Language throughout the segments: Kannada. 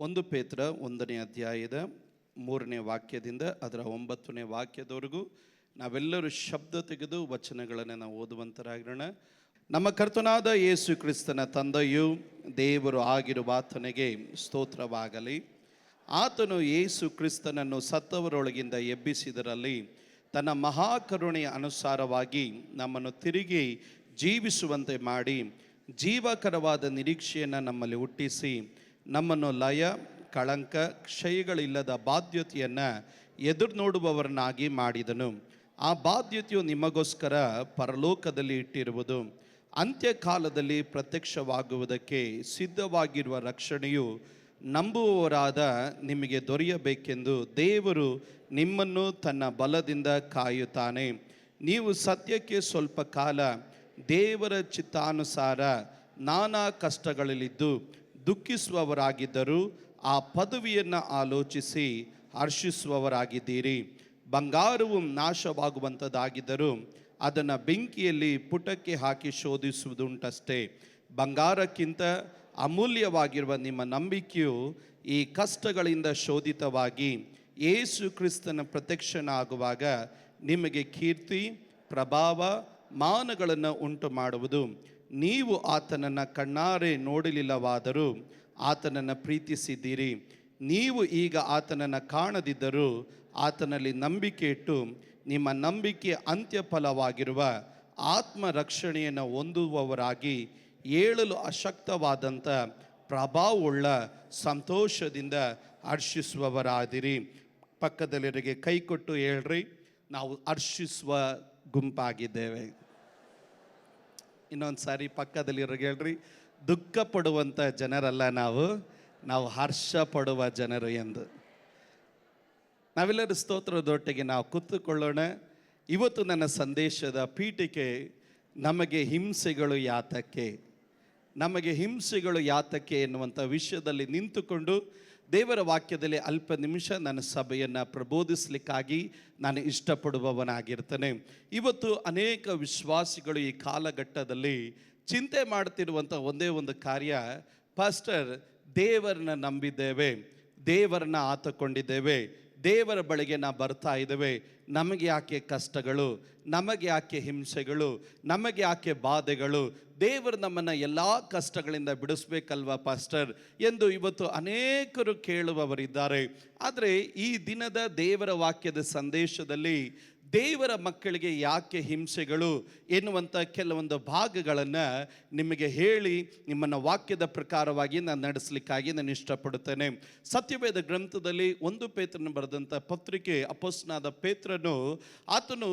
ಒಂದು ಪೇತ್ರ 1ನೇ ಅಧ್ಯಾಯದ 3ನೇ ವಾಕ್ಯದಿಂದ ಅದರ 9ನೇ ವಾಕ್ಯದವರೆಗೂ ನಾವೆಲ್ಲರೂ ಶಬ್ದ ತೆಗೆದು ವಚನಗಳನ್ನು ನಾವು ಓದುವಂತರಾಗಿರೋಣ. ನಮ್ಮ ಕರ್ತನಾದ ಯೇಸು ಕ್ರಿಸ್ತನ ತಂದೆಯು ದೇವರು ಆಗಿರುವ ಆತನಿಗೆ ಸ್ತೋತ್ರವಾಗಲಿ. ಆತನು ಯೇಸು ಕ್ರಿಸ್ತನನ್ನು ಸತ್ತವರೊಳಗಿಂದ ಎಬ್ಬಿಸಿದರಲ್ಲಿ ತನ್ನ ಮಹಾಕರುಣೆಯ ಅನುಸಾರವಾಗಿ ನಮ್ಮನ್ನು ತಿರುಗಿ ಜೀವಿಸುವಂತೆ ಮಾಡಿ ಜೀವಕರವಾದ ನಿರೀಕ್ಷೆಯನ್ನು ನಮ್ಮಲ್ಲಿ ಹುಟ್ಟಿಸಿ ನಮ್ಮನ್ನು ಲಯ, ಕಳಂಕ, ಕ್ಷಯಗಳಿಲ್ಲದ ಬಾಧ್ಯತೆಯನ್ನು ಎದುರು ನೋಡುವವರನ್ನಾಗಿ ಮಾಡಿದನು. ಆ ಬಾಧ್ಯತೆಯು ನಿಮಗೋಸ್ಕರ ಪರಲೋಕದಲ್ಲಿ ಇಟ್ಟಿರುವುದು, ಅಂತ್ಯಕಾಲದಲ್ಲಿ ಪ್ರತ್ಯಕ್ಷವಾಗುವುದಕ್ಕೆ ಸಿದ್ಧವಾಗಿರುವ ರಕ್ಷಣೆಯು ನಂಬುವವರಾದ ನಿಮಗೆ ದೊರೆಯಬೇಕೆಂದು ದೇವರು ನಿಮ್ಮನ್ನು ತನ್ನ ಬಲದಿಂದ ಕಾಯುತ್ತಾನೆ. ನೀವು ಸತ್ಯಕ್ಕೆ ಸ್ವಲ್ಪ ಕಾಲ ದೇವರ ಚಿತ್ತಾನುಸಾರ ನಾನಾ ಕಷ್ಟಗಳಲ್ಲಿದ್ದು ದುಃಖಿಸುವವರಾಗಿದ್ದರೂ ಆ ಪದವಿಯನ್ನು ಆಲೋಚಿಸಿ ಹರ್ಷಿಸುವವರಾಗಿದ್ದೀರಿ. ಬಂಗಾರವು ನಾಶವಾಗುವಂಥದ್ದಾಗಿದ್ದರೂ ಅದನ್ನು ಬೆಂಕಿಯಲ್ಲಿ ಪುಟಕ್ಕೆ ಹಾಕಿ ಶೋಧಿಸುವುದುಂಟಷ್ಟೇ. ಬಂಗಾರಕ್ಕಿಂತ ಅಮೂಲ್ಯವಾಗಿರುವ ನಿಮ್ಮ ನಂಬಿಕೆಯು ಈ ಕಷ್ಟಗಳಿಂದ ಶೋಧಿತವಾಗಿ ಯೇಸು ಕ್ರಿಸ್ತನ ಪ್ರತ್ಯಕ್ಷನಾಗುವಾಗ ನಿಮಗೆ ಕೀರ್ತಿ, ಪ್ರಭಾವ, ಮಾನಗಳನ್ನು ಉಂಟು ಮಾಡುವುದು. ನೀವು ಆತನನ್ನು ಕಣ್ಣಾರೆ ನೋಡಲಿಲ್ಲವಾದರೂ ಆತನನ್ನು ಪ್ರೀತಿಸಿದ್ದೀರಿ. ನೀವು ಈಗ ಆತನನ್ನು ಕಾಣದಿದ್ದರೂ ಆತನಲ್ಲಿ ನಂಬಿಕೆ ಇಟ್ಟು ನಿಮ್ಮ ನಂಬಿಕೆಯ ಅಂತ್ಯಫಲವಾಗಿರುವ ಆತ್ಮರಕ್ಷಣೆಯನ್ನು ಹೊಂದುವವರಾಗಿ ಏಳಲು ಅಶಕ್ತವಾದಂಥ ಪ್ರಭಾವವುಳ್ಳ ಸಂತೋಷದಿಂದ ಹರ್ಷಿಸುವವರಾದಿರಿ. ಪಕ್ಕದಲ್ಲಿರಿಗೆ ಕೈ ಕೊಟ್ಟು ಹೇಳ್ರಿ, ನಾವು ಹರ್ಷಿಸುವ ಗುಂಪಾಗಿದ್ದೇವೆ. ಇನ್ನೊಂದು ಸಾರಿ ಪಕ್ಕದಲ್ಲಿರೋರಿಗೆ ಹೇಳ್ರಿ, ದುಃಖ ಪಡುವಂಥ ಜನರಲ್ಲ ನಾವು ಹರ್ಷ ಪಡುವ ಜನರು ಎಂದು. ನಾವೆಲ್ಲರೂ ಸ್ತೋತ್ರದೊಟ್ಟಿಗೆ ನಾವು ಕೂತುಕೊಳ್ಳೋಣ. ಇವತ್ತು ನನ್ನ ಸಂದೇಶದ ಪೀಠಿಕೆ ನಮಗೆ ಹಿಂಸೆಗಳು ಯಾತಕ್ಕೆ, ನಮಗೆ ಹಿಂಸೆಗಳು ಯಾತಕ್ಕೆ ಎನ್ನುವಂಥ ವಿಷಯದಲ್ಲಿ ನಿಂತುಕೊಂಡು ದೇವರ ವಾಕ್ಯದಲ್ಲಿ ಅಲ್ಪ ನಿಮಿಷ ನನ್ನ ಸಭೆಯನ್ನು ಪ್ರಬೋಧಿಸಲಿಕ್ಕಾಗಿ ನಾನು ಇಷ್ಟಪಡುವವನಾಗಿರ್ತೇನೆ. ಇವತ್ತು ಅನೇಕ ವಿಶ್ವಾಸಿಗಳು ಈ ಕಾಲಘಟ್ಟದಲ್ಲಿ ಚಿಂತೆ ಮಾಡ್ತಿರುವಂಥ ಒಂದೇ ಒಂದು ಕಾರ್ಯ, ಪಾಸ್ಟರ್ ದೇವರನ್ನ ನಂಬಿದ್ದೇವೆ, ದೇವರನ್ನ ಆತುಕೊಂಡಿದ್ದೇವೆ, ದೇವರ ಬಳಿಗೆ ನಾವು ಬರ್ತಾ ಇದ್ದೇವೆ, ನಮಗೆ ಯಾಕೆ ಕಷ್ಟಗಳು, ನಮಗೆ ಯಾಕೆ ಹಿಂಸೆಗಳು, ನಮಗೆ ಯಾಕೆ ಬಾಧೆಗಳು, ದೇವರು ನಮ್ಮನ್ನು ಎಲ್ಲ ಕಷ್ಟಗಳಿಂದ ಬಿಡಿಸ್ಬೇಕಲ್ವಾ ಪಾಸ್ಟರ್ ಎಂದು ಇವತ್ತು ಅನೇಕರು ಕೇಳುವವರಿದ್ದಾರೆ. ಆದರೆ ಈ ದಿನದ ದೇವರ ವಾಕ್ಯದ ಸಂದೇಶದಲ್ಲಿ ದೇವರ ಮಕ್ಕಳಿಗೆ ಯಾಕೆ ಹಿಂಸೆಗಳು ಎನ್ನುವಂಥ ಕೆಲವೊಂದು ಭಾಗಗಳನ್ನು ನಿಮಗೆ ಹೇಳಿ ನಿಮ್ಮನ್ನು ವಾಕ್ಯದ ಪ್ರಕಾರವಾಗಿ ನಾನು ನಡೆಸಲಿಕ್ಕಾಗಿ ನಾನು ಇಷ್ಟಪಡುತ್ತೇನೆ. ಸತ್ಯವೇದ ಗ್ರಂಥದಲ್ಲಿ 1 ಪೇತ್ರನ ಬರೆದಂಥ ಪತ್ರಿಕೆ ಅಪೊಸ್ತಲನಾದ ಪೇತ್ರನು ಆತನು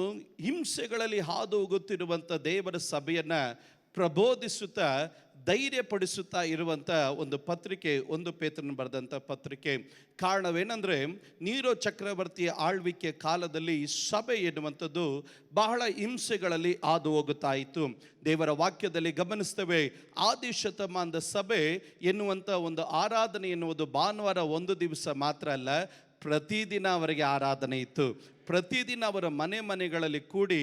ಹಿಂಸೆಗಳಲ್ಲಿ ಹಾದು ಹೋಗುತ್ತಿರುವಂಥ ದೇವರ ಸಭೆಯನ್ನು ಪ್ರಬೋಧಿಸುತ್ತಾ ಧೈರ್ಯಪಡಿಸುತ್ತಾ ಇರುವಂಥ ಒಂದು ಪತ್ರಿಕೆ 1 ಪೇತ್ರನ ಬರೆದಂಥ ಪತ್ರಿಕೆ. ಕಾರಣವೇನೆಂದರೆ, ನೀರೋ ಚಕ್ರವರ್ತಿಯ ಆಳ್ವಿಕೆ ಕಾಲದಲ್ಲಿ ಸಭೆ ಎನ್ನುವಂಥದ್ದು ಬಹಳ ಹಿಂಸೆಗಳಲ್ಲಿ ಹಾದು ಹೋಗುತ್ತಾ ಇತ್ತು. ದೇವರ ವಾಕ್ಯದಲ್ಲಿ ಗಮನಿಸ್ತೇವೆ, ಆದಿ ಶತಮಾನದ ಸಭೆ ಎನ್ನುವಂಥ ಒಂದು ಆರಾಧನೆ ಎನ್ನುವುದು ಭಾನುವಾರ ಒಂದು ದಿವಸ ಮಾತ್ರ ಅಲ್ಲ, ಪ್ರತಿದಿನ ಅವರಿಗೆ ಆರಾಧನೆ ಇತ್ತು. ಪ್ರತಿದಿನ ಅವರ ಮನೆಗಳಲ್ಲಿ ಕೂಡಿ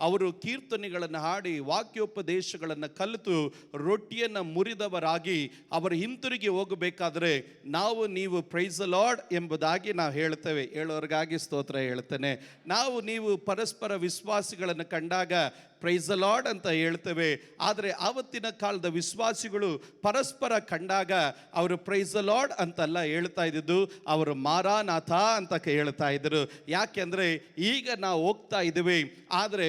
ಅವರು ಕೀರ್ತನೆಗಳನ್ನು ಹಾಡಿ ವಾಕ್ಯೋಪದೇಶಗಳನ್ನು ಕಲಿತು ರೊಟ್ಟಿಯನ್ನು ಮುರಿದವರಾಗಿ ಅವರು ಹಿಂತಿರುಗಿ ಹೋಗಬೇಕಾದ್ರೆ ನೀವು ಪ್ರೈಸ್ ದ ಲಾರ್ಡ್ ಎಂಬುದಾಗಿ ನಾವು ಹೇಳ್ತೇವೆ. ಹೇಳೋರಿಗಾಗಿ ಸ್ತೋತ್ರ ಹೇಳ್ತೇನೆ. ನೀವು ಪರಸ್ಪರ ವಿಶ್ವಾಸಿಗಳನ್ನು ಕಂಡಾಗ ಪ್ರೈಸ್ ದ ಲಾರ್ಡ್ ಅಂತ ಹೇಳ್ತೇವೆ. ಆದರೆ ಆವತ್ತಿನ ಕಾಲದ ವಿಶ್ವಾಸಿಗಳು ಪರಸ್ಪರ ಕಂಡಾಗ ಅವರು ಪ್ರೈಸ್ ದ ಲಾರ್ಡ್ ಅಂತಲ್ಲ ಹೇಳ್ತಾ ಇದ್ದಿದ್ದು, ಅವರು ಮಾರಾನಾಥ ಅಂತ ಹೇಳ್ತಾ ಇದ್ದರು. ಯಾಕೆಂದರೆ ಈಗ ನಾವು ಹೋಗ್ತಾ ಇದ್ದೀವಿ, ಆದರೆ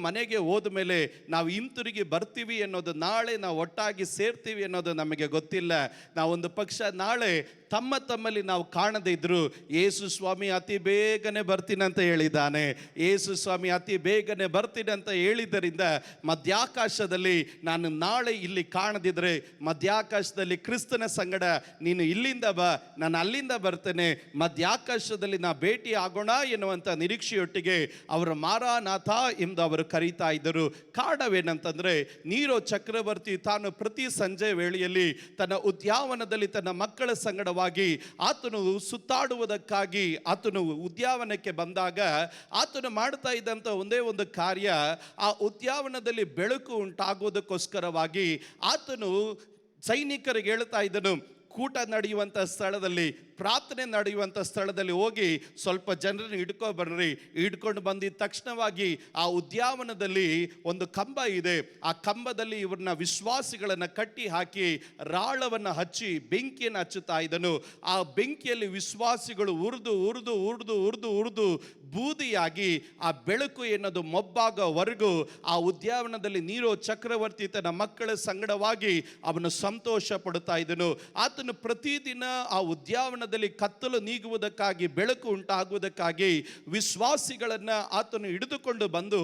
ಮನೆಗೆ ಹೋದ ಮೇಲೆ ನಾವು ಹಿಂತಿರುಗಿ ಬರ್ತೀವಿ ಅನ್ನೋದು, ನಾಳೆ ನಾವು ಒಟ್ಟಾಗಿ ಸೇರ್ತೀವಿ ಅನ್ನೋದು ನಮಗೆ ಗೊತ್ತಿಲ್ಲ. ನಾವೊಂದು ಪಕ್ಷ ನಾಳೆ ತಮ್ಮಲ್ಲಿ ನಾವು ಕಾಣದೇ ಇದ್ರು, ಯೇಸು ಸ್ವಾಮಿ ಅತಿ ಬೇಗನೆ ಬರ್ತೀನಿ ಅಂತ ಹೇಳಿದ್ದಾನೆ. ಯೇಸು ಸ್ವಾಮಿ ಅತಿ ಬೇಗನೆ ಬರ್ತೀನಿ ಅಂತ ಹೇಳಿದ್ದರಿಂದ ಮಧ್ಯಾಕಾಶದಲ್ಲಿ ನಾನು ನಾಳೆ ಇಲ್ಲಿ ಕಾಣದಿದ್ರೆ ಮಧ್ಯಾಕಾಶದಲ್ಲಿ ಕ್ರಿಸ್ತನ ಸಂಗಡ ನೀನು ಇಲ್ಲಿಂದ ಬಾ, ನಾನು ಅಲ್ಲಿಂದ ಬರ್ತೇನೆ, ಮಧ್ಯಾಕಾಶದಲ್ಲಿ ನಾ ಭೇಟಿ ಆಗೋಣ ಎನ್ನುವಂಥ ನಿರೀಕ್ಷೆಯೊಟ್ಟಿಗೆ ಅವರು ಮಾರಾನಾಥ ಎಂದು ಅವರು ಕರೀತಾ ಇದ್ದರು. ಕಾರಣವೇನಂತಂದರೆ, ನೀರೋ ಚಕ್ರವರ್ತಿ ತಾನು ಪ್ರತಿ ಸಂಜೆ ವೇಳೆಯಲ್ಲಿ ತನ್ನ ಉದ್ಯಾನವನದಲ್ಲಿ ತನ್ನ ಮಕ್ಕಳ ಸಂಗಡ ಆತನು ಸುತ್ತಾಡುವುದಕ್ಕಾಗಿ ಆತನು ಉದ್ಯಾನವನಕ್ಕೆ ಬಂದಾಗ ಆತನು ಮಾಡ್ತಾ ಇದ್ದಂಥ ಒಂದೇ ಒಂದು ಕಾರ್ಯ, ಆ ಉದ್ಯಾನವನದಲ್ಲಿ ಬೆಳಕು ಉಂಟಾಗುವುದಕ್ಕೋಸ್ಕರವಾಗಿ ಆತನು ಸೈನಿಕರಿಗೆ ಹೇಳ್ತಾ ಇದ್ದನು, ಕೂಟ ನಡೆಯುವಂಥ ಸ್ಥಳದಲ್ಲಿ, ಪ್ರಾರ್ಥನೆ ನಡೆಯುವಂಥ ಸ್ಥಳದಲ್ಲಿ ಹೋಗಿ ಸ್ವಲ್ಪ ಜನರನ್ನು ಬರ್ರಿ. ಹಿಡ್ಕೊಂಡು ಬಂದಿದ್ದ ತಕ್ಷಣವಾಗಿ ಆ ಉದ್ಯಾನವನದಲ್ಲಿ ಒಂದು ಕಂಬ ಇದೆ. ಆ ಕಂಬದಲ್ಲಿ ಇವ್ರನ್ನ ವಿಶ್ವಾಸಿಗಳನ್ನು ಕಟ್ಟಿ ಹಾಕಿ ರಾಳವನ್ನು ಹಚ್ಚಿ ಬೆಂಕಿಯನ್ನು ಹಚ್ಚುತ್ತಾ ಇದ್ದನು. ಆ ಬೆಂಕಿಯಲ್ಲಿ ವಿಶ್ವಾಸಿಗಳು ಉರಿದು ಬೂದಿಯಾಗಿ ಆ ಬೆಳಕು ಎನ್ನೋದು ಮೊಬ್ಬಾಗೋವರೆಗೂ ಆ ಉದ್ಯಾನವನದಲ್ಲಿ ನೀರೋ ಚಕ್ರವರ್ತಿ ತನ್ನ ಮಕ್ಕಳ ಸಂಗಡವಾಗಿ ಅವನು ಸಂತೋಷ ಪಡುತ್ತಾ ಇದ್ದನು. ಆತನು ಪ್ರತಿದಿನ ಆ ಉದ್ಯಾನವನದಲ್ಲಿ ಕತ್ತಲು ನೀಗುವುದಕ್ಕಾಗಿ, ಬೆಳಕು ಉಂಟಾಗುವುದಕ್ಕಾಗಿ ವಿಶ್ವಾಸಿಗಳನ್ನು ಆತನು ಹಿಡಿದುಕೊಂಡು ಬಂದು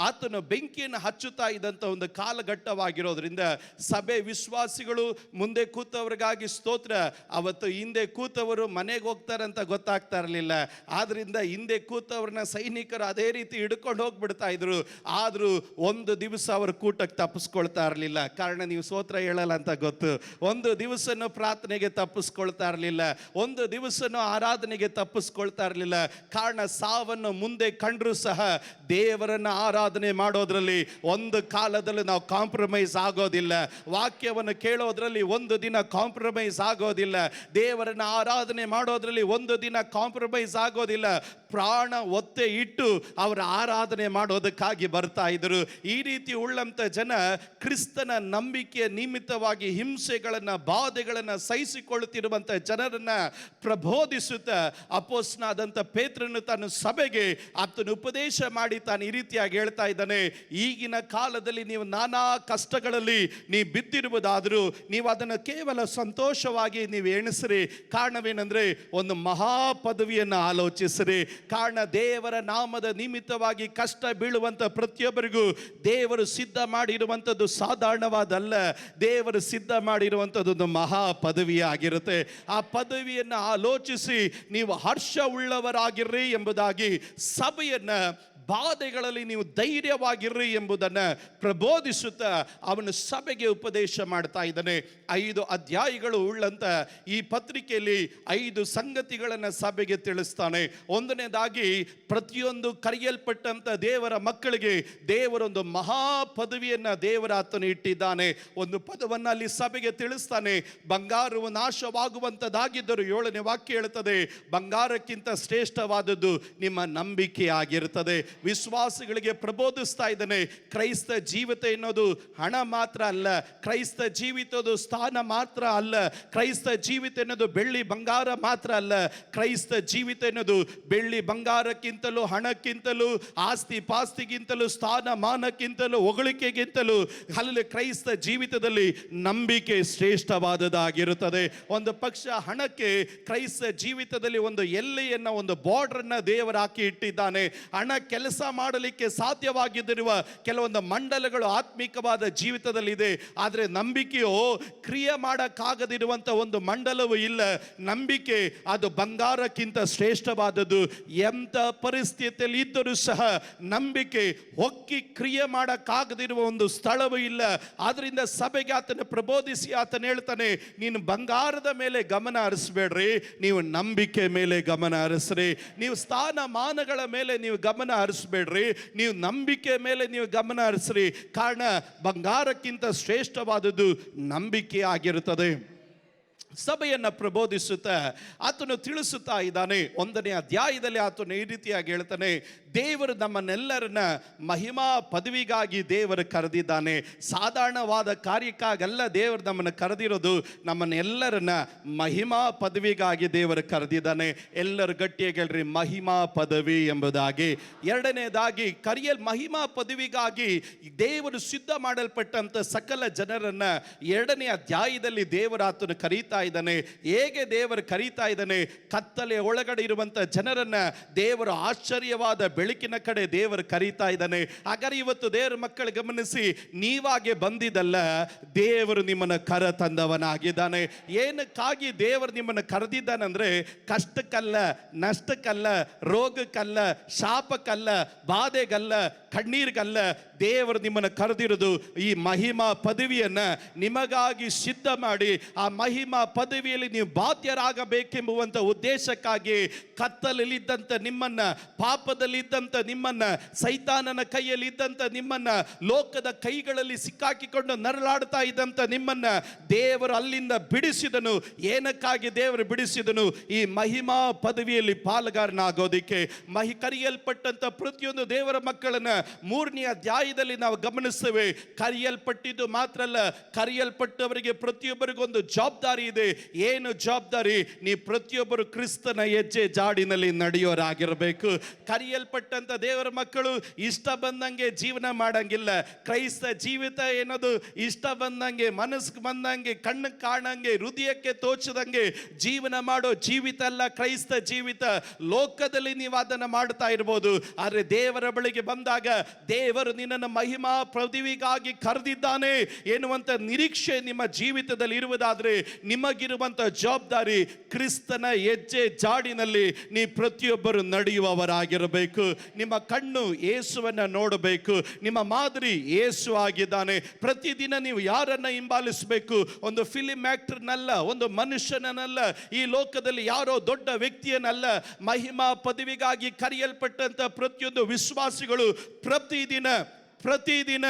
ಆತನು ಬೆಂಕಿಯನ್ನು ಹಚ್ಚುತ್ತಾ ಇದ್ದಂಥ ಒಂದು ಕಾಲಘಟ್ಟವಾಗಿರೋದ್ರಿಂದ ಸಭೆ ವಿಶ್ವಾಸಿಗಳು ಮುಂದೆ ಕೂತವ್ರಿಗಾಗಿ ಸ್ತೋತ್ರ. ಅವತ್ತು ಹಿಂದೆ ಕೂತವರು ಮನೆಗೆ ಹೋಗ್ತಾರಂತ ಗೊತ್ತಾಗ್ತಾ ಇರಲಿಲ್ಲ. ಆದ್ರಿಂದ ಹಿಂದೆ ಕೂತವ್ರನ್ನ ಸೈನಿಕರು ಅದೇ ರೀತಿ ಹಿಡ್ಕೊಂಡು ಹೋಗ್ಬಿಡ್ತಾ ಇದ್ರು. ಆದರೂ ಒಂದು ದಿವಸ ಅವರು ಕೂಟಕ್ಕೆ ತಪ್ಪಿಸ್ಕೊಳ್ತಾ ಇರಲಿಲ್ಲ. ಕಾರಣ ನೀವು ಸ್ತೋತ್ರ ಹೇಳಲ್ಲ ಅಂತ ಗೊತ್ತು. ಒಂದು ದಿವಸನೂ ಪ್ರಾರ್ಥನೆಗೆ ತಪ್ಪಿಸ್ಕೊಳ್ತಾ ಇರಲಿಲ್ಲ. ಒಂದು ದಿವಸನೂ ಆರಾಧನೆಗೆ ತಪ್ಪಿಸ್ಕೊಳ್ತಾ ಇರಲಿಲ್ಲ. ಕಾರಣ ಸಾವನ್ನು ಮುಂದೆ ಕಂಡ್ರೂ ಸಹ ದೇವರನ್ನ ಆರಾಧನೆ ಮಾಡೋದ್ರಲ್ಲಿ ಒಂದು ಕಾಲದಲ್ಲಿ ನಾವು ಕಾಂಪ್ರಮೈಸ್ ಆಗೋದಿಲ್ಲ. ವಾಕ್ಯವನ್ನು ಕೇಳೋದ್ರಲ್ಲಿ ಒಂದು ದಿನ ಕಾಂಪ್ರಮೈಸ್ ಆಗೋದಿಲ್ಲ. ದೇವರನ್ನ ಆರಾಧನೆ ಮಾಡೋದ್ರಲ್ಲಿ ಒಂದು ದಿನ ಕಾಂಪ್ರಮೈಸ್ ಆಗೋದಿಲ್ಲ. ಪ್ರಾಣ ಒತ್ತೆ ಇಟ್ಟು ಅವರ ಆರಾಧನೆ ಮಾಡೋದಕ್ಕಾಗಿ ಬರ್ತಾ ಇದ್ರು. ಈ ರೀತಿ ಉಳ್ಳಂತ ಜನ ಕ್ರಿಸ್ತನ ನಂಬಿಕೆಯ ನಿಮಿತ್ತವಾಗಿ ಹಿಂಸೆಗಳನ್ನು, ಬಾಧೆಗಳನ್ನು ಸಹಿಸಿಕೊಳ್ಳುತ್ತಿರುವಂಥ ಜನರನ್ನ ಪ್ರಬೋಧಿಸುತ್ತಾ ಅಪೊಸ್ತಲನಾದಂಥ ಪೇತ್ರನು ತನ್ನ ಸಭೆಗೆ ಆತನ ಉಪದೇಶ ಮಾಡಿ ತಾನು ಈ ರೀತಿಯಾಗಿ ಹೇಳ್ತಾ ಇದ್ದಾನೆ. ಈಗಿನ ಕಾಲದಲ್ಲಿ ನೀವು ನಾನಾ ಕಷ್ಟಗಳಲ್ಲಿ ನೀವು ಬಿದ್ದಿರುವುದಾದರೂ ನೀವು ಅದನ್ನು ಕೇವಲ ಸಂತೋಷವಾಗಿ ನೀವು ಎಣಿಸ್ರಿ. ಕಾರಣವೇನೆಂದರೆ ಒಂದು ಮಹಾ ಪದವಿಯನ್ನು ಆಲೋಚಿಸ್ರಿ. ಕಾರಣ ದೇವರ ನಾಮದ ನಿಮಿತ್ತವಾಗಿ ಕಷ್ಟ ಬೀಳುವಂಥ ಪ್ರತಿಯೊಬ್ಬರಿಗೂ ದೇವರು ಸಿದ್ಧ ಮಾಡಿರುವಂಥದ್ದು ಸಾಧಾರಣವಾದಲ್ಲ. ದೇವರು ಸಿದ್ಧ ಮಾಡಿರುವಂಥದ್ದು ಒಂದು ಮಹಾ ಪದವಿಯಾಗಿರುತ್ತೆ. ಆ ಪದವಿಯನ್ನು ಆಲೋಚಿಸಿ ನೀವು ಹರ್ಷ ಉಳ್ಳವರಾಗಿರ್ರಿ ಎಂಬುದಾಗಿ ಸಭೆಯನ್ನು ಬಾಧೆಗಳಲ್ಲಿ ನೀವು ಧೈರ್ಯವಾಗಿರ್ರಿ ಎಂಬುದನ್ನು ಪ್ರಬೋಧಿಸುತ್ತಾ ಅವನು ಸಭೆಗೆ ಉಪದೇಶ ಮಾಡ್ತಾ ಇದ್ದಾನೆ. 5 ಅಧ್ಯಾಯಗಳು ಉಳ್ಳಂತ ಈ ಪತ್ರಿಕೆಯಲ್ಲಿ 5 ಸಂಗತಿಗಳನ್ನು ಸಭೆಗೆ ತಿಳಿಸ್ತಾನೆ. ಒಂದನೇದಾಗಿ, ಪ್ರತಿಯೊಂದು ಕರೆಯಲ್ಪಟ್ಟಂತ ದೇವರ ಮಕ್ಕಳಿಗೆ ದೇವರೊಂದು ಮಹಾ ಪದವಿಯನ್ನು ದೇವರ ಆತನು ಇಟ್ಟಿದ್ದಾನೆ. ಒಂದು ಪದವನ್ನು ಅಲ್ಲಿ ಸಭೆಗೆ ತಿಳಿಸ್ತಾನೆ. ಬಂಗಾರವು ನಾಶವಾಗುವಂಥದ್ದಾಗಿದ್ದರೂ 7ನೇ ವಾಕ್ಯ ಹೇಳುತ್ತದೆ, ಬಂಗಾರಕ್ಕಿಂತ ಶ್ರೇಷ್ಠವಾದದ್ದು ನಿಮ್ಮ ನಂಬಿಕೆ ಆಗಿರುತ್ತದೆ. ವಿಶ್ವಾಸಿಗಳಿಗೆ ಪ್ರಬೋಧಿಸ್ತಾ ಇದ್ದಾನೆ. ಕ್ರೈಸ್ತ ಜೀವಿತ ಎನ್ನುವುದು ಹಣ ಮಾತ್ರ ಅಲ್ಲ, ಕ್ರೈಸ್ತ ಜೀವಿತದ ಸ್ಥಾನ ಮಾತ್ರ ಅಲ್ಲ, ಕ್ರೈಸ್ತ ಜೀವಿತ ಎನ್ನುವುದು ಬೆಳ್ಳಿ ಬಂಗಾರ ಮಾತ್ರ ಅಲ್ಲ. ಕ್ರೈಸ್ತ ಜೀವಿತ ಎನ್ನುವುದು ಬೆಳ್ಳಿ ಬಂಗಾರಕ್ಕಿಂತಲೂ, ಹಣಕ್ಕಿಂತಲೂ, ಆಸ್ತಿ ಪಾಸ್ತಿಗಿಂತಲೂ, ಸ್ಥಾನ ಮಾನಕ್ಕಿಂತಲೂ, ಹೊಗಳಿಕೆಗಿಂತಲೂ ಅಲ್ಲಿ ಕ್ರೈಸ್ತ ಜೀವಿತದಲ್ಲಿ ನಂಬಿಕೆ ಶ್ರೇಷ್ಠವಾದದ್ದಾಗಿರುತ್ತದೆ. ಒಂದು ಪಕ್ಷ ಹಣಕ್ಕೆ ಕ್ರೈಸ್ತ ಜೀವಿತದಲ್ಲಿ ಒಂದು ಎಲ್ಲೆಯನ್ನು, ಒಂದು ಬಾರ್ಡರ್ನ ದೇವರು ಹಾಕಿ ಇಟ್ಟಿದ್ದಾನೆ. ಹಣ ಕೆಲಸ ಮಾಡಲಿಕ್ಕೆ ಸಾಧ್ಯವಾಗಿದ್ದಿರುವ ಕೆಲವೊಂದು ಮಂಡಲಗಳು ಆತ್ಮಿಕವಾದ ಜೀವಿತದಲ್ಲಿದೆ. ಆದರೆ ನಂಬಿಕೆಯು ಕ್ರಿಯೆ ಮಾಡಕ್ಕಾಗದಿರುವಂಥ ಒಂದು ಮಂಡಲವೂ ಇಲ್ಲ. ನಂಬಿಕೆ ಅದು ಬಂಗಾರಕ್ಕಿಂತ ಶ್ರೇಷ್ಠವಾದದ್ದು. ಎಂಥ ಪರಿಸ್ಥಿತಿಯಲ್ಲಿ ಇದ್ದರೂ ಸಹ ನಂಬಿಕೆ ಹೊಕ್ಕಿ ಕ್ರಿಯೆ ಮಾಡಕ್ಕಾಗದಿರುವ ಒಂದು ಸ್ಥಳವೂ ಇಲ್ಲ. ಆದ್ರಿಂದ ಸಭೆಗೆ ಆತನ ಪ್ರಬೋಧಿಸಿ ಆತನ ಹೇಳ್ತಾನೆ, ನೀನು ಬಂಗಾರದ ಮೇಲೆ ಗಮನ ಹರಿಸಬೇಡ್ರಿ, ನೀವು ನಂಬಿಕೆ ಮೇಲೆ ಗಮನ ಹರಿಸ್ರಿ. ನೀವು ಸ್ಥಾನ ಮಾನಗಳ ಮೇಲೆ ನೀವು ಗಮನ ಹರಿಸಬೇಡ್ರಿ, ನೀವು ನಂಬಿಕೆ ಮೇಲೆ ನೀವು ಗಮನ ಹರಿಸ್ರಿ. ಕಾರಣ ಬಂಗಾರಕ್ಕಿಂತ ಶ್ರೇಷ್ಠವಾದದ್ದು ನಂಬಿಕೆ ಆಗಿರುತ್ತದೆ. ಸಭೆಯನ್ನು ಪ್ರಬೋಧಿಸುತ್ತಾ ಆತನು ತಿಳಿಸುತ್ತಾ ಇದ್ದಾನೆ. 1ನೇ ಅಧ್ಯಾಯದಲ್ಲಿ ಆತನು ಈ ರೀತಿಯಾಗಿ ಹೇಳ್ತಾನೆ, ದೇವರು ನಮ್ಮನ್ನೆಲ್ಲರನ್ನ ಮಹಿಮಾ ಪದವಿಗಾಗಿ ದೇವರು ಕರೆದಿದ್ದಾನೆ. ಸಾಧಾರಣವಾದ ಕಾರ್ಯಕ್ಕಾಗಲ್ಲ ದೇವರು ನಮ್ಮನ್ನು ಕರೆದಿರೋದು, ನಮ್ಮನ್ನೆಲ್ಲರನ್ನ ಮಹಿಮಾ ಪದವಿಗಾಗಿ ದೇವರು ಕರೆದಿದ್ದಾನೆ. ಎಲ್ಲರೂ ಗಟ್ಟಿಯಾಗಿ ಹೇಳ್ರಿ, ಮಹಿಮಾ ಪದವಿ ಎಂಬುದಾಗಿ. 2ನೇದಾಗಿ, ಮಹಿಮಾ ಪದವಿಗಾಗಿ ದೇವರು ಸಿದ್ಧ ಮಾಡಲ್ಪಟ್ಟಂತ ಸಕಲ ಜನರನ್ನ 2ನೇ ಅಧ್ಯಾಯದಲ್ಲಿ ದೇವರು ಆತನು ಕರೀತಾ ಇದ್ದಾನೆ. ಹೇಗೆ ದೇವರು ಕರೀತಾ ಇದ್ದಾನೆ? ಕತ್ತಲೆ ಒಳಗಡೆ ಇರುವಂತ ಜನರನ್ನ ದೇವರು ಆಶ್ಚರ್ಯವಾದ ಬೆಳಕಿನ ಕಡೆ ದೇವರು ಕರೀತಾ ಇದ್ದಾನೆ. ಹಾಗಾದ್ರೆ ಇವತ್ತು ದೇವರ ಮಕ್ಕಳು ಗಮನಿಸಿ, ನೀವಾಗೆ ಬಂದಿದ್ದಲ್ಲ, ದೇವರು ನಿಮ್ಮನ್ನು ಕರ ತಂದವನಾಗಿದ್ದಾನೆ. ಏನಕ್ಕಾಗಿ ದೇವರು ನಿಮ್ಮನ್ನು ಕರೆದಿದ್ದಾನಂದ್ರೆ ಕಷ್ಟಕ್ಕಲ್ಲ, ನಷ್ಟಕ್ಕಲ್ಲ, ರೋಗಕ್ಕಲ್ಲ, ಶಾಪಕ್ಕಲ್ಲ, ಬಾಧೆಗಲ್ಲ, ಕಣ್ಣೀರಿಗಲ್ಲ. ದೇವರು ನಿಮ್ಮನ್ನು ಕರೆದಿರೋದು ಈ ಮಹಿಮಾ ಪದವಿಯನ್ನ ನಿಮಗಾಗಿ ಸಿದ್ಧ ಮಾಡಿ, ಆ ಮಹಿಮಾ ಪದವಿಯಲ್ಲಿ ನೀವು ಬಾಧ್ಯರಾಗಬೇಕೆಂಬುವಂಥ ಉದ್ದೇಶಕ್ಕಾಗಿ ಕತ್ತಲಲ್ಲಿದ್ದಂಥ ನಿಮ್ಮನ್ನ, ಪಾಪದಲ್ಲಿದ್ದಂಥ ನಿಮ್ಮನ್ನ, ಸೈತಾನನ ಕೈಯಲ್ಲಿ ಇದ್ದಂಥ ನಿಮ್ಮನ್ನ, ಲೋಕದ ಕೈಗಳಲ್ಲಿ ಸಿಕ್ಕಾಕಿಕೊಂಡು ನರಳಾಡ್ತಾ ಇದ್ದಂಥ ನಿಮ್ಮನ್ನ ದೇವರು ಅಲ್ಲಿಂದ ಬಿಡಿಸಿದನು. ಏನಕ್ಕಾಗಿ ದೇವರು ಬಿಡಿಸಿದನು? ಈ ಮಹಿಮಾ ಪದವಿಯಲ್ಲಿ ಪಾಲುಗಾರನಾಗೋದಿಕ್ಕೆ. ಕರೆಯಲ್ಪಟ್ಟಂತ ಪ್ರತಿಯೊಂದು ದೇವರ ಮಕ್ಕಳನ್ನ 3ನೇ ಅಧ್ಯಾಯದಲ್ಲಿ ನಾವು ಗಮನಿಸ್ತೇವೆ. ಕರೆಯಲ್ಪಟ್ಟಿದ್ದು ಮಾತ್ರ ಅಲ್ಲ, ಕರೆಯಲ್ಪಟ್ಟವರಿಗೆ ಪ್ರತಿಯೊಬ್ಬರಿಗೊಂದು ಜವಾಬ್ದಾರಿ ಇದೆ. ಏನು ಜವಾಬ್ದಾರಿ? ನೀವು ಪ್ರತಿಯೊಬ್ಬರು ಕ್ರಿಸ್ತನ ಹೆಜ್ಜೆ ಜಾಡಿನಲ್ಲಿ ನಡೆಯೋರಾಗಿರಬೇಕು. ಕರೆಯಲ್ಪಟ್ಟಂತ ದೇವರ ಮಕ್ಕಳು ಇಷ್ಟ ಬಂದಂಗೆ ಜೀವನ ಮಾಡಂಗಿಲ್ಲ. ಕ್ರೈಸ್ತ ಜೀವಿತ ಏನದು? ಇಷ್ಟ ಬಂದಂಗೆ, ಮನಸ್ಸಿಗೆ ಬಂದಂಗೆ, ಕಣ್ಣಿಗೆ ಕಾಣಂಗೆ, ಹೃದಯಕ್ಕೆ ತೋಚದಂಗೆ ಜೀವನ ಮಾಡೋ ಜೀವಿತ ಅಲ್ಲ ಕ್ರೈಸ್ತ ಜೀವಿತ. ಲೋಕದಲ್ಲಿ ನೀವು ಅದನ್ನು ಮಾಡ್ತಾ ಇರ್ಬೋದು, ಆದರೆ ದೇವರ ಬಳಿಗೆ ಬಂದಾಗ ದೇವರು ನಿನ್ನನ್ನು ಮಹಿಮಾ ಪದವಿಗಾಗಿ ಕರೆದಿದ್ದಾನೆ ಎನ್ನುವಂತ ನಿರೀಕ್ಷೆ ನಿಮ್ಮ ಜೀವಿತದಲ್ಲಿ ಇರುವುದಾದ್ರೆ ನಿಮಗಿರುವಂತ ಜವಾಬ್ದಾರಿ ಕ್ರಿಸ್ತನ ಹೆಜ್ಜೆ ಜಾಡಿನಲ್ಲಿ ನೀವು ಪ್ರತಿಯೊಬ್ಬರು ನಡೆಯುವವರಾಗಿರಬೇಕು. ನಿಮ್ಮ ಕಣ್ಣು ಯೇಸುವನ್ನ ನೋಡಬೇಕು. ನಿಮ್ಮ ಮಾದರಿ ಯೇಸು ಆಗಿದ್ದಾನೆ. ಪ್ರತಿದಿನ ನೀವು ಯಾರನ್ನ ಹಿಂಬಾಲಿಸಬೇಕು? ಒಂದು ಫಿಲಿಂ ಆಕ್ಟರ್ನಲ್ಲ, ಒಂದು ಮನುಷ್ಯನಲ್ಲ, ಈ ಲೋಕದಲ್ಲಿ ಯಾರೋ ದೊಡ್ಡ ವ್ಯಕ್ತಿಯನ್ನಲ್ಲ. ಮಹಿಮಾ ಪದವಿಗಾಗಿ ಕರೆಯಲ್ಪಟ್ಟಂತ ಪ್ರತಿಯೊಂದು ವಿಶ್ವಾಸಿಗಳು ಪ್ರತಿದಿನ ಪ್ರತಿದಿನ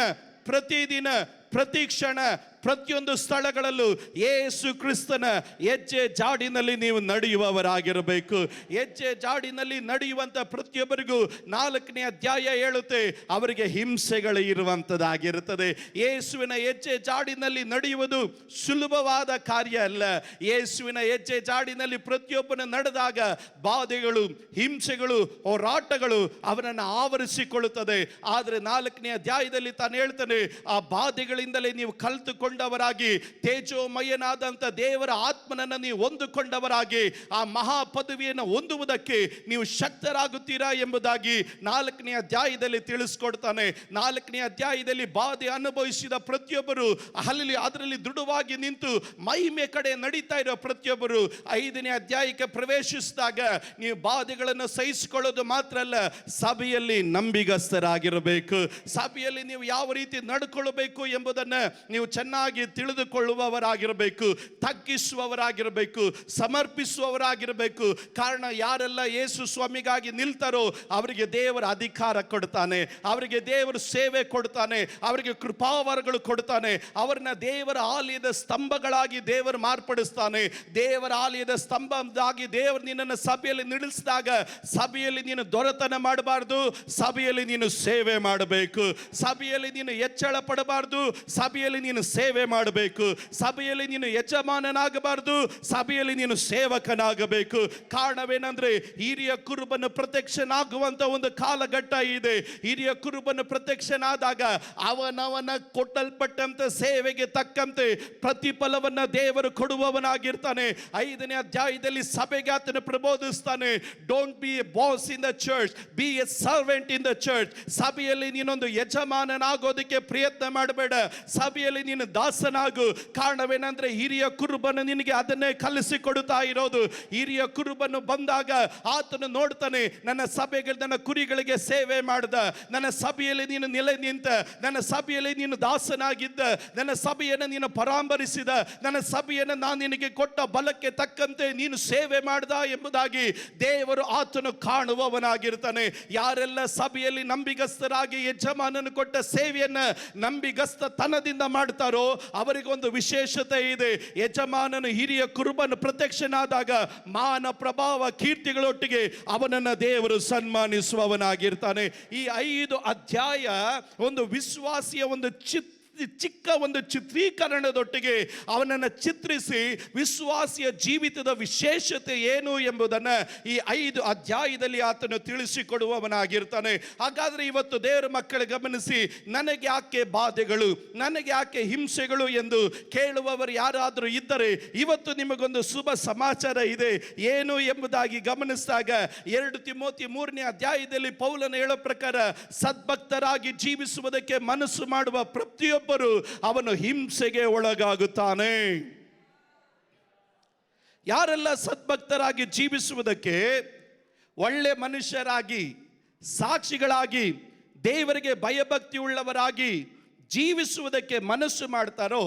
ಪ್ರತಿದಿನ ಪ್ರತಿ ಕ್ಷಣ ಪ್ರತಿಯೊಂದು ಸ್ಥಳಗಳಲ್ಲೂ ಯೇಸು ಕ್ರಿಸ್ತನ ಹೆಜ್ಜೆ ಜಾಡಿನಲ್ಲಿ ನೀವು ನಡೆಯುವವರಾಗಿರಬೇಕು. ಹೆಜ್ಜೆ ಜಾಡಿನಲ್ಲಿ ನಡೆಯುವಂಥ ಪ್ರತಿಯೊಬ್ಬರಿಗೂ 4ನೇ ಅಧ್ಯಾಯ ಹೇಳುತ್ತೆ, ಅವರಿಗೆ ಹಿಂಸೆಗಳು ಇರುವಂಥದ್ದಾಗಿರುತ್ತದೆ. ಯೇಸುವಿನ ಹೆಜ್ಜೆ ಜಾಡಿನಲ್ಲಿ ನಡೆಯುವುದು ಸುಲಭವಾದ ಕಾರ್ಯ ಅಲ್ಲ. ಯೇಸುವಿನ ಹೆಜ್ಜೆ ಜಾಡಿನಲ್ಲಿ ಪ್ರತಿಯೊಬ್ಬನ ನಡೆದಾಗ ಬಾಧೆಗಳು, ಹಿಂಸೆಗಳು, ಹೋರಾಟಗಳು ಅವನನ್ನು ಆವರಿಸಿಕೊಳ್ಳುತ್ತದೆ. ಆದರೆ 4ನೇ ಅಧ್ಯಾಯದಲ್ಲಿ ತಾನು ಹೇಳ್ತಾನೆ, ಆ ಬಾಧೆಗಳಿಂದಲೇ ನೀವು ಕಲಿತುಕೊಂಡವರಾಗಿ, ತೇಜೋಮಯನಾದಂಥ ದೇವರ ಆತ್ಮನನ್ನು ನೀವು ಹೊಂದಿಕೊಂಡವರಾಗಿ ಆ ಮಹಾ ಪದವಿಯನ್ನು ಹೊಂದುವುದಕ್ಕೆ ನೀವು ಶಕ್ತರಾಗುತ್ತೀರಾ ಎಂಬುದಾಗಿ 4ನೇ ಅಧ್ಯಾಯದಲ್ಲಿ ತಿಳಿಸ್ಕೊಡ್ತಾನೆ. 4ನೇ ಅಧ್ಯಾಯದಲ್ಲಿ ಬಾಧೆ ಅನುಭವಿಸಿದ ಪ್ರತಿಯೊಬ್ಬರು ಅದರಲ್ಲಿ ದೃಢವಾಗಿ ನಿಂತು ಮಹಿಮೆ ಕಡೆ ನಡೀತಾ ಇರೋ ಪ್ರತಿಯೊಬ್ಬರು 5ನೇ ಅಧ್ಯಾಯಕ್ಕೆ ಪ್ರವೇಶಿಸಿದಾಗ ನೀವು ಬಾಧೆಗಳನ್ನು ಸಹಿಸಿಕೊಳ್ಳೋದು ಮಾತ್ರ ಅಲ್ಲ, ಸಭೆಯಲ್ಲಿ ನಂಬಿಗಸ್ತರಾಗಿರಬೇಕು. ಸಭೆಯಲ್ಲಿ ನೀವು ಯಾವ ರೀತಿ ನಡ್ಕೊಳ್ಬೇಕು ಎಂಬುದನ್ನು ನೀವು ಚೆನ್ನಾಗಿ ತಿಳಿದುಕೊಳ್ಳುವವರಾಗಿರಬೇಕು, ತಗ್ಗಿಸುವವರಾಗಿರಬೇಕು, ಸಮರ್ಪಿಸುವವರಾಗಿರಬೇಕು. ಕಾರಣ ಯಾರೆಲ್ಲ ಯೇಸು ಸ್ವಾಮಿಗಾಗಿ ನಿಲ್ತಾರೋ ಅವರಿಗೆ ದೇವರ ಅಧಿಕಾರ ಕೊಡ್ತಾನೆ, ಅವರಿಗೆ ದೇವರು ಸೇವೆ ಕೊಡ್ತಾನೆ, ಅವರಿಗೆ ಕೃಪಾವರಗಳು ಕೊಡ್ತಾನೆ. ಅವರನ್ನ ದೇವರ ಆಲಯದ ಸ್ತಂಭಗಳಾಗಿ ದೇವರು ಮಾರ್ಪಡಿಸ್ತಾನೆ. ದೇವರ ಆಲಯದ ಸ್ತಂಭವಾಗಿ ದೇವರು ನಿನ್ನನ್ನು ಸಭೆಯಲ್ಲಿ ನಿಲ್ಲಿಸಿದಾಗ ಸಭೆಯಲ್ಲಿ ನೀನು ದೊರೆತನ ಮಾಡಬಾರ್ದು, ಸಭೆಯಲ್ಲಿ ನೀನು ಸೇವೆ ಮಾಡಬೇಕು. ಸಭೆಯಲ್ಲಿ ನೀನು ಹೆಚ್ಚಳ ಪಡಬಾರ್ದು, ಸಭೆಯಲ್ಲಿ ನೀನು ಸೇವೆ ಮಾಡಬೇಕು. ಸಭೆಯಲ್ಲಿ ನೀನು ಯಜಮಾನನಾಗಬಾರ್ದು, ಸಭೆಯಲ್ಲಿ ನೀನು ಸೇವಕನಾಗಬೇಕು. ಕಾರಣವೇನೆಂದ್ರೆ ಹಿರಿಯ ಕುರುಬನ ಪ್ರತ್ಯಕ್ಷನಾಗುವಂತ ಒಂದು ಕಾಲಘಟ್ಟ ಇದೆ. ಹಿರಿಯ ಕುರುಬನ ಪ್ರತ್ಯಕ್ಷನಾದಾಗ ಅವನವನ ಕೊಟ್ಟಲ್ಪಟ್ಟಂತ ಸೇವೆಗೆ ತಕ್ಕಂತೆ ಪ್ರತಿಫಲವನ್ನ ದೇವರು ಕೊಡುವವನಾಗಿರ್ತಾನೆ. 5ನೇ ಅಧ್ಯಾಯದಲ್ಲಿ ಸಭೆಗೆ ಆತನು ಪ್ರಬೋಧಿಸ್ತಾನೆ, don't be a boss in the church, be a servant in the church. ಸಭೆಯಲ್ಲಿ ನೀನೊಂದು ಯಜಮಾನನಾಗೋದಕ್ಕೆ ಪ್ರಯತ್ನ ಮಾಡಬೇಡ, ಸಭೆಯಲ್ಲಿ ನೀನು ದಾಸನಾಗು. ಕಾರಣವೇನೆಂದ್ರೆ ಹಿರಿಯ ಕುರುಬನು ನಿನಗೆ ಅದನ್ನೇ ಕಲಿಸಿಕೊಡುತ್ತಾ ಇರೋದು. ಹಿರಿಯ ಕುರುಬನು ಬಂದಾಗ ಆತನು ನೋಡ್ತಾನೆ, ನನ್ನ ಸಭೆಗೆ, ನನ್ನ ಕುರಿಗಳಿಗೆ ಸೇವೆ ಮಾಡಿದ, ನನ್ನ ಸಭೆಯಲ್ಲಿ ನೀನು ನೆಲೆ ನಿಂತ, ನನ್ನ ಸಭೆಯಲ್ಲಿ ನೀನು ದಾಸನಾಗಿದ್ದ, ನನ್ನ ಸಭೆಯನ್ನು ನೀನು ಪರಾಂಬರಿಸಿದ, ನನ್ನ ಸಭೆಯನ್ನು ನಾನು ನಿನಗೆ ಕೊಟ್ಟ ಬಲಕ್ಕೆ ತಕ್ಕಂತೆ ನೀನು ಸೇವೆ ಮಾಡ್ದ ಎಂಬುದಾಗಿ ದೇವರು ಆತನು ಕಾಣುವವನಾಗಿರ್ತಾನೆ. ಯಾರೆಲ್ಲ ಸಭೆಯಲ್ಲಿ ನಂಬಿಗಸ್ತರಾಗಿ ಯಜಮಾನನು ಕೊಟ್ಟ ಸೇವೆಯನ್ನ ನಂಬಿಗಸ್ತತನದಿಂದ ಮಾಡ್ತಾರೋ ಅವರಿಗೊಂದು ವಿಶೇಷತೆ ಇದೆ. ಯಜಮಾನನು ಹಿರಿಯ ಕುರುಬನು ಪ್ರತ್ಯಕ್ಷನಾದಾಗ ಮಾನ ಪ್ರಭಾವ ಕೀರ್ತಿಗಳೊಟ್ಟಿಗೆ ಅವನನ್ನು ದೇವರು ಸನ್ಮಾನಿಸುವವನಾಗಿರ್ತಾನೆ. ಈ 5 ಅಧ್ಯಾಯ ಒಂದು ವಿಶ್ವಾಸಿಯ ಒಂದು ಚಿಕ್ಕ ಒಂದು ಚಿತ್ರೀಕರಣದೊಟ್ಟಿಗೆ ಅವನನ್ನು ಚಿತ್ರಿಸಿ ವಿಶ್ವಾಸಿಯ ಜೀವಿತದ ವಿಶೇಷತೆ ಏನು ಎಂಬುದನ್ನು ಈ 5 ಅಧ್ಯಾಯದಲ್ಲಿ ಆತನು ತಿಳಿಸಿಕೊಡುವವನಾಗಿರ್ತಾನೆ. ಹಾಗಾದ್ರೆ ಇವತ್ತು ದೇವರ ಮಕ್ಕಳು ಗಮನಿಸಿ, ನನಗೆ ಯಾಕೆ ಬಾಧೆಗಳು, ನನಗೆ ಯಾಕೆ ಹಿಂಸೆಗಳು ಎಂದು ಕೇಳುವವರು ಯಾರಾದರೂ ಇದ್ದರೆ ಇವತ್ತು ನಿಮಗೊಂದು ಶುಭ ಸಮಾಚಾರ ಇದೆ. ಏನು ಎಂಬುದಾಗಿ ಗಮನಿಸಿದಾಗ 2 ತಿಮೋಥಿ 3ನೇ ಅಧ್ಯಾಯದಲ್ಲಿ ಪೌಲನು ಹೇಳೋ ಪ್ರಕಾರ ಸದ್ಭಕ್ತರಾಗಿ ಜೀವಿಸುವುದಕ್ಕೆ ಮನಸ್ಸು ಮಾಡುವ ಪ್ರತಿಯೊಬ್ಬರು ಅವನು ಹಿಂಸೆಗೆ ಒಳಗಾಗುತ್ತಾನೆ. ಯಾರೆಲ್ಲ ಸದ್ಭಕ್ತರಾಗಿ ಜೀವಿಸುವುದಕ್ಕೆ, ಒಳ್ಳೆ ಮನುಷ್ಯರಾಗಿ, ಸಾಕ್ಷಿಗಳಾಗಿ, ದೇವರಿಗೆ ಭಯಭಕ್ತಿ ಉಳ್ಳವರಾಗಿ ಜೀವಿಸುವುದಕ್ಕೆ ಮನಸ್ಸು ಮಾಡ್ತಾರೋ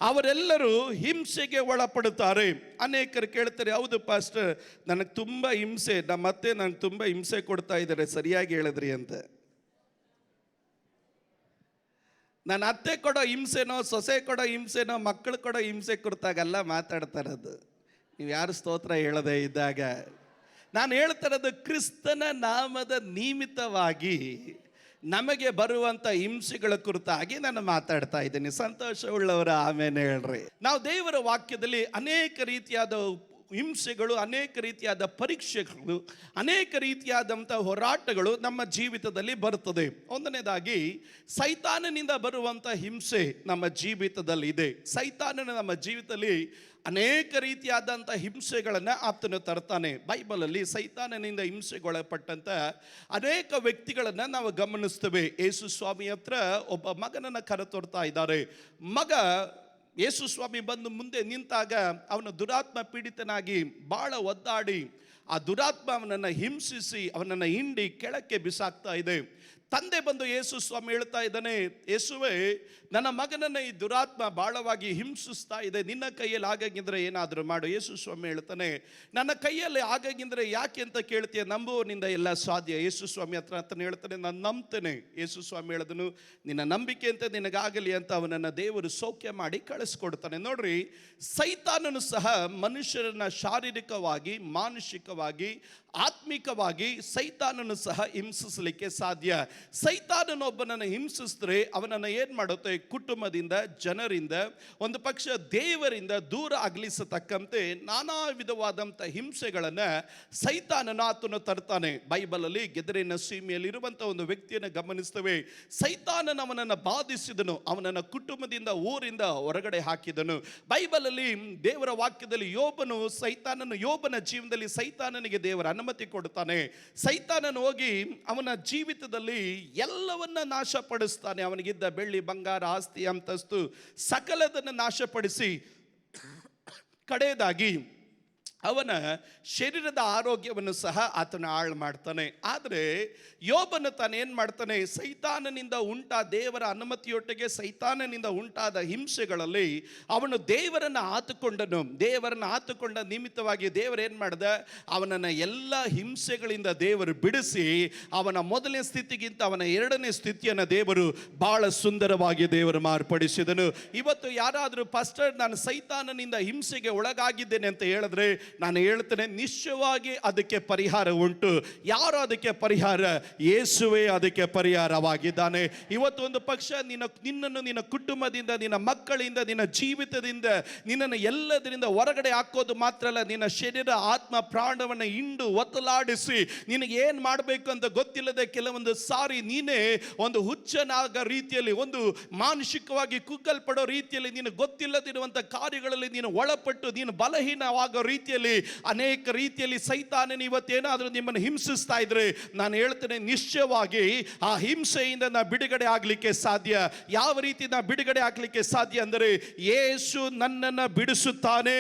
ಅವರೆಲ್ಲರೂ ಹಿಂಸೆಗೆ ಒಳಪಡುತ್ತಾರೆ. ಅನೇಕರು ಕೇಳ್ತಾರೆ, ಹೌದು ಪಾಸ್ಟರ್, ನನಗೆ ತುಂಬ ಹಿಂಸೆ, ನಮ್ಮ ಅತ್ತೆ ನನಗೆ ತುಂಬ ಹಿಂಸೆ ಕೊಡ್ತಾ ಇದ್ದಾರೆ, ಸರಿಯಾಗಿ ಹೇಳಿದ್ರಿ ಅಂತ. ನನ್ನ ಅತ್ತೆ ಕೊಡೋ ಹಿಂಸೆನೋ, ಸೊಸೆ ಕೊಡೋ ಹಿಂಸೆನೋ, ಮಕ್ಕಳು ಕೊಡೋ ಹಿಂಸೆ ಕುರಿತಾಗಲ್ಲ ಮಾತಾಡ್ತಾ ಇರೋದು. ನೀವು ಯಾರು ಸ್ತೋತ್ರ ಹೇಳದೇ ಇದ್ದಾಗ ನಾನು ಹೇಳ್ತಾ ಇರೋದು, ಕ್ರಿಸ್ತನ ನಾಮದ ನಿಮಿತ್ತವಾಗಿ ನಮಗೆ ಬರುವಂಥ ಹಿಂಸೆಗಳ ಕುರಿತಾಗಿ ನಾನು ಮಾತಾಡ್ತಾ ಇದ್ದೀನಿ. ಸಂತೋಷವುಳ್ಳವರ ಆಮೇಲೆ ಹೇಳ್ರಿ. ನಾವು ದೇವರ ವಾಕ್ಯದಲ್ಲಿ ಅನೇಕ ರೀತಿಯಾದ ಹಿಂಸೆಗಳು, ಅನೇಕ ರೀತಿಯಾದ ಪರೀಕ್ಷೆಗಳು, ಅನೇಕ ರೀತಿಯಾದಂಥ ಹೋರಾಟಗಳು ನಮ್ಮ ಜೀವಿತದಲ್ಲಿ ಬರುತ್ತದೆ. ಒಂದನೇದಾಗಿ ಸೈತಾನನಿಂದ ಬರುವಂಥ ಹಿಂಸೆ ನಮ್ಮ ಜೀವಿತದಲ್ಲಿ ಇದೆ. ಸೈತಾನನ ನಮ್ಮ ಜೀವಿತದಲ್ಲಿ ಅನೇಕ ರೀತಿಯಾದಂಥ ಹಿಂಸೆಗಳನ್ನು ಆತನು ತರ್ತಾನೆ. ಬೈಬಲಲ್ಲಿ ಸೈತಾನನಿಂದ ಹಿಂಸೆಗೊಳಪಟ್ಟಂಥ ಅನೇಕ ವ್ಯಕ್ತಿಗಳನ್ನು ನಾವು ಗಮನಿಸ್ತೇವೆ. ಯೇಸು ಸ್ವಾಮಿ ಹತ್ರ ಒಬ್ಬ ಮಗನನ್ನು ಕರೆತೊಡ್ತಾ ಇದ್ದಾರೆ. ಮಗ ಯೇಸು ಸ್ವಾಮಿ ಬಂದು ಮುಂದೆ ನಿಂತಾಗ ಅವನು ದುರಾತ್ಮ ಪೀಡಿತನಾಗಿ ಭಾಳ ಒದ್ದಾಡಿ ಆ ದುರಾತ್ಮ ಅವನನ್ನು ಹಿಂಸಿಸಿ ಅವನನ್ನು ಹಿಂಡಿ ಕೆಳಕ್ಕೆ ಬಿಸಾಕ್ತಾ ಇದೆ. ತಂದೆ ಬಂದು ಯೇಸು ಸ್ವಾಮಿ ಹೇಳ್ತಾ ಇದ್ದಾನೆ, ಯೇಸುವೇ, ನನ್ನ ಮಗನನ್ನು ಈ ದುರಾತ್ಮ ಬಾಳವಾಗಿ ಹಿಂಸಿಸ್ತಾ ಇದೆ, ನಿನ್ನ ಕೈಯಲ್ಲಿ ಆಗಂಗಿದ್ರೆ ಏನಾದರೂ ಮಾಡು. ಯೇಸು ಸ್ವಾಮಿ ಹೇಳ್ತಾನೆ, ನನ್ನ ಕೈಯಲ್ಲಿ ಆಗಂಗಿದ್ರೆ ಯಾಕೆ ಅಂತ ಕೇಳ್ತೀಯ, ನಂಬುವನಿಂದ ಎಲ್ಲ ಸಾಧ್ಯ. ಯೇಸು ಸ್ವಾಮಿ ಹತ್ರ ಹೇಳ್ತಾನೆ, ನಾನು ನಂಬ್ತೇನೆ. ಯೇಸು ಸ್ವಾಮಿ ಹೇಳಿದನು, ನಿನ್ನ ನಂಬಿಕೆ ಅಂತ ನಿನಗಾಗಲಿ ಅಂತ ಅವನನ್ನು ದೇವರು ಸೌಖ್ಯ ಮಾಡಿ ಕಳಿಸ್ಕೊಡ್ತಾನೆ. ನೋಡ್ರಿ, ಸೈತಾನನು ಸಹ ಮನುಷ್ಯರನ್ನ ಶಾರೀರಿಕವಾಗಿ, ಮಾನಸಿಕವಾಗಿ, ಆತ್ಮಿಕವಾಗಿ ಸೈತಾನನು ಸಹ ಹಿಂಸಿಸಲಿಕ್ಕೆ ಸಾಧ್ಯ. ಸೈತಾನನೊಬ್ಬನನ್ನು ಹಿಂಸಿಸಿದ್ರೆ ಅವನನ್ನು ಏನು ಮಾಡುತ್ತೆ, ಕುಟುಂಬದಿಂದ, ಜನರಿಂದ, ಒಂದು ಪಕ್ಷ ದೇವರಿಂದ ದೂರ ಅಗಲಿಸತಕ್ಕಂತೆ ನಾನಾ ವಿಧವಾದಂಥ ಹಿಂಸೆಗಳನ್ನು ಸೈತಾನನ ಆತನು ತರ್ತಾನೆ. ಬೈಬಲಲ್ಲಿ ಗೆದರಿನ ಸೀಮೆಯಲ್ಲಿ ಇರುವಂಥ ಒಂದು ವ್ಯಕ್ತಿಯನ್ನು ಗಮನಿಸ್ತೇವೆ. ಸೈತಾನನ ಅವನನ್ನು ಬಾಧಿಸಿದನು, ಅವನನ್ನು ಕುಟುಂಬದಿಂದ, ಊರಿಂದ ಹೊರಗಡೆ ಹಾಕಿದನು. ಬೈಬಲಲ್ಲಿ ದೇವರ ವಾಕ್ಯದಲ್ಲಿ ಯೋಬನ ಜೀವನದಲ್ಲಿ ಸೈತಾನನಿಗೆ ದೇವರ ಅನುಮತಿ ಕೊಡ್ತಾನೆ. ಸೈತಾನನು ಹೋಗಿ ಅವನ ಜೀವಿತದಲ್ಲಿ ಎಲ್ಲವನ್ನ ನಾಶಪಡಿಸ್ತಾನೆ. ಅವನಿಗಿದ್ದ ಬೆಳ್ಳಿ, ಬಂಗಾರ, ಆಸ್ತಿ, ಅಂತಸ್ತು ಸಕಲದನ್ನು ನಾಶಪಡಿಸಿ ಕಡೆಯದಾಗಿ ಅವನ ಶರೀರದ ಆರೋಗ್ಯವನ್ನು ಸಹ ಆತನ ಹಾಳು ಮಾಡ್ತಾನೆ. ಆದರೆ ಯೋಬನು ತಾನೇನು ಮಾಡ್ತಾನೆ, ಸೈತಾನನಿಂದ ಉಂಟಾದ, ದೇವರ ಅನುಮತಿಯೊಟ್ಟಿಗೆ ಸೈತಾನನಿಂದ ಉಂಟಾದ ಹಿಂಸೆಗಳಲ್ಲಿ ಅವನು ದೇವರನ್ನು ಆತುಕೊಂಡನು. ದೇವರನ್ನು ಆತುಕೊಂಡ ನಿಮಿತ್ತವಾಗಿ ದೇವರೇನು ಮಾಡ್ದ, ಅವನನ್ನು ಎಲ್ಲ ಹಿಂಸೆಗಳಿಂದ ದೇವರು ಬಿಡಿಸಿ ಅವನ ಮೊದಲನೇ ಸ್ಥಿತಿಗಿಂತ ಅವನ ಎರಡನೇ ಸ್ಥಿತಿಯನ್ನು ದೇವರು ಬಹಳ ಸುಂದರವಾಗಿ ದೇವರು ಮಾರ್ಪಡಿಸಿದನು. ಇವತ್ತು ಯಾರಾದರೂ ಪಾಸ್ಟರ್ ನಾನು ಸೈತಾನನಿಂದ ಹಿಂಸೆಗೆ ಒಳಗಾಗಿದ್ದೇನೆ ಅಂತ ಹೇಳಿದ್ರೆ ನಾನು ಹೇಳ್ತೇನೆ, ನಿಶ್ಚಯವಾಗಿ ಅದಕ್ಕೆ ಪರಿಹಾರ ಉಂಟು. ಯಾರು ಅದಕ್ಕೆ ಪರಿಹಾರ? ಯೇಸುವೇ ಅದಕ್ಕೆ ಪರಿಹಾರವಾಗಿದ್ದಾನೆ. ಇವತ್ತು ಒಂದು ಪಕ್ಷ ನಿನ್ನನ್ನು ನಿನ್ನ ಕುಟುಂಬದಿಂದ, ನಿನ್ನ ಮಕ್ಕಳಿಂದ, ನಿನ್ನ ಜೀವಿತದಿಂದ, ನಿನ್ನನ್ನು ಎಲ್ಲದರಿಂದ ಹೊರಗಡೆ ಹಾಕೋದು ಮಾತ್ರ ಅಲ್ಲ, ನಿನ್ನ ಶರೀರ, ಆತ್ಮ, ಪ್ರಾಣವನ್ನು ಹಿಂಡು ಒತ್ತಲಾಡಿಸಿ ನಿನಗೆ ಏನು ಮಾಡಬೇಕು ಅಂತ ಗೊತ್ತಿಲ್ಲದೆ ಕೆಲವೊಂದು ಸಾರಿ ನೀನೇ ಒಂದು ಹುಚ್ಚನಾಗ ರೀತಿಯಲ್ಲಿ, ಒಂದು ಮಾನಸಿಕವಾಗಿ ಕುಗ್ಗಲ್ಪಡೋ ರೀತಿಯಲ್ಲಿ, ನೀನು ಗೊತ್ತಿಲ್ಲದಿರುವಂಥ ಕಾರ್ಯಗಳಲ್ಲಿ ನೀನು ಒಳಪಟ್ಟು ನೀನು ಬಲಹೀನವಾಗೋ ರೀತಿಯಲ್ಲಿ, ಅನೇಕ ರೀತಿಯಲ್ಲಿ ಸೈತಾನನು ಇವತ್ತೇನಾದರೂ ನಿಮ್ಮನ್ನು ಹಿಂಸಿಸ್ತಾ ಇದ್ರೆ ನಾನು ಹೇಳ್ತೇನೆ, ನಿಶ್ಚಯವಾಗಿ ಆ ಹಿಂಸೆಯಿಂದ ನಾ ಬಿಡುಗಡೆ ಆಗಲಿಕ್ಕೆ ಸಾಧ್ಯ. ಯಾವ ರೀತಿ ನಾ ಬಿಡುಗಡೆ ಆಗಲಿಕ್ಕೆ ಸಾಧ್ಯ ಅಂದರೆ, ಯೇಸು ನನ್ನನ್ನು ಬಿಡಿಸುತ್ತಾನೆ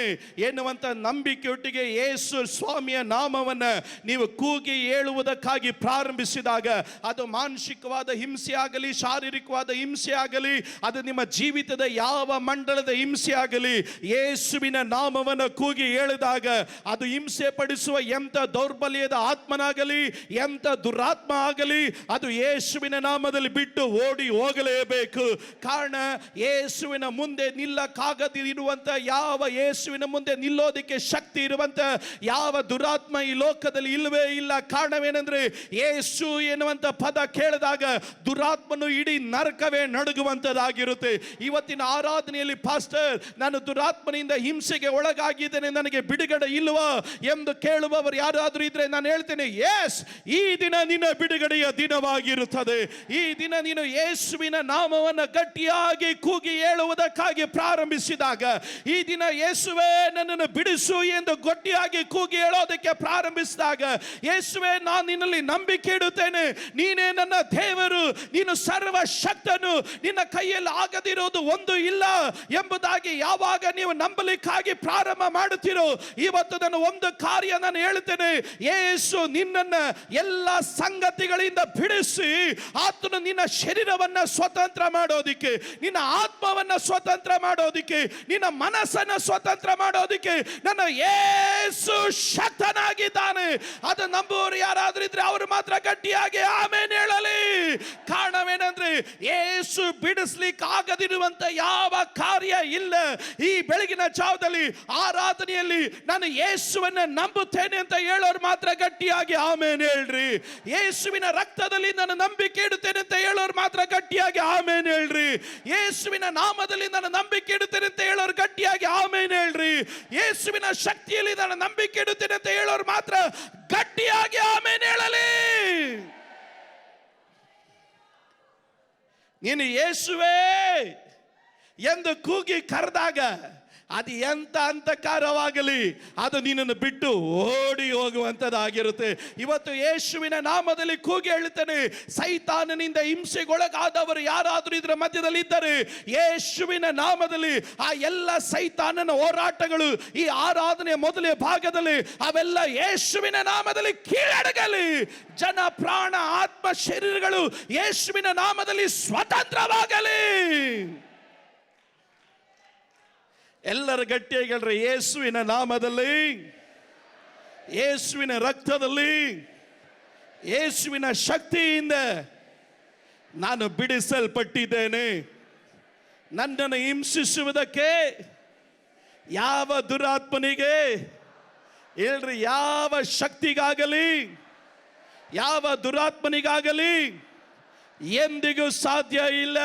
ಎನ್ನುವಂಥ ನಂಬಿಕೆಯೊಟ್ಟಿಗೆ ಯೇಸು ಸ್ವಾಮಿಯ ನಾಮವನ್ನು ನೀವು ಕೂಗಿ ಹೇಳುವುದಕ್ಕಾಗಿ ಪ್ರಾರಂಭಿಸಿದಾಗ, ಅದು ಮಾನಸಿಕವಾದ ಹಿಂಸೆ ಆಗಲಿ, ಶಾರೀರಿಕವಾದ ಹಿಂಸೆ ಆಗಲಿ, ಅದು ನಿಮ್ಮ ಜೀವಿತದ ಯಾವ ಮಂಡಲದ ಹಿಂಸೆ ಆಗಲಿ, ಯೇಸುವಿನ ನಾಮವನ್ನು ಕೂಗಿ ಹೇಳಿದಾಗ ಅದು ಹಿಂಸೆ ಪಡಿಸುವ ಎಂಥ ದೌರ್ಬಲ್ಯದ ಆತ್ಮನಾಗಲಿ, ಎಂಥ ದುರಾತ್ಮ ಆಗಲಿ, ಅದು ಯೇಸುವಿನ ನಾಮದಲ್ಲಿ ಬಿಟ್ಟು ಓಡಿ ಹೋಗಲೇಬೇಕು. ಕಾರಣ, ಯೇಸುವಿನ ಮುಂದೆ ನಿಲ್ಲಕ್ಕಾಗದಿರುವಂಥ, ಯಾವ ಯೇಸುವಿನ ಮುಂದೆ ನಿಲ್ಲೋದಕ್ಕೆ ಶಕ್ತಿ ಇರುವಂಥ ಯಾವ ದುರಾತ್ಮ ಈ ಲೋಕದಲ್ಲಿ ಇಲ್ಲವೇ ಇಲ್ಲ. ಕಾರಣವೇನೆಂದರೆ, ಯೇಸು ಎನ್ನುವಂಥ ಪದ ಕೇಳಿದಾಗ ದುರಾತ್ಮನು ಇಡೀ ನರಕವೇ ನಡುಗುವಂಥದ್ದಾಗಿರುತ್ತೆ. ಇವತ್ತಿನ ಆರಾಧನೆಯಲ್ಲಿ ಪಾಸ್ಟರ್ ನಾನು ದುರಾತ್ಮನಿಂದ ಹಿಂಸೆಗೆ ಒಳಗಾಗಿದ್ದೇನೆ, ನನಗೆ ಬಿಡುಗಡೆ ಇಲ್ವಾ ಎಂದು ಕೇಳುವವರು ಯಾರಾದರೂ ಇದ್ರೆ ನಾನು ಹೇಳ್ತೇನೆ, ಎಸ್, ಈ ದಿನ ನಿನ್ನ ಬಿಡುಗಡೆಯ ದಿನವಾಗಿರುತ್ತದೆ. ಈ ದಿನ ನೀನು ಯೇಸುವಿನ ನಾಮವನ್ನು ಗಟ್ಟಿಯಾಗಿ ಕೂಗಿ ಹೇಳುವುದಕ್ಕಾಗಿ ಪ್ರಾರಂಭಿಸಿದಾಗ, ಈ ದಿನ ಯೇಸುವೇ ನನ್ನನ್ನು ಬಿಡಿಸು ಎಂದು ಗಟ್ಟಿಯಾಗಿ ಕೂಗಿ ಹೇಳೋದಕ್ಕೆ ಪ್ರಾರಂಭಿಸಿದಾಗ, ಯೇಸುವೇ ನಾನು ನಿನ್ನಲ್ಲಿ ನಂಬಿಕೆ ಇಡುತ್ತೇನೆ, ನೀನೇ ನನ್ನ ದೇವರು, ನೀನು ಸರ್ವಶಕ್ತನು, ನಿನ್ನ ಕೈಯಲ್ಲಿ ಆಗದಿರೋದು ಒಂದು ಇಲ್ಲ ಎಂಬುದಾಗಿ ಯಾವಾಗ ನೀವು ನಂಬಲಿಕ್ಕಾಗಿ ಪ್ರಾರಂಭ ಮಾಡುತ್ತೀರೋ, ಇವತ್ತು ನಾನು ಒಂದು ಕಾರ್ಯ ನಾನು ಹೇಳ್ತೇನೆ, ಯೇಸು ನಿನ್ನನ್ನು ಎಲ್ಲ ಸಂಗತಿಗಳಿಂದ ಬಿಡಿಸಿ ಆತನು ನಿನ್ನ ಶರೀರವನ್ನ ಸ್ವತಂತ್ರ ಮಾಡೋದಿಕ್ಕೆ, ನಿನ್ನ ಆತ್ಮವನ್ನ ಸ್ವತಂತ್ರ ಮಾಡೋದಿಕ್ಕೆ, ನಿನ್ನ ಮನಸ್ಸನ್ನ ಸ್ವತಂತ್ರ ಮಾಡೋದಿಕ್ಕೆ ನನ್ನ ಯೇಸು ಶಕ್ತನಾಗಿದ್ದಾನೆ. ಅದು ನಂಬುವವರು ಯಾರಾದ್ರೂ ಇದ್ರೆ ಅವರು ಮಾತ್ರ ಗಟ್ಟಿಯಾಗಿ ಆಮೆನ್ ಹೇಳಲಿ. ಕಾರಣವೇನೆಂದ್ರೆ ಯೇಸು ಬಿಡಿಸ್ಲಿಕ್ಕೆ ಆಗದಿರುವಂತ ಯಾವ ಕಾರ್ಯ ಇಲ್ಲ. ಈ ಬೆಳಗಿನ ಜಾವದಲ್ಲಿ ಆರಾಧನೆಯಲ್ಲಿ ನಾನು ಯೇಸುವನ್ನ ನಂಬುತ್ತೇನೆ ಅಂತ ಹೇಳೋರು ಮಾತ್ರ ಗಟ್ಟಿಯಾಗಿ ಆಮೆನ್ ಹೇಳ್ರಿ. ಯೇಸುವಿನ ರಕ್ತದಲ್ಲಿ ನಾನು ನಂಬಿಕೆ ಇಡುತ್ತೇನೆ ಅಂತ ಹೇಳೋರು ಮಾತ್ರ ಗಟ್ಟಿಯಾಗಿ ಆಮೆನ್ ಹೇಳ್ರಿ. ಯೇಸುವಿನ ನಾಮದಲ್ಲಿ ನಾನು ನಂಬಿಕೆ ಇಡುತ್ತೇನೆ ಅಂತ ಹೇಳೋರು ಗಟ್ಟಿಯಾಗಿ ಆಮೆನ್ ಹೇಳ್ರಿ. ಯೇಸುವಿನ ಶಕ್ತಿಯಲ್ಲಿ ನಾನು ನಂಬಿಕೆ ಇಡುತ್ತೇನೆ ಅಂತ ಹೇಳೋರು ಮಾತ್ರ ಗಟ್ಟಿಯಾಗಿ ಆಮೆನ್ ಹೇಳಲಿ. ನೀನು ಯೇಸುವೇ ಎಂದು ಕೂಗಿ ಕರೆದಾಗ ಅದು ಎಂತ ಅಂಧಕಾರವಾಗಲಿ ಅದು ನಿನ್ನನ್ನು ಬಿಟ್ಟು ಓಡಿ ಹೋಗುವಂಥದ್ದಾಗಿರುತ್ತೆ. ಇವತ್ತು ಯೇಸುವಿನ ನಾಮದಲ್ಲಿ ಕೂಗಿ ಹೇಳುತ್ತೇನೆ, ಸೈತಾನನಿಂದ ಹಿಂಸೆಗೊಳಗಾದವರು ಯಾರಾದರೂ ಇದರ ಮಧ್ಯದಲ್ಲಿ ಇದ್ದರೆ ಯೇಸುವಿನ ನಾಮದಲ್ಲಿ ಆ ಎಲ್ಲ ಸೈತಾನನ ಹೋರಾಟಗಳು ಈ ಆರಾಧನೆಯ ಮೊದಲೇ ಭಾಗದಲ್ಲಿ ಅವೆಲ್ಲ ಯೇಸುವಿನ ನಾಮದಲ್ಲಿ ಕೀಳಡಗಲಿ. ಜನ ಪ್ರಾಣ ಆತ್ಮ ಶರೀರಗಳು ಯೇಸುವಿನ ನಾಮದಲ್ಲಿ ಸ್ವತಂತ್ರವಾಗಲಿ. ಎಲ್ಲರ ಗಟ್ಟಿಯಾಗಿ ಹೇಳ್ರಿ, ಯೇಸುವಿನ ನಾಮದಲ್ಲಿ, ಯೇಸುವಿನ ರಕ್ತದಲ್ಲಿ, ಯೇಸುವಿನ ಶಕ್ತಿಯಿಂದ ನಾನು ಬಿಡಿಸಲ್ಪಟ್ಟಿದ್ದೇನೆ. ನನ್ನನ್ನು ಹಿಂಸಿಸುವುದಕ್ಕೆ ಯಾವ ದುರಾತ್ಮನಿಗೆ ಹೇಳ್ರಿ, ಯಾವ ಶಕ್ತಿಗಾಗಲಿ ಯಾವ ದುರಾತ್ಮನಿಗಾಗಲಿ ಎಂದಿಗೂ ಸಾಧ್ಯ ಇಲ್ಲ.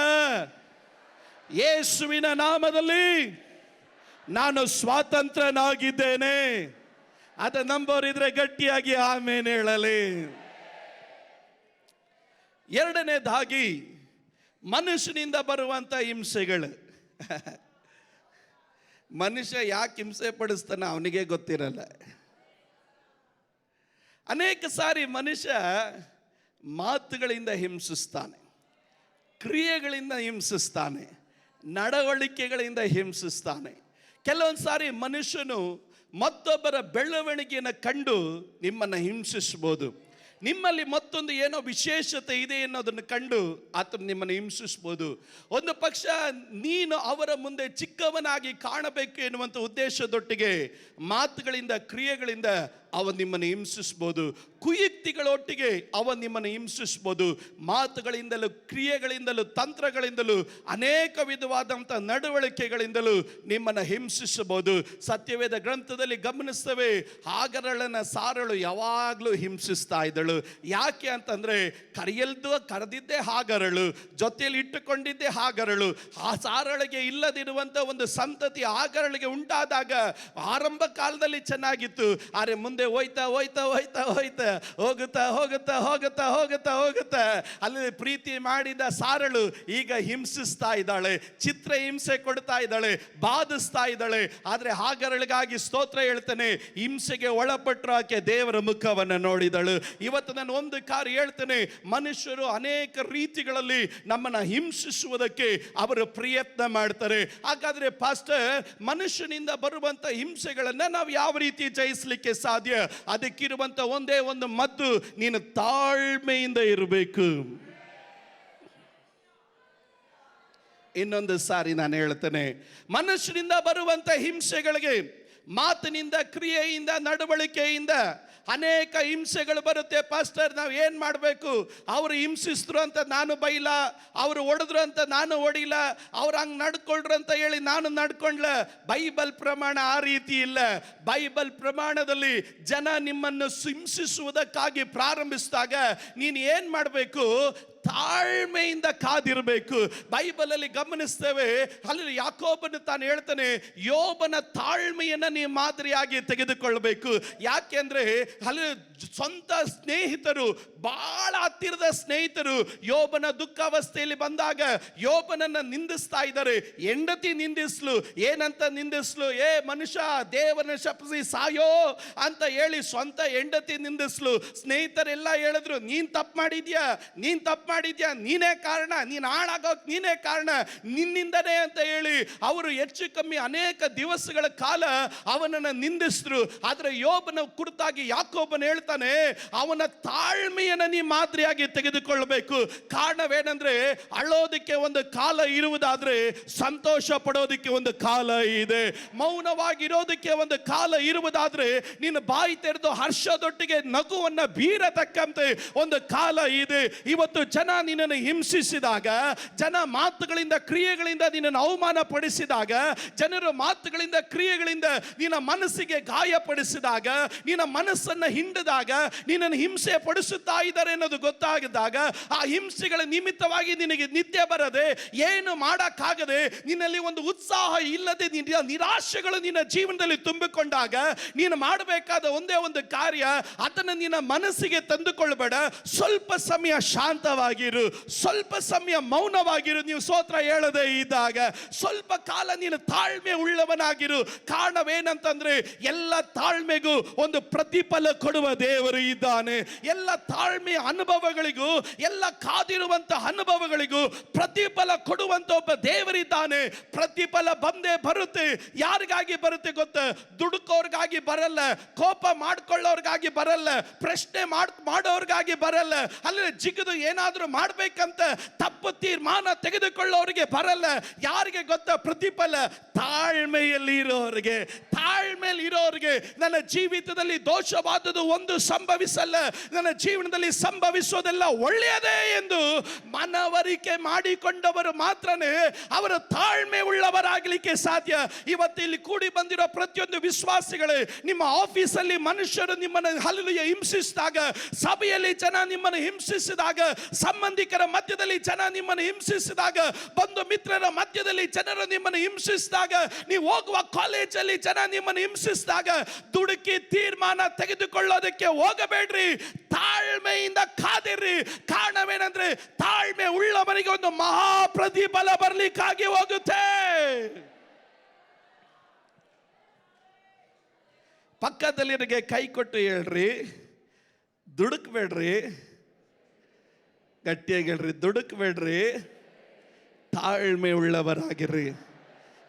ಯೇಸುವಿನ ನಾಮದಲ್ಲಿ ನಾನು ಸ್ವಾತಂತ್ರ್ಯನಾಗಿದ್ದೇನೆ. ಅದ ನಂಬೋರಿದ್ರೆ ಗಟ್ಟಿಯಾಗಿ ಆಮೇನ್ ಹೇಳಲಿ. ಎರಡನೇದಾಗಿ ಮನುಷ್ಯನಿಂದ ಬರುವಂತ ಹಿಂಸೆಗಳು. ಮನುಷ್ಯ ಯಾಕೆ ಹಿಂಸೆ ಪಡಿಸ್ತಾನೆ ಅವನಿಗೆ ಗೊತ್ತಿರಲ್ಲ. ಅನೇಕ ಸಾರಿ ಮನುಷ್ಯ ಮಾತುಗಳಿಂದ ಹಿಂಸಿಸ್ತಾನೆ, ಕ್ರಿಯೆಗಳಿಂದ ಹಿಂಸಿಸ್ತಾನೆ, ನಡವಳಿಕೆಗಳಿಂದ ಹಿಂಸಿಸ್ತಾನೆ. ಕೆಲವೊಂದು ಸಾರಿ ಮನುಷ್ಯನು ಮತ್ತೊಬ್ಬರ ಬೆಳವಣಿಗೆಯನ್ನು ಕಂಡು ನಿಮ್ಮನ್ನು ಹಿಂಸಿಸ್ಬೋದು. ನಿಮ್ಮಲ್ಲಿ ಮತ್ತೊಂದು ಏನೋ ವಿಶೇಷತೆ ಇದೆ ಅನ್ನೋದನ್ನು ಕಂಡು ಆತನು ನಿಮ್ಮನ್ನು ಹಿಂಸಿಸ್ಬೋದು. ಒಂದು ಪಕ್ಷ ನೀನು ಅವರ ಮುಂದೆ ಚಿಕ್ಕವನಾಗಿ ಕಾಣಬೇಕು ಎನ್ನುವಂಥ ಉದ್ದೇಶದೊಟ್ಟಿಗೆ ಮಾತುಗಳಿಂದ ಕ್ರಿಯೆಗಳಿಂದ ಅವ ನಿಮ್ಮನ್ನು ಹಿಂಸಿಸ್ಬೋದು. ಕುಯುಕ್ತಿಗಳೊಟ್ಟಿಗೆ ಅವ ನಿಮ್ಮನ್ನು ಹಿಂಸಿಸ್ಬೋದು. ಮಾತುಗಳಿಂದಲೂ ಕ್ರಿಯೆಗಳಿಂದಲೂ ತಂತ್ರಗಳಿಂದಲೂ ಅನೇಕ ವಿಧವಾದಂಥ ನಡವಳಿಕೆಗಳಿಂದಲೂ ನಿಮ್ಮನ್ನು ಹಿಂಸಿಸಬಹುದು. ಸತ್ಯವೇದ ಗ್ರಂಥದಲ್ಲಿ ಗಮನಿಸ್ತೇವೆ, ಹಾಗರಳನ ಸಾರಳು ಯಾವಾಗಲೂ ಹಿಂಸಿಸ್ತಾ ಇದ್ದಳು. ಯಾಕೆ ಅಂತಂದರೆ ಕರೆದಿದ್ದೇ ಹಾಗರಳು, ಜೊತೆಯಲ್ಲಿ ಇಟ್ಟುಕೊಂಡಿದ್ದೇ ಹಾಗರಳು. ಆ ಸಾರಳಿಗೆ ಇಲ್ಲದಿರುವಂಥ ಒಂದು ಸಂತತಿ ಹಾಗರಳಿಗೆ ಉಂಟಾದಾಗ ಆರಂಭ ಕಾಲದಲ್ಲಿ ಚೆನ್ನಾಗಿತ್ತು, ಆದರೆ ಮುಂದೆ ಹೋಯ್ತಾ ಹೋಯ್ತಾ ಹೋಯ್ತಾ ಹೋಯ್ತಾ ಹೋಗುತ್ತಾ ಹೋಗುತ್ತಾ ಹೋಗುತ್ತಾ ಹೋಗುತ್ತಾ ಹೋಗುತ್ತಾ ಅಲ್ಲಿ ಪ್ರೀತಿ ಮಾಡಿದ ಸಾರಳು ಈಗ ಹಿಂಸಿಸ್ತಾ ಇದ್ದಾಳೆ, ಚಿತ್ರ ಹಿಂಸೆ ಕೊಡ್ತಾ ಇದ್ದಾಳೆ, ಬಾಧಿಸ್ತಾ ಇದ್ದಾಳೆ. ಆದರೆ ಹಾಗರಳಿಗಾಗಿ ಸ್ತೋತ್ರ ಹೇಳ್ತಾನೆ, ಹಿಂಸೆಗೆ ಒಳಪಟ್ಟರು ಆಕೆ ದೇವರ ಮುಖವನ್ನು ನೋಡಿದಳು. ಇವತ್ತು ನಾನು ಒಂದು ಕಾರ್ಯ ಹೇಳ್ತೇನೆ, ಮನುಷ್ಯರು ಅನೇಕ ರೀತಿಗಳಲ್ಲಿ ನಮ್ಮನ್ನು ಹಿಂಸಿಸುವುದಕ್ಕೆ ಅವರು ಪ್ರಯತ್ನ ಮಾಡ್ತಾರೆ. ಹಾಗಾದ್ರೆ ಪಾಸ್ಟರ್, ಮನುಷ್ಯನಿಂದ ಬರುವಂತ ಹಿಂಸೆಗಳನ್ನು ನಾವು ಯಾವ ರೀತಿ ಜಯಿಸಲಿಕ್ಕೆ ಸಾಧ್ಯ? ಅದಕ್ಕಿರುವಂತ ಒಂದೇ ಒಂದು ಮದ್ದು, ನೀನು ತಾಳ್ಮೆಯಿಂದ ಇರಬೇಕು. ಇನ್ನೊಂದು ಸಾರಿ ನಾನು ಹೇಳ್ತೇನೆ, ಮನುಷ್ಯನಿಂದ ಬರುವಂತ ಹಿಂಸೆಗಳಿಗೆ ಮಾತಿನಿಂದ, ಕ್ರಿಯೆಯಿಂದ, ನಡವಳಿಕೆಯಿಂದ ಅನೇಕ ಹಿಂಸೆಗಳು ಬರುತ್ತೆ. ಪಾಸ್ಟರ್, ನಾವು ಏನು ಮಾಡಬೇಕು? ಅವರು ಹಿಂಸಿಸಿದ್ರು ಅಂತ ನಾನು ಬೈಲ, ಅವರು ಹೊಡೆದ್ರು ಅಂತ ನಾನು ಹೊಡಿಲ್ಲ, ಅವ್ರು ಹಂಗೆ ನಡ್ಕೊಳ್ರು ಅಂತ ಹೇಳಿ ನಾನು ನಡ್ಕೊಂಡ್ಲ. ಬೈಬಲ್ ಪ್ರಮಾಣ ಆ ರೀತಿ ಇಲ್ಲ. ಬೈಬಲ್ ಪ್ರಮಾಣದಲ್ಲಿ ಜನ ನಿಮ್ಮನ್ನು ಹಿಂಸಿಸುವುದಕ್ಕಾಗಿ ಪ್ರಾರಂಭಿಸಿದಾಗ ನೀನು ಏನು ಮಾಡಬೇಕು? ತಾಳ್ಮೆಯಿಂದ ಕಾದಿರಬೇಕು. ಬೈಬಲಲ್ಲಿ ಗಮನಿಸ್ತೇವೆ, ಅಲ್ಲಿ ಯಾಕೋಬನು ತಾನು ಹೇಳ್ತಾನೆ, ಯೋಬನ ತಾಳ್ಮೆಯನ್ನು ನೀವು ಮಾದರಿಯಾಗಿ ತೆಗೆದುಕೊಳ್ಬೇಕು. ಯಾಕೆಂದ್ರೆ ಅಲ್ಲಿ ಸ್ವಂತ ಸ್ನೇಹಿತರು, ಬಹಳ ಹತ್ತಿರದ ಸ್ನೇಹಿತರು ಯೋಬನ ದುಃಖಾವಸ್ಥೆಯಲ್ಲಿ ಬಂದಾಗ ಯೋಬನನ್ನ ನಿಂದಿಸ್ತಾ ಇದ್ದಾರೆ. ಹೆಂಡತಿ ನಿಂದಿಸ್ಲು, ಏನಂತ ನಿಂದಿಸ್ಲು? ಏ ಮನುಷ್ಯ, ದೇವರನ್ನ ಶಪಿಸಿ ಸಾಯೋ ಅಂತ ಹೇಳಿ ಸ್ವಂತ ಹೆಂಡತಿ ನಿಂದಿಸ್ಲು. ಸ್ನೇಹಿತರೆಲ್ಲ ಹೇಳಿದ್ರು, ನೀನ್ ತಪ್ಪು ಮಾಡಿದ್ಯಾ, ನೀನ್ ತಪ್ಪು ಮಾಡಿದ್ಯಾ, ನೀನೇ ಕಾರಣ, ನೀನು ಹಾಳಾಗೋಕ್ ನೀನೇ ಕಾರಣ, ನಿನ್ನಿಂದನೇ ಅಂತ ಹೇಳಿ ಅವರು ಹೆಚ್ಚು ಕಮ್ಮಿ ಅನೇಕ ದಿವಸಗಳ ಕಾಲ ಅವನನ್ನು ನಿಂದಿಸಿದ್ರು. ಆದರೆ ಯೋಬನ ಕುರಿತಾಗಿ ಯಾಕೋಬನು ಹೇಳ್ತಾನೆ, ಅವನ ತಾಳ್ಮೆಯನ್ನು ನೀ ಮಾದರಿಯಾಗಿ ತೆಗೆದುಕೊಳ್ಳಬೇಕು. ಕಾರಣವೇನೆಂದ್ರೆ, ಅಳೋದಕ್ಕೆ ಒಂದು ಕಾಲ ಇರುವುದಾದ್ರೆ ಸಂತೋಷ ಪಡೋದಕ್ಕೆ ಒಂದು ಕಾಲ ಇದೆ, ಮೌನವಾಗಿರೋದಕ್ಕೆ ಒಂದು ಕಾಲ ಇರುವುದಾದ್ರೆ ನೀನು ಬಾಯಿ ತೆರೆದು ಹರ್ಷದೊಟ್ಟಿಗೆ ನಗುವನ್ನ ಬೀರತಕ್ಕಂತೆ ಒಂದು ಕಾಲ ಇದೆ. ಇವತ್ತು ಜನ ನಿನ್ನನ್ನು ಹಿಂಸಿಸಿದಾಗ, ಜನ ಮಾತುಗಳಿಂದ ಕ್ರಿಯೆಗಳಿಂದ ನಿನ್ನನ್ನು ಅವಮಾನ ಪಡಿಸಿದಾಗ, ಜನರ ಮಾತುಗಳಿಂದ ಕ್ರಿಯೆಗಳಿಂದ ನಿನ್ನ ಮನಸ್ಸಿಗೆ ಗಾಯಪಡಿಸಿದಾಗ, ನಿನ್ನ ಮನಸ್ಸನ್ನು ಹಿಂಡಿದಾಗ, ನಿನ್ನನ್ನು ಹಿಂಸೆ ಪಡಿಸುತ್ತಾ ಇದ್ದಾರೆ ಅನ್ನೋದು ಗೊತ್ತಾಗಿದ್ದಾಗ, ಆ ಹಿಂಸೆಗಳ ನಿಮಿತ್ತವಾಗಿ ನಿನಗೆ ನಿದ್ದೆ ಬರದೆ, ಏನು ಮಾಡಕ್ಕಾಗದೆ, ನಿನ್ನಲ್ಲಿ ಒಂದು ಉತ್ಸಾಹ ಇಲ್ಲದೆ ನಿರಾಶೆಗಳು ನಿನ್ನ ಜೀವನದಲ್ಲಿ ತುಂಬಿಕೊಂಡಾಗ ನೀನು ಮಾಡಬೇಕಾದ ಒಂದೇ ಒಂದು ಕಾರ್ಯ, ಅದನ್ನು ನಿನ್ನ ಮನಸ್ಸಿಗೆ ತಂದುಕೊಳ್ಳಬೇಡ. ಸ್ವಲ್ಪ ಸಮಯ ಶಾಂತವಾಗಿರು, ಸ್ವಲ್ಪ ಸಮಯ ಮೌನವಾಗಿರು. ನೀವು ಸ್ತೋತ್ರ ಹೇಳದೆ ಇದ್ದಾಗ ಸ್ವಲ್ಪ ಕಾಲ ನೀನು ತಾಳ್ಮೆ ಉಳ್ಳವನಾಗಿರು. ಕಾರಣವೇನಂತಂದ್ರೆ, ಎಲ್ಲ ತಾಳ್ಮೆಗೂ ಒಂದು ಪ್ರತಿಫಲ ಕೊಡುವ ದೇವರು ಇದ್ದಾನೆ. ಎಲ್ಲ ತಾಳ್ಮೆಯ ಅನುಭವಗಳಿಗೂ, ಎಲ್ಲ ಕಾದಿರುವಂತಹ ಅನುಭವಗಳಿಗೂ ಪ್ರತಿಫಲ ಕೊಡುವಂತ ಒಬ್ಬ ದೇವರಿದ್ದಾನೆ. ಪ್ರತಿಫಲ ಬಂದೇ ಬರುತ್ತೆ. ಯಾರಿಗಾಗಿ ಬರುತ್ತೆ ಗೊತ್ತಾ? ದುಡುಕೋರ್ಗಾಗಿ ಬರಲ್ಲ, ಕೋಪ ಮಾಡ್ಕೊಳ್ಳೋರ್ಗಾಗಿ ಬರಲ್ಲ, ಪ್ರಶ್ನೆ ಮಾಡೋರ್ಗಾಗಿ ಬರಲ್ಲ, ಅಲ್ಲಿ ಜಿಗಿದು ಏನಾದ್ರೂ ಮಾಡ್ಬೇಕಂತ ತಪ್ಪು ತೀರ್ಮಾನ ತೆಗೆದುಕೊಳ್ಳೋರಿಗೆ ಬರಲ್ಲ. ಯಾರಿಗೆ ಗೊತ್ತಾ ಪ್ರತಿಫಲ? ತಾಳ್ಮೆಯಲ್ಲಿ ಇರೋರಿಗೆ. ತಾಳ್ಮೆಯಲ್ಲಿ ಇರೋರಿಗೆ ನನ್ನ ಜೀವಿತದಲ್ಲಿ ದೋಷವಾದದ್ದು ಒಂದು ಸಂಭವಿಸಲ್ಲ, ನನ್ನ ಜೀವನದಲ್ಲಿ ಸಂಭವಿಸೋದೆಲ್ಲ ಒಳ್ಳೆಯದೇ ಎಂದು ಮನವರಿಕೆ ಮಾಡಿಕೊಂಡವರು ಮಾತ್ರನೇ ಅವರ ತಾಳ್ಮೆ ಉಳ್ಳವರಾಗಲಿಕ್ಕೆ ಸಾಧ್ಯ. ಇವತ್ತು ಇಲ್ಲಿ ಕೂಡಿ ಬಂದಿರೋ ಪ್ರತಿಯೊಂದು ವಿಶ್ವಾಸಿಗಳೇ, ನಿಮ್ಮ ಆಫೀಸಲ್ಲಿ ಮನುಷ್ಯರು ನಿಮ್ಮನ್ನು ಹಲ್ಲೆಲೂಯಾ ಹಿಂಸಿಸಿದಾಗ, ಸಭೆಯಲ್ಲಿ ಜನ ನಿಮ್ಮನ್ನು ಹಿಂಸಿಸಿದಾಗ, ಸಂಬಂಧಿಕರ ಮಧ್ಯದಲ್ಲಿ ಜನ ನಿಮ್ಮನ್ನು ಹಿಂಸಿಸಿದಾಗ, ಬಂಧು ಮಿತ್ರರ ಮಧ್ಯದಲ್ಲಿ ಜನರು ನಿಮ್ಮನ್ನು ಹಿಂಸಿಸಿದಾಗ, ನೀವು ಹೋಗುವ ಕಾಲೇಜಲ್ಲಿ ಜನ ನಿಮ್ಮನ್ನು ಹಿಂಸಿಸಿದಾಗ, ದುಡುಕಿ ತೀರ್ಮಾನ ತೆಗೆದುಕೊಳ್ಳೋದಕ್ಕೆ ಹೋಗಬೇಡ್ರಿ. ತಾಳ್ಮೆಯಿಂದ ಕಾದಿರ್ರಿ. ಕಾರಣವೇನೆಂದ್ರೆ, ತಾಳ್ಮೆ ಉಳ್ಳವನಿಗೆ ಒಂದು ಮಹಾ ಪ್ರತಿಫಲ ಬರಲಿಕ್ಕಾಗಿ ಹೋಗುತ್ತೆ. ಪಕ್ಕದಲ್ಲಿರಿಗೆ ಕೈ ಕೊಟ್ಟು ಹೇಳ್ರಿ, ದುಡುಕ್ಬೇಡ್ರಿ. ಗಟ್ಟಿಯಾಗಿ ಹೇಳ್ರಿ, ದುಡುಕ್ಬೇಡ್ರಿ, ತಾಳ್ಮೆ ಉಳ್ಳವರಾಗಿರ್ರಿ.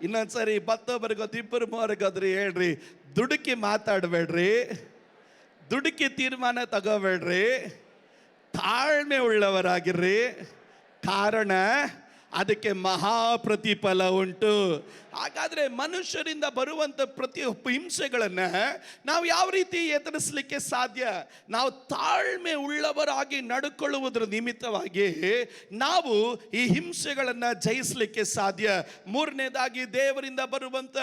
ಇನ್ನೊಂದ್ಸರಿ ಮತ್ತೊಬ್ಬರಿಗೋದು ಇಬ್ಬರು ಮೂವರಿಗೋದ್ರಿ ಹೇಳ್ರಿ, ದುಡುಕಿ ಮಾತಾಡಬೇಡ್ರಿ, ದುಡುಕಿ ತೀರ್ಮಾನ ತಗೋಬೇಡ್ರಿ, ತಾಳ್ಮೆ ಉಳ್ಳವರಾಗಿರ್ರಿ. ಕಾರಣ ಅದಕ್ಕೆ ಮಹಾ ಪ್ರತಿಫಲ ಉಂಟು. ಹಾಗಾದ್ರೆ ಮನುಷ್ಯರಿಂದ ಬರುವಂತ ಪ್ರತಿಯೊಬ್ಬ ಹಿಂಸೆಗಳನ್ನ ನಾವು ಯಾವ ರೀತಿ ಎದುರಿಸಲಿಕ್ಕೆ ಸಾಧ್ಯ? ನಾವು ತಾಳ್ಮೆ ಉಳ್ಳವರಾಗಿ ನಡ್ಕೊಳ್ಳುವುದರ ನಿಮಿತ್ತವಾಗಿ ನಾವು ಈ ಹಿಂಸೆಗಳನ್ನ ಜಯಿಸಲಿಕ್ಕೆ ಸಾಧ್ಯ. ಮೂರನೇದಾಗಿ, ದೇವರಿಂದ ಬರುವಂತ,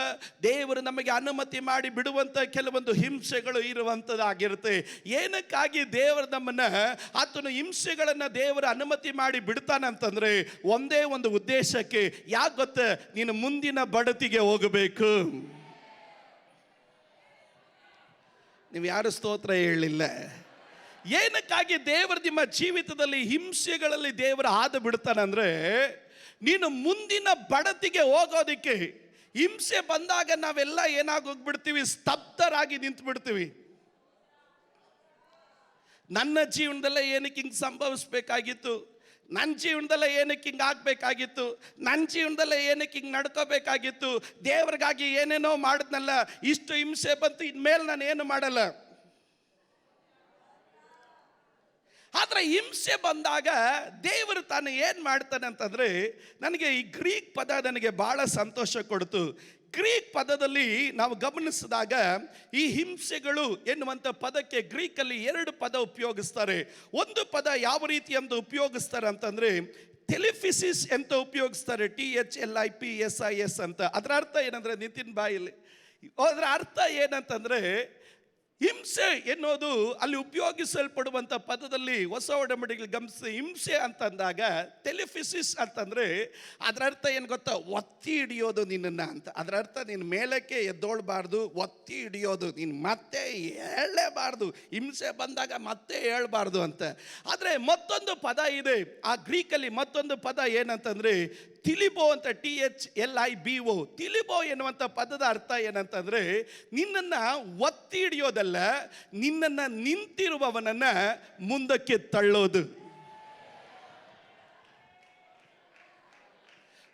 ದೇವರು ನಮಗೆ ಅನುಮತಿ ಮಾಡಿ ಬಿಡುವಂತ ಕೆಲವೊಂದು ಹಿಂಸೆಗಳು ಇರುವಂತದ್ದಾಗಿರುತ್ತೆ. ಏನಕ್ಕಾಗಿ ದೇವರು ನಮ್ಮನ್ನ, ಆತನ ಹಿಂಸೆಗಳನ್ನ ದೇವರ ಅನುಮತಿ ಮಾಡಿ ಬಿಡ್ತಾನಂತಂದ್ರೆ ಒಂದೇ ಒಂದು ಉದ್ದೇಶಕ್ಕೆ. ಯಾಕೆ ಗೊತ್ತ? ನೀನು ಮುಂದಿನ ಬಡತಿಗೆ ಹೋಗಬೇಕು. ನೀವು ಯಾರು ಸ್ತೋತ್ರ ಹೇಳಿಲ್ಲ? ಏನಕ್ಕಾಗಿ ದೇವರು ನಿಮ್ಮ ಜೀವಿತದಲ್ಲಿ ಹಿಂಸೆಗಳಲ್ಲಿ ದೇವರು ಹಾದು ಬಿಡ್ತಾನಂದ್ರೆ, ನೀನು ಮುಂದಿನ ಬಡತಿಗೆ ಹೋಗೋದಿಕ್ಕೆ. ಹಿಂಸೆ ಬಂದಾಗ ನಾವೆಲ್ಲ ಏನಾಗೋಗ್ಬಿಡ್ತೀವಿ? ಸ್ತಬ್ಧರಾಗಿ ನಿಂತು ಬಿಡ್ತೀವಿ. ನನ್ನ ಜೀವನದಲ್ಲೇ ಏನಕ್ಕೆ ಹಿಂಗೆ ಸಂಭವಿಸ್ಬೇಕಾಗಿತ್ತು? ನನ್ನ ಜೀವನದಲ್ಲೇ ಏನಕ್ಕೆ ಹಿಂಗೆ ಆಗಬೇಕಾಗಿತ್ತು? ನನ್ನ ಜೀವನದಲ್ಲೇ ಏನಕ್ಕೆ ಹಿಂಗೆ ನಡ್ಕೋಬೇಕಾಗಿತ್ತು? ದೇವ್ರಿಗಾಗಿ ಏನೇನೋ ಮಾಡಿದ್ನಲ್ಲ, ಇಷ್ಟು ಹಿಂಸೆ ಬಂತು, ಇನ್ಮೇಲೆ ನಾನು ಏನು ಮಾಡಲ್ಲ. ಆದರೆ ಹಿಂಸೆ ಬಂದಾಗ ದೇವರು ತಾನು ಏನು ಮಾಡ್ತಾನೆ ಅಂತಂದರೆ, ನನಗೆ ಈ ಗ್ರೀಕ್ ಪದ ನನಗೆ ಭಾಳ ಸಂತೋಷ ಕೊಡ್ತು. ಗ್ರೀಕ್ ಪದದಲ್ಲಿ ನಾವು ಗಮನಿಸಿದಾಗ ಈ ಹಿಂಸೆಗಳು ಎನ್ನುವಂಥ ಪದಕ್ಕೆ ಗ್ರೀಕಲ್ಲಿ ಎರಡು ಪದ ಉಪಯೋಗಿಸ್ತಾರೆ. ಒಂದು ಪದ ಯಾವ ರೀತಿ ಅಂತ ಉಪಯೋಗಿಸ್ತಾರೆ ಅಂತಂದರೆ, ಟೆಲಿಫಿಸಿಸ್ ಅಂತ ಉಪಯೋಗಿಸ್ತಾರೆ. THLIPSIS ಅಂತ. ಅದರ ಅರ್ಥ ಏನಂದರೆ, ನಿತಿನ್ ಬಾಯಲ್ಲಿ ಅದರ ಅರ್ಥ ಏನಂತಂದರೆ, ಹಿಂಸೆ ಎನ್ನುವುದು ಅಲ್ಲಿ ಉಪಯೋಗಿಸಲ್ಪಡುವಂಥ ಪದದಲ್ಲಿ ಹೊಸ ಒಡಂಬಡಿಕೆಯಲ್ಲಿ ಗಮನಿಸಿ, ಹಿಂಸೆ ಅಂತಂದಾಗ ಟೆಲಿಫಿಸಿಸ್ ಅಂತಂದರೆ ಅದರ ಅರ್ಥ ಏನು ಗೊತ್ತಾ? ಒತ್ತಿ ಹಿಡಿಯೋದು ನಿನ್ನನ್ನು ಅಂತ. ಅದರ ಅರ್ಥ ನೀನು ಮೇಲಕ್ಕೆ ಎದ್ದೋಳ್ಬಾರ್ದು, ಒತ್ತಿ ಹಿಡಿಯೋದು, ನೀನು ಮತ್ತೆ ಹೇಳಲೇಬಾರ್ದು, ಹಿಂಸೆ ಬಂದಾಗ ಮತ್ತೆ ಹೇಳಬಾರ್ದು ಅಂತ. ಆದರೆ ಮತ್ತೊಂದು ಪದ ಇದೆ ಆ ಗ್ರೀಕಲ್ಲಿ, ಮತ್ತೊಂದು ಪದ ಏನಂತಂದರೆ ತಿಲಿಬೋ ಅಂತ. THLIBO. ತಿಲಿಬೋ ಎನ್ನುವಂಥ ಪದದ ಅರ್ಥ ಏನಂತಂದರೆ, ನಿನ್ನನ್ನು ಒತ್ತಿ ಹಿಡಿಯೋದಲ್ಲ, ನಿನ್ನನ್ನು ನಿಂತಿರುವವನನ್ನು ಮುಂದಕ್ಕೆ ತಳ್ಳೋದು.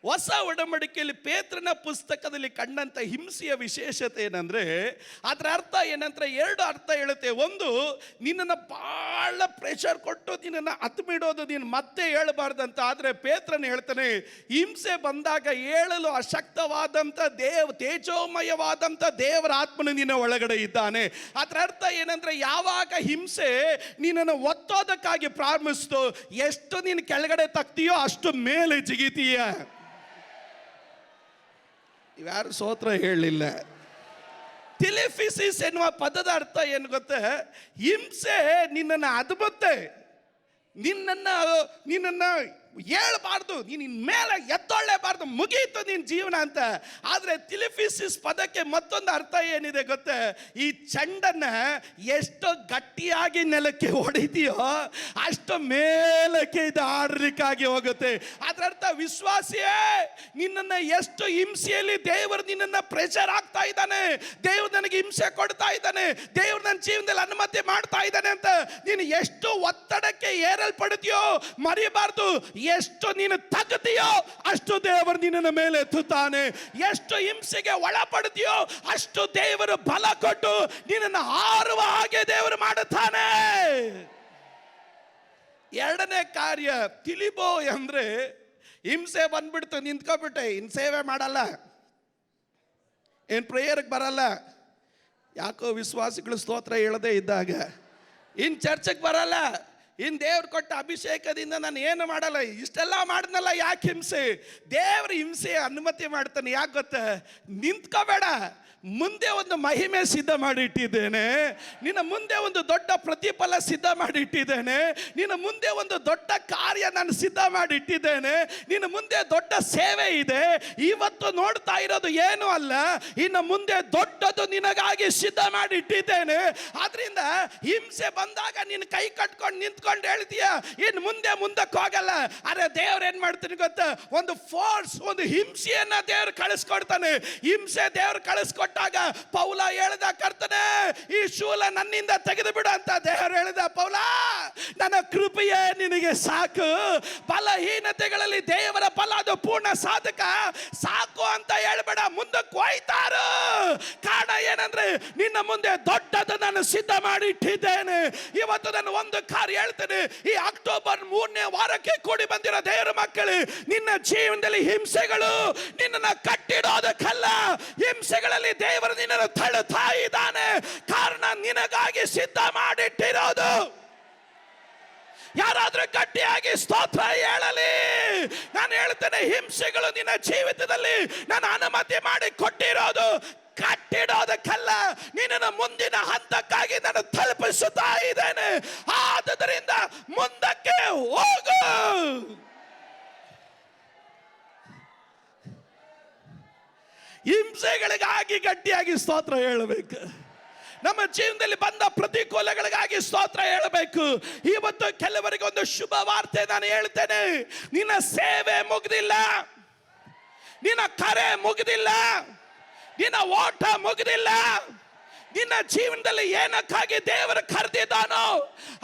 ಹೊಸ ಒಡಂಬಡಿಕೆಯಲ್ಲಿ ಪೇತ್ರನ ಪುಸ್ತಕದಲ್ಲಿ ಕಂಡಂತ ಹಿಂಸೆಯ ವಿಶೇಷತೆ ಏನಂದ್ರೆ, ಅದರ ಅರ್ಥ ಏನಂದ್ರೆ 2 ಅರ್ಥ ಹೇಳುತ್ತೆ. ಒಂದು, ನಿನ್ನನ್ನು ಬಹಳ ಪ್ರೆಷರ್ ಕೊಟ್ಟು ನಿನ್ನನ್ನು ಹತ್ಬಿಡೋದು, ನೀನು ಮತ್ತೆ ಹೇಳಬಾರ್ದಂತ. ಆದರೆ ಪೇತ್ರನ ಹೇಳ್ತಾನೆ, ಹಿಂಸೆ ಬಂದಾಗ ಹೇಳಲು ಅಶಕ್ತವಾದಂಥ ತೇಜೋಮಯವಾದಂಥ ದೇವರ ಆತ್ಮನು ನಿನ್ನ ಒಳಗಡೆ ಇದ್ದಾನೆ. ಅದರ ಅರ್ಥ ಏನಂದ್ರೆ, ಯಾವಾಗ ಹಿಂಸೆ ನಿನ್ನನ್ನು ಒತ್ತೋದಕ್ಕಾಗಿ ಪ್ರಾರಂಭಿಸ್ತು, ಎಷ್ಟು ನೀನು ಕೆಳಗಡೆ ತಗ್ತೀಯೋ ಅಷ್ಟು ಮೇಲೆ ಜಿಗಿತೀಯ. ಇವ್ಯಾರು ಸ್ತೋತ್ರ ಹೇಳಲಿಲ್ಲ. ಟೆಲಿಫಿಸಿಸ್ ಎನ್ನುವ ಪದದ ಅರ್ಥ ಏನು ಗೊತ್ತೇ? ಹಿಂಸೆ ನಿನ್ನನ್ನು ಅದ್ಬುತ್ತೆ, ನಿನ್ನನ್ನು ಹೇಳ್ಬಾರ್ದು, ನೀನು ಮೇಲೆ ಎತ್ತೊಳ್ಳೇಬಾರ್ದು, ಮುಗೀತು ನಿನ್ನ ಜೀವನ ಅಂತ. ಆದರೆ ಟೆಲಿಫಿಸಿಸ್ ಪದಕ್ಕೆ ಮತ್ತೊಂದು ಅರ್ಥ ಏನಿದೆ ಗೊತ್ತೇ? ಈ ಚೆಂಡನ್ನು ಎಷ್ಟು ಗಟ್ಟಿಯಾಗಿ ನೆಲಕ್ಕೆ ಹೊಡಿತೀಯೋ ಅಷ್ಟು ಮೇಲಕ್ಕೆ ಇದು ಆಡ್ಲಿಕ್ಕಾಗಿ ಹೋಗುತ್ತೆ. ಅದರ ಅರ್ಥ, ವಿಶ್ವಾಸಿಯೇ, ನಿನ್ನನ್ನು ಎಷ್ಟು ಹಿಂಸೆಯಲ್ಲಿ ದೇವರು ನಿನ್ನನ್ನು ಪ್ರೆಷರ್ ಆಗ್ತಾ ಇದ್ದಾನೆ, ದೇವರು ನನಗೆ ಹಿಂಸೆ ಕೊಡ್ತಾ ಇದ್ದಾನೆ, ದೇವರು ನನ್ನ ಜೀವನದಲ್ಲಿ ಅನುಮತಿ ಮಾಡ್ತಾ ಇದ್ದಾನೆ ಅಂತ ನೀನು ಎಷ್ಟು ಒತ್ತಡಕ್ಕೆ ಏರಲ್ಪಡ್ತೀಯೋ ಮರಿಬಾರ್ದು. ಎಷ್ಟು ನೀನು ತಗ್ತೀಯೋ ಅಷ್ಟು ದೇವರು ನಿನ್ನ ಮೇಲೆ ಎತ್ತುತ್ತಾನೆ. ಎಷ್ಟು ಹಿಂಸೆಗೆ ಒಳಪಡ್ತೀಯೋ ಅಷ್ಟು ದೇವರು ಬಲ ಕೊಟ್ಟು ನಿನ್ನನ್ನು ಹಾರುವ ಹಾಗೆ ದೇವರು ಮಾಡುತ್ತಾನೆ. 2ನೇ ಕಾರ್ಯ ತಿಳಿಬೋ ಅಂದ್ರೆ, ಹಿಂಸೆ ಬಂದ್ಬಿಡ್ತು, ನಿಂತ್ಕೊಬಿಟ್ಟೆ, ಇನ್ ಸೇವೆ ಮಾಡಲ್ಲ, ಏನ್ ಪ್ರೇಯರ್ಗೆ ಬರಲ್ಲ, ಯಾಕೋ ವಿಶ್ವಾಸಿಗಳು ಸ್ತೋತ್ರ ಹೇಳದೇ ಇದ್ದಾಗ, ಇನ್ ಚರ್ಚೆಗೆ ಬರಲ್ಲ, ಇನ್ನು ದೇವ್ರು ಕೊಟ್ಟ ಅಭಿಷೇಕದಿಂದ ನಾನು ಏನು ಮಾಡಲ್ಲ, ಇಷ್ಟೆಲ್ಲ ಮಾಡಿದ್ನಲ್ಲ, ಯಾಕೆ ಹಿಂಸೆ? ದೇವ್ರ ಹಿಂಸೆ ಅನುಮತಿ ಮಾಡ್ತಾನೆ. ಯಾಕೆ ಗೊತ್ತಾ? ನಿಂತ್ಕೋಬೇಡ, ಮುಂದೆ ಒಂದು ಮಹಿಮೆ ಸಿದ್ಧ ಮಾಡಿಟ್ಟಿದ್ದೇನೆ, ನಿನ್ನ ಮುಂದೆ ಒಂದು ದೊಡ್ಡ ಪ್ರತಿಫಲ ಸಿದ್ಧ ಮಾಡಿಟ್ಟಿದ್ದೇನೆ, ನಿನ್ನ ಮುಂದೆ ಒಂದು ದೊಡ್ಡ ಕಾರ್ಯ ನಾನು ಸಿದ್ಧ ಮಾಡಿಟ್ಟಿದ್ದೇನೆ, ನಿನ್ನ ಮುಂದೆ ದೊಡ್ಡ ಸೇವೆ ಇದೆ. ಇವತ್ತು ನೋಡ್ತಾ ಇರೋದು ಏನೂ ಅಲ್ಲ, ಇನ್ನು ಮುಂದೆ ದೊಡ್ಡದು ನಿನಗಾಗಿ ಸಿದ್ಧ ಮಾಡಿಟ್ಟಿದ್ದೇನೆ. ಆದ್ರಿಂದ ಹಿಂಸೆ ಬಂದಾಗ ನೀನು ಕೈ ಕಟ್ಕೊಂಡು ನಿಂತ್ಕೊಂಡು ಹೇಳ್ತೀಯ, ಇನ್ನು ಮುಂದಕ್ಕೆ ಹೋಗಲ್ಲ. ಅರೆ ದೇವ್ರು ಏನ್ ಮಾಡ್ತೀನಿ ಗೊತ್ತಾ? ಒಂದು ಫೋರ್ಸ್, ಒಂದು ಹಿಂಸೆಯನ್ನ ದೇವ್ರು ಕಳಿಸ್ಕೊಡ್ತಾನೆ. ಹಿಂಸೆ ದೇವ್ರು ಕಳಿಸ್ಕೊಟ್ಟಾಗ ಪೌಲ ಹೇಳ್ದ, ಕರ್ತನೇ ಈ ಶೂಲ ನನ್ನಿಂದ ತೆಗೆದು ಬಿಡು ಅಂತ ದೇವರು ಹೇಳ್ದ. ಪೌಲ, ನನ್ನ ಕೃಪೆಯೇ ನಿನಗೆ ಸಾಕು, ಬಲಹೀನತೆಗಳಲ್ಲಿ ದೇವರ ಬಲ ಅದು ಪೂರ್ಣ ಸಾಧಕ, ಸಾಕು ಅಂತ ಹೇಳ್ಬೇಡ, ಮುಂದಕ್ಕೆ ಹೋಯ್ತಾರು. ಕಾರಣ ಏನಂದ್ರೆ, ನಿನ್ನ ಮುಂದೆ ದೊಡ್ಡದು ನಾನು ಸಿದ್ಧ ಮಾಡಿ ಇಟ್ಟಿದ್ದೇನೆ. ಇವತ್ತು ನಾನು ಒಂದು ಕಾರ್ಯ ಹೇಳ್ತೇನೆ, ಈ ಅಕ್ಟೋಬರ್ 3ನೇ ವಾರಕ್ಕೆ ಕೂಡಿ ಬಂದಿರೋ ದೇವರ ಮಕ್ಕಳು, ನಿನ್ನ ಜೀವನದಲ್ಲಿ ಹಿಂಸೆಗಳು ನಿನ್ನನ್ನು ಕಟ್ಟಿಡೋದಕ್ಕಲ್ಲ, ಹಿಂಸೆಗಳಲ್ಲಿ ದೇವರು ನಿನ್ನನ್ನು ತಳ್ಳುತ್ತಾ ಇದ್ದಾನೆ. ಕಾರಣ ನಿನಗಾಗಿ ಸಿದ್ಧ ಮಾಡಿಟ್ಟಿರೋದು. ಯಾರಾದ್ರೂ ಗಟ್ಟಿಯಾಗಿ ಸ್ತೋತ್ರ ಹೇಳಲಿ. ನಾನು ಹೇಳ್ತೇನೆ, ಹಿಂಸೆಗಳು ನಿನ್ನ ಜೀವಿತದಲ್ಲಿ ನಾನು ಅನುಮತಿ ಮಾಡಿ ಕೊಟ್ಟಿರೋದು ಕಟ್ಟಿಡೋದಕ್ಕಲ್ಲ, ನಿನ್ನ ಮುಂದಿನ ಹಂತಕ್ಕಾಗಿ ನಾನು ತಲುಪಿಸುತ್ತಾ ಇದ್ದೇನೆ. ಆದ್ದರಿಂದ ಮುಂದಕ್ಕೆ ಹೋಗು. ಹಿಂಸೆಗಳಿಗಾಗಿ ಗಟ್ಟಿಯಾಗಿ ಸ್ತೋತ್ರ ಹೇಳಬೇಕು. ನಮ್ಮ ಜೀವನದಲ್ಲಿ ಬಂದ ಪ್ರತಿಕೂಲಗಳಿಗಾಗಿ ಸ್ತೋತ್ರ ಹೇಳಬೇಕು. ಇವತ್ತು ಕೆಲವರಿಗೆ ಒಂದು ಶುಭ ವಾರ್ತೆ ನಾನು ಹೇಳ್ತೇನೆ. ನಿನ್ನ ಸೇವೆ ಮುಗಿದಿಲ್ಲ, ನಿನ್ನ ಕರೆ ಮುಗಿದಿಲ್ಲ, ನಿನ್ನ ಓಟ ಮುಗಿದಿಲ್ಲ. ನಿನ್ನ ಜೀವನದಲ್ಲಿ ಏನಕ್ಕಾಗಿ ದೇವರು ಕರೆದಿದ್ದಾನೋ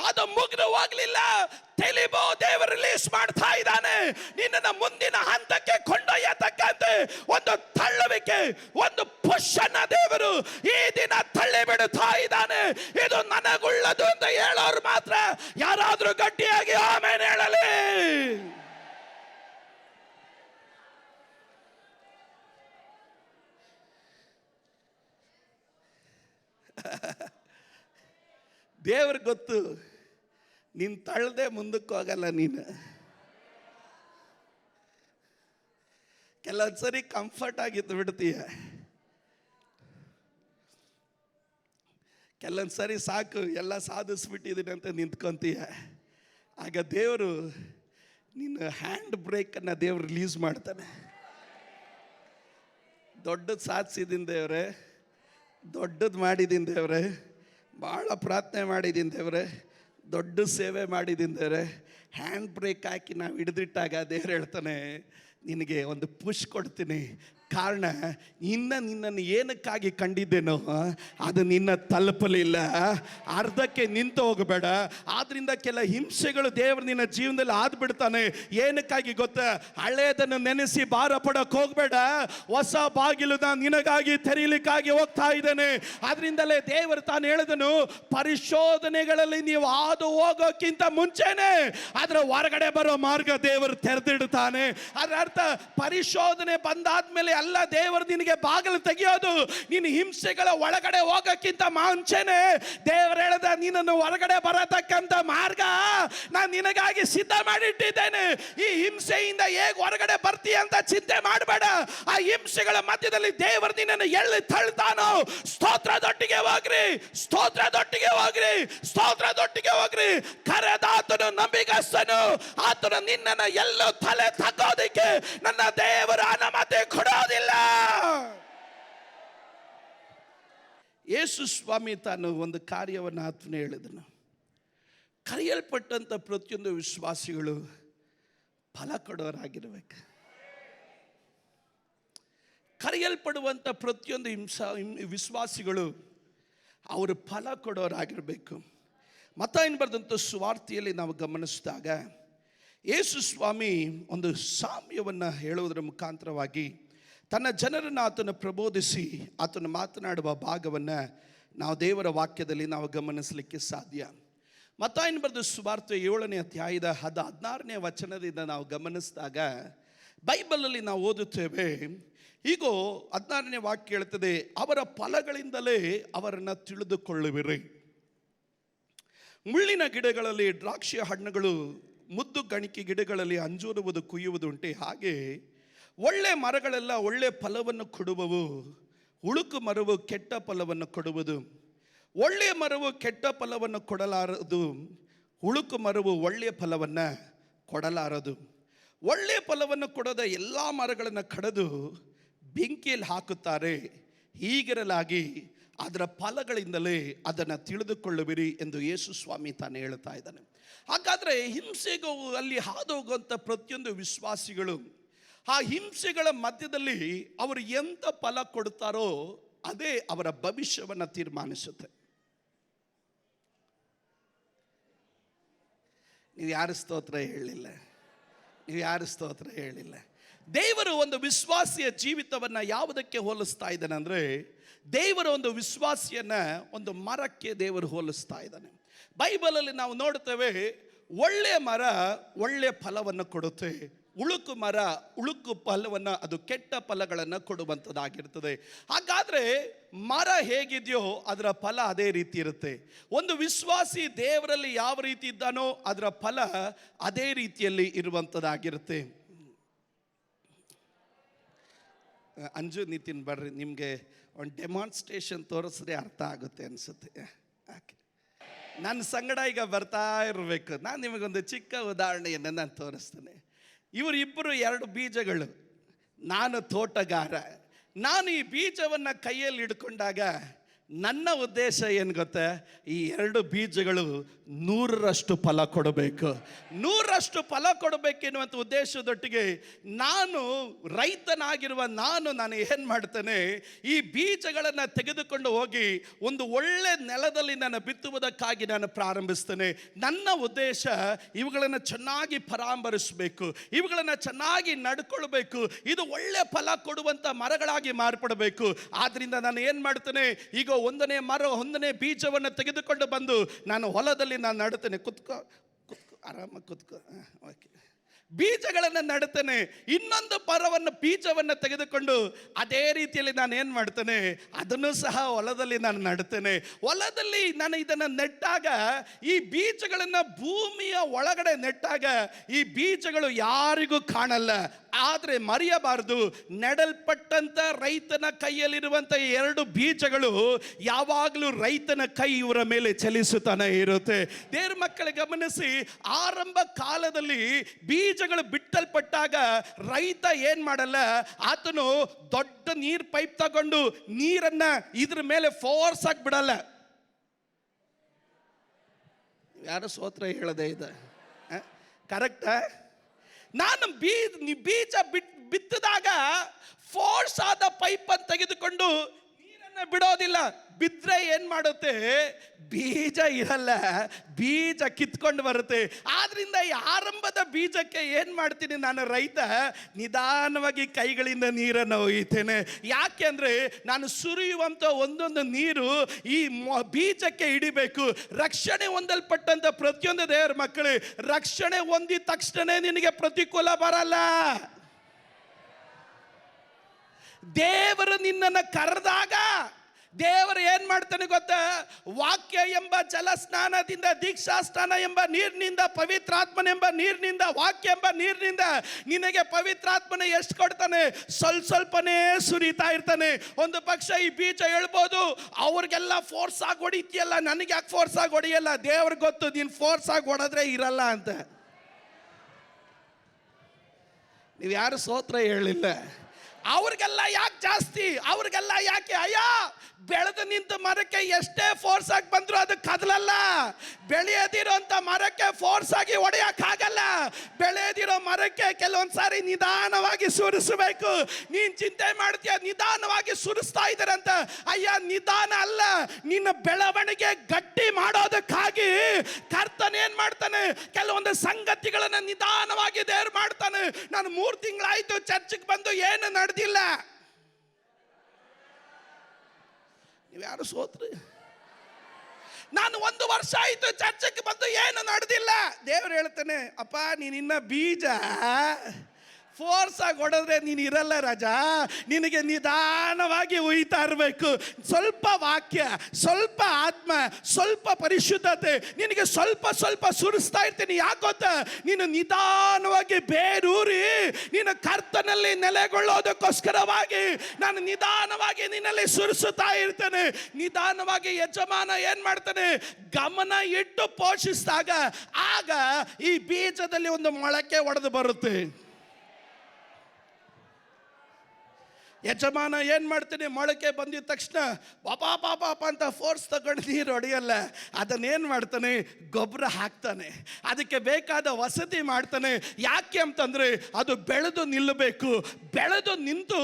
ಅದು ಮುಗಿದು ಹೋಗ್ಲಿಲ್ಲ. ತಿಳಿಬೋ ದೇವರು ರಿಲೀಸ್ ಮಾಡ್ತಾ ಇದ್ದಾನೆ. ನಿನ್ನನ್ನು ಮುಂದಿನ ಹಂತಕ್ಕೆ ಕೊಂಡೊಯ್ಯತಕ್ಕಂತೆ ಒಂದು ತಳ್ಳುವಿಕೆ, ಒಂದು ಪುಷ್ ಅನ್ನ ದೇವರು ಈ ದಿನ ತಳ್ಳಿ ಬಿಡುತ್ತಾ ಇದ್ದಾನೆ. ಇದು ನನಗುಳ್ಳದು ಅಂತ ಹೇಳೋರು ಮಾತ್ರ ಯಾರಾದ್ರೂ ಗಟ್ಟಿಯಾಗಿ ಆಮೇಲೆ ಹೇಳಲಿ. ದೇವ್ರಿಗೆ ಗೊತ್ತು, ನೀನು ತಳ್ಳದೆ ಮುಂದಕ್ಕೆ ಹೋಗಲ್ಲ. ನೀನು ಕೆಲವೊಂದು ಸರಿ ಕಂಫರ್ಟ್ ಆಗಿದ್ದು ಬಿಡ್ತೀಯ, ಕೆಲವೊಂದು ಸರಿ ಸಾಕು ಎಲ್ಲ ಸಾಧಿಸ್ಬಿಟ್ಟಿದ್ದೀನಿ ಅಂತ ನಿಂತ್ಕೊಂತೀಯ. ಆಗ ದೇವರು ನಿನ್ನ ಹ್ಯಾಂಡ್ ಬ್ರೇಕನ್ನು ದೇವ್ರು ರಿಲೀಸ್ ಮಾಡ್ತಾನೆ. ದೊಡ್ಡದು ಸಾಧಿಸಿದ್ದೀನಿ ದೇವ್ರೆ, ದೊಡ್ಡದು ಮಾಡಿದ್ದೀನಿ ದೇವ್ರೆ, ಭಾಳ ಪ್ರಾರ್ಥನೆ ಮಾಡಿದ್ದೀನಿ ದೇವ್ರೆ, ದೊಡ್ಡ ಸೇವೆ ಮಾಡಿದ್ದೀನಿ ದೇವ್ರೆ. ಹ್ಯಾಂಡ್ ಬ್ರೇಕ್ ಹಾಕಿ ನಾವು ಹಿಡಿದಿಟ್ಟಾಗ ದೇವ್ರು ಹೇಳ್ತಾನೆ, ನಿನಗೆ ಒಂದು ಪುಷ್ ಕೊಡ್ತೀನಿ, ಕಾರಣ ನಿನ್ನನ್ನು ಏನಕ್ಕಾಗಿ ಕಂಡಿದ್ದೇನೋ ಅದು ನಿನ್ನ ತಲುಪಲಿಲ್ಲ. ಅರ್ಧಕ್ಕೆ ನಿಂತು ಹೋಗಬೇಡ. ಆದ್ರಿಂದ ಕೆಲ ಹಿಂಸೆಗಳು ದೇವರು ನಿನ್ನ ಜೀವನದಲ್ಲಿ ಆದ್ಬಿಡ್ತಾನೆ. ಏನಕ್ಕಾಗಿ ಗೊತ್ತಾ? ಹಳೆಯದನ್ನು ನೆನೆಸಿ ಭಾರ ಪಡೋಕೆ ಹೋಗಬೇಡ. ಹೊಸ ಬಾಗಿಲು ನಾನು ನಿನಗಾಗಿ ತೆರೀಲಿಕ್ಕಾಗಿ ಹೋಗ್ತಾ ಇದ್ದೇನೆ. ಆದ್ರಿಂದಲೇ ದೇವರು ತಾನು ಹೇಳಿದನು, ಪರಿಶೋಧನೆಗಳಲ್ಲಿ ನೀವು ಹಾದು ಹೋಗೋಕ್ಕಿಂತ ಮುಂಚೆನೆ ಅದರ ಹೊರಗಡೆ ಬರೋ ಮಾರ್ಗ ದೇವರು ತೆರೆದಿಡ್ತಾನೆ. ಅದರ ಅರ್ಥ ಪರಿಶೋಧನೆ ಬಂದಾದ್ಮೇಲೆ ಅಲ್ಲ ದೇವರು ನಿನಗೆ ಬಾಗಿಲು ತೆಗೆಯೋದು. ನೀನು ಹಿಂಸೆಗಳ ಒಳಗಡೆ ಹೋಗಕ್ಕಿಂತ ಮುಂಚೆನೆ ದೇವರು ಹೇಳದ, ನಿನ್ನನ್ನು ಹೊರಗಡೆ ಬರತಕ್ಕಂತ ಮಾರ್ಗ ನಾನು ನಿನಗಾಗಿ ಸಿದ್ಧ ಮಾಡಿಟ್ಟಿದ್ದೇನೆ. ಈ ಹಿಂಸೆಯಿಂದ ಹೇಗೆ ಹೊರಗಡೆ ಬರ್ತೀಯ ಅಂತ ಚಿಂತೆ ಮಾಡಬೇಡ. ಆ ಹಿಂಸೆಗಳ ಮಧ್ಯದಲ್ಲಿ ದೇವರು ನಿನ್ನನ್ನು ಎಲ್ಲಿ ತಳ್ತಾನೋ, ಸ್ತೋತ್ರದೊಟ್ಟಿಗೆ ಹೋಗ್ರಿ, ಸ್ತೋತ್ರದೊಟ್ಟಿಗೆ ಹೋಗ್ರಿ, ಸ್ತೋತ್ರದೊಟ್ಟಿಗೆ ಹೋಗ್ರಿ. ಕರೆದಾತನು ನಂಬಿಗಸ್ತನು. ಆತನು ನಿನ್ನನ್ನು ಎಲ್ಲೂ ತಲೆ ತಗೋದಿಕ್ಕೆ ನನ್ನ ದೇವರ ಅನುಮತಿ ಕೊಡೋದಿಲ್ಲ. ಯೇಸು ಸ್ವಾಮಿ ತಾನು ಒಂದು ಕಾರ್ಯವನ್ನು ಆತನು ಹೇಳಿದನು. ಕರೆಯಲ್ಪಟ್ಟಂತ ಪ್ರತಿಯೊಂದು ವಿಶ್ವಾಸಿಗಳು ಫಲ ಕೊಡೋರಾಗಿರ್ಬೇಕು. ಕರೆಯಲ್ಪಡುವಂಥ ಪ್ರತಿಯೊಂದು ವಿಶ್ವಾಸಿಗಳು ಅವರು ಫಲ ಕೊಡೋರಾಗಿರಬೇಕು. ಮತ್ತಾಯನು ಬರೆದಂಥ ಸುವಾರ್ತೆಯಲ್ಲಿ ನಾವು ಗಮನಿಸಿದಾಗ ಯೇಸು ಸ್ವಾಮಿ ಒಂದು ಸಾಮ್ಯವನ್ನು ಹೇಳುವುದರ ಮುಖಾಂತರವಾಗಿ ತನ್ನ ಜನರನ್ನು ಆತನು ಪ್ರಬೋಧಿಸಿ ಆತನು ಮಾತನಾಡುವ ಭಾಗವನ್ನು ನಾವು ದೇವರ ವಾಕ್ಯದಲ್ಲಿ ನಾವು ಗಮನಿಸಲಿಕ್ಕೆ ಸಾಧ್ಯ. ಮತ್ತಾಯನು ಬರೆದ ಸುವಾರ್ತೆ 7ನೇ ಅಧ್ಯಾಯದ 16ನೇ ವಚನದಿಂದ ನಾವು ಗಮನಿಸಿದಾಗ ಬೈಬಲಲ್ಲಿ ನಾವು ಓದುತ್ತೇವೆ. ಹೀಗೋ 16ನೇ ವಾಕ್ಯ ಹೇಳ್ತದೆ, ಅವರ ಫಲಗಳಿಂದಲೇ ಅವರನ್ನು ತಿಳಿದುಕೊಳ್ಳುವಿರಿ. ಮುಳ್ಳಿನ ಗಿಡಗಳಲ್ಲಿ ದ್ರಾಕ್ಷಿಯ ಹಣ್ಣುಗಳು, ಮುದ್ದು ಗಣಿಕೆ ಗಿಡಗಳಲ್ಲಿ ಅಂಜೂರುವುದು ಕುಯ್ಯುವುದುಂಟೆ. ಹಾಗೆ ಒಳ್ಳೆ ಮರಗಳೆಲ್ಲ ಒಳ್ಳೆ ಫಲವನ್ನು ಕೊಡುವವು, ಉಳುಕು ಮರವು ಕೆಟ್ಟ ಫಲವನ್ನು ಕೊಡುವುದು. ಒಳ್ಳೆಯ ಮರವು ಕೆಟ್ಟ ಫಲವನ್ನು ಕೊಡಲಾರದು, ಉಳುಕು ಮರವು ಒಳ್ಳೆಯ ಫಲವನ್ನು ಕೊಡಲಾರದು. ಒಳ್ಳೆಯ ಫಲವನ್ನು ಕೊಡದ ಎಲ್ಲ ಮರಗಳನ್ನು ಕಡಿದು ಬೆಂಕಿಯಲ್ಲಿ ಹಾಕುತ್ತಾರೆ. ಹೀಗಿರಲಾಗಿ ಅದರ ಫಲಗಳಿಂದಲೇ ಅದನ್ನು ತಿಳಿದುಕೊಳ್ಳುವಿರಿ ಎಂದು ಯೇಸು ಸ್ವಾಮಿ ತಾನು ಹೇಳ್ತಾ ಇದ್ದಾನೆ. ಹಾಗಾದರೆ ಹಿಂಸೆಗೂ ಅಲ್ಲಿ ಹಾದು ಹೋಗುವಂಥ ಪ್ರತಿಯೊಂದು ವಿಶ್ವಾಸಿಗಳು ಆ ಹಿಂಸೆಗಳ ಮಧ್ಯದಲ್ಲಿ ಅವರು ಎಂಥ ಫಲ ಕೊಡ್ತಾರೋ ಅದೇ ಅವರ ಭವಿಷ್ಯವನ್ನು ತೀರ್ಮಾನಿಸುತ್ತೆ. ನೀವು ಯಾರು ಸ್ತೋತ್ರ ಹೇಳಿಲ್ಲ, ನೀವು ಯಾರು ಸ್ತೋತ್ರ ಹೇಳಿಲ್ಲ. ದೇವರು ಒಂದು ವಿಶ್ವಾಸಿಯ ಜೀವಿತವನ್ನು ಯಾವುದಕ್ಕೆ ಹೋಲಿಸ್ತಾ ಇದ್ದಾನೆ ಅಂದರೆ, ದೇವರ ಒಂದು ವಿಶ್ವಾಸಿಯನ್ನ ಒಂದು ಮರಕ್ಕೆ ದೇವರು ಹೋಲಿಸ್ತಾ ಇದ್ದಾನೆ. ಬೈಬಲಲ್ಲಿ ನಾವು ನೋಡ್ತೇವೆ, ಒಳ್ಳೆಯ ಮರ ಒಳ್ಳೆಯ ಫಲವನ್ನು ಕೊಡುತ್ತೆ, ಉಳುಕು ಮರ ಉಳುಕು ಫಲವನ್ನು, ಅದು ಕೆಟ್ಟ ಫಲಗಳನ್ನು ಕೊಡುವಂಥದ್ದಾಗಿರ್ತದೆ. ಹಾಗಾದರೆ ಮರ ಹೇಗಿದೆಯೋ ಅದರ ಫಲ ಅದೇ ರೀತಿ ಇರುತ್ತೆ. ಒಂದು ವಿಶ್ವಾಸಿ ದೇವರಲ್ಲಿ ಯಾವ ರೀತಿ ಇದ್ದಾನೋ ಅದರ ಫಲ ಅದೇ ರೀತಿಯಲ್ಲಿ ಇರುವಂಥದ್ದಾಗಿರುತ್ತೆ. ಅಂಜು ನಿತಿನ್ ಬರ್ರಿ, ನಿಮಗೆ ಒಂದು ಡೆಮಾನ್ಸ್ಟ್ರೇಷನ್ ತೋರಿಸಿದ್ರೆ ಅರ್ಥ ಆಗುತ್ತೆ ಅನಿಸುತ್ತೆ. ಯಾಕೆ ನನ್ನ ಸಂಗಡ ಈಗ ಬರ್ತಾ ಇರಬೇಕು. ನಾನು ನಿಮಗೊಂದು ಚಿಕ್ಕ ಉದಾಹರಣೆಯನ್ನು ನಾನು ತೋರಿಸ್ತೇನೆ. ಇವರಿಬ್ಬರು 2 ಬೀಜಗಳು. ನಾನು ತೋಟಗಾರ. ನಾನು ಈ ಬೀಜವನ್ನು ಕೈಯಲ್ಲಿ ಹಿಡ್ಕೊಂಡಾಗ ನನ್ನ ಉದ್ದೇಶ ಏನು ಗೊತ್ತಾ? ಈ 2 ಬೀಜಗಳು 100ರಷ್ಟು ಫಲ ಕೊಡಬೇಕು. 100ರಷ್ಟು ಫಲ ಕೊಡಬೇಕೆನ್ನುವಂಥ ಉದ್ದೇಶದೊಟ್ಟಿಗೆ ನಾನು ರೈತನಾಗಿರುವ ನಾನು ಏನು ಮಾಡ್ತೇನೆ, ಈ ಬೀಜಗಳನ್ನು ತೆಗೆದುಕೊಂಡು ಹೋಗಿ ಒಂದು ಒಳ್ಳೆ ನೆಲದಲ್ಲಿ ನಾನು ಬಿತ್ತುವುದಕ್ಕಾಗಿ ನಾನು ಪ್ರಾರಂಭಿಸ್ತೇನೆ. ನನ್ನ ಉದ್ದೇಶ ಇವುಗಳನ್ನು ಚೆನ್ನಾಗಿ ಪರಾಮರಿಸಬೇಕು, ಇವುಗಳನ್ನು ಚೆನ್ನಾಗಿ ನಡ್ಕೊಳ್ಬೇಕು, ಇದು ಒಳ್ಳೆ ಫಲ ಕೊಡುವಂಥ ಮರಗಳಾಗಿ ಮಾರ್ಪಡಬೇಕು. ಆದ್ದರಿಂದ ನಾನು ಏನು ಮಾಡ್ತೇನೆ, ಈಗ ಒಂದನೇ ಬೀಜವನ್ನು ತೆಗೆದುಕೊಂಡು ಬಂದು ನಾನು ಹೊಲದಲ್ಲಿ ನಾನು ನಡುತ್ತೇನೆ. ಕುತ್ಕೋ ಆರಾಮಾಗಿ ಕುತ್ಕೋ. ಓಕೆ, ಬೀಜಗಳನ್ನು ನಡುತ್ತೇನೆ. ಇನ್ನೊಂದು ಬೀಜವನ್ನು ತೆಗೆದುಕೊಂಡು ಅದೇ ರೀತಿಯಲ್ಲಿ ನಾನು ಏನು ಮಾಡ್ತೇನೆ, ಅದನ್ನು ಸಹ ಹೊಲದಲ್ಲಿ ನಾನು ನಡುತ್ತೇನೆ. ಹೊಲದಲ್ಲಿ ನಾನು ಇದನ್ನು ನೆಟ್ಟಾಗ, ಈ ಬೀಜಗಳನ್ನು ಭೂಮಿಯ ಒಳಗಡೆ ನೆಟ್ಟಾಗ ಈ ಬೀಜಗಳು ಯಾರಿಗೂ ಕಾಣಲ್ಲ. ಆದರೆ ಮರೆಯಬಾರದು, ನೆಡಲ್ಪಟ್ಟಂತ ರೈತನ ಕೈಯಲ್ಲಿರುವಂಥ 2 ಬೀಜಗಳು ಯಾವಾಗಲೂ ರೈತನ ಕೈ ಇವರ ಮೇಲೆ ಚಲಿಸುತ್ತಾನೆ ಇರುತ್ತೆ. ದೇವ್ರ ಮಕ್ಕಳ ಗಮನಿಸಿ, ಆರಂಭ ಕಾಲದಲ್ಲಿ ಬೀಜಗಳು ಬಿಟ್ಟಲ್ಪಟ್ಟಾಗ ರೈತ ಏನ್ ಮಾಡಲ್ಲ, ಆತನು ದೊಡ್ಡ ನೀರ್ ಪೈಪ್ ತಗೊಂಡು ನೀರನ್ನ ಇದ್ರ ಮೇಲೆ ಫೋರ್ಸ್ ಆಗಿ ಬಿಡಲ್ಲ. ಯಾರು ಸ್ತೋತ್ರ ಹೇಳದೆ ಇದೆ ಕರೆಕ್ಟಾ? ನಾನು ಬೀಜ ಬಿತ್ತಿದಾಗ ಫೋರ್ಸ್ ಆದ ಪೈಪನ್ನು ತೆಗೆದುಕೊಂಡು ನೀರನ್ನು ಬಿಡೋದಿಲ್ಲ. ಬಿದ್ದರೆ ಏನು ಮಾಡುತ್ತೆ? ಬೀಜ ಇರಲ್ಲ, ಬೀಜ ಕಿತ್ಕೊಂಡು ಬರುತ್ತೆ. ಆದ್ರಿಂದ ಈ ಆರಂಭದ ಬೀಜಕ್ಕೆ ಏನು ಮಾಡ್ತೀನಿ ನಾನು ರೈತ? ನಿಧಾನವಾಗಿ ಕೈಗಳಿಂದ ನೀರನ್ನು ಒಯ್ತೇನೆ. ಯಾಕೆ ಅಂದರೆ ನಾನು ಸುರಿಯುವಂಥ ಒಂದೊಂದು ನೀರು ಈ ಬೀಜಕ್ಕೆ ಹಿಡಿಬೇಕು. ರಕ್ಷಣೆ ಹೊಂದಲ್ಪಟ್ಟಂಥ ಪ್ರತಿಯೊಂದು ದೇವರ ಮಕ್ಕಳು, ರಕ್ಷಣೆ ಹೊಂದಿದ ತಕ್ಷಣ ನಿನಗೆ ಪ್ರತಿಕೂಲ ಬರಲ್ಲ. ದೇವರು ನಿನ್ನನ್ನು ಕರೆದಾಗ ದೇವರು ಏನ್ ಮಾಡ್ತಾನೆ ಗೊತ್ತಾ? ವಾಕ್ಯ ಎಂಬ ಜಲ ಸ್ನಾನದಿಂದ, ದೀಕ್ಷಾ ಸ್ನಾನ ಎಂಬ ನೀರಿನಿಂದ, ಪವಿತ್ರಾತ್ಮನೆಂಬ ನೀರಿನಿಂದ, ವಾಕ್ಯ ಎಂಬ ನೀರಿನಿಂದ ನಿನಗೆ ಪವಿತ್ರಾತ್ಮನೆ ಎಷ್ಟು ಕೊಡ್ತಾನೆ? ಸ್ವಲ್ಪನೇ ಸುರಿತಾ ಇರ್ತಾನೆ. ಒಂದು ಪಕ್ಷ ಈ ಬೀಜ ಹೇಳ್ಬೋದು, ಅವ್ರಿಗೆಲ್ಲ ಫೋರ್ಸ್ ಆಗಿ ಹೊಡಿತೀಯಲ್ಲ, ನನಗೆ ಯಾಕೆ ಫೋರ್ಸ್ ಆಗಿ ಹೊಡಿಯಲ್ಲ? ದೇವ್ರಿಗೆ ಗೊತ್ತು ನೀನು ಫೋರ್ಸ್ ಆಗಿ ಹೊಡೆದ್ರೆ ಇರಲ್ಲ ಅಂತ. ನೀವು ಯಾರು ಸ್ತೋತ್ರ ಹೇಳಿಲ್ಲ. ಅವ್ರಿಗೆಲ್ಲ ಯಾಕೆ ಜಾಸ್ತಿ? ಅವ್ರಿಗೆಲ್ಲ ಯಾಕೆ? ಅಯ್ಯ, ಬೆಳೆದು ನಿಂತ ಮರಕ್ಕೆ ಎಷ್ಟೇ ಫೋರ್ಸ್ ಆಗಿ ಬಂದ್ರು ಅದು ಕದಲಲ್ಲ. ಬೆಳೆಯದಿರೋಂಥ ಮರಕ್ಕೆ ಫೋರ್ಸ್ ಆಗಿ ಹೊಡೆಯಕ್ಕಾಗಲ್ಲ. ಬೆಳೆಯದಿರೋ ಮರಕ್ಕೆ ಕೆಲವೊಂದು ಸಾರಿ ನಿಧಾನವಾಗಿ ಸುರಿಸಬೇಕು. ನೀನ್ ಚಿಂತೆ ಮಾಡ್ತೀಯ ನಿಧಾನವಾಗಿ ಸುರಿಸ್ತಾ ಇದ್ದಾರಂತ. ಅಯ್ಯ, ನಿಧಾನ ಅಲ್ಲ, ನಿನ್ನ ಬೆಳವಣಿಗೆ ಗಟ್ಟಿ ಮಾಡೋದಕ್ಕಾಗಿ ಕರ್ತನ ಏನ್ ಮಾಡ್ತಾನೆ? ಕೆಲವೊಂದು ಸಂಗತಿಗಳನ್ನ ನಿಧಾನವಾಗಿ ದೇವ್ರು ಮಾಡ್ತಾನೆ. ನಾನು 3 ತಿಂಗಳಾಯ್ತು ಚರ್ಚ್ಗೆ ಬಂದು ಏನು ನಡೆದಿಲ್ಲ. ನೀವು ಯಾರು ಸೋತ್ರಿ? ನಾನು 1 ವರ್ಷ ಆಯ್ತು ಚರ್ಚಕ್ಕೆ ಬಂದು ಏನು ನಡೆದಿಲ್ಲ. ದೇವ್ರು ಹೇಳ್ತಾನೆ, ಅಪ್ಪ ನೀನ್ ಇನ್ನ ಬೀಜ ಫೋರ್ಸ್ ಆಗಿ ಹೊಡೆದ್ರೆ ನೀನು ಇರಲ್ಲ ರಾಜ. ನಿನಗೆ ನಿಧಾನವಾಗಿ ಉಯ್ತಾ ಇರಬೇಕು. ಸ್ವಲ್ಪ ವಾಕ್ಯ, ಸ್ವಲ್ಪ ಆತ್ಮ, ಸ್ವಲ್ಪ ಪರಿಶುದ್ಧತೆ ನಿನಗೆ ಸ್ವಲ್ಪ ಸುರಿಸ್ತಾ ಇರ್ತೀನಿ. ಯಾಕೆ ಗೊತ್ತಾ? ನೀನು ನಿಧಾನವಾಗಿ ಬೇರೂರಿ ನೀನು ಕರ್ತನಲ್ಲಿ ನೆಲೆಗೊಳ್ಳೋದಕ್ಕೋಸ್ಕರವಾಗಿ ನಾನು ನಿಧಾನವಾಗಿ ನಿನ್ನಲ್ಲಿ ಸುರಿಸುತ್ತಾ ಇರ್ತೇನೆ. ನಿಧಾನವಾಗಿ ಯಜಮಾನ ಏನ್ ಮಾಡ್ತಾನೆ? ಗಮನ ಇಟ್ಟು ಪೋಷಿಸಿದಾಗ ಆಗ ಈ ಬೀಜದಲ್ಲಿ ಒಂದು ಮೊಳಕೆ ಒಡೆದು ಬರುತ್ತೆ. ಯಜಮಾನ ಏನು ಮಾಡ್ತಾನೆ? ಮೊಳಕೆ ಬಂದಿದ ತಕ್ಷಣ ಪಾಪ ಅಂತ ಫೋರ್ಸ್ ತಗೊಂಡು ನೀರು ಹೊಡೆಯಲ್ಲ. ಅದನ್ನೇನು ಮಾಡ್ತಾನೆ? ಗೊಬ್ಬರ ಹಾಕ್ತಾನೆ. ಅದಕ್ಕೆ ಬೇಕಾದ ವಸತಿ ಮಾಡ್ತಾನೆ. ಯಾಕೆ ಅಂತಂದರೆ ಅದು ಬೆಳೆದು ನಿಲ್ಲಬೇಕು. ಬೆಳೆದು ನಿಂತು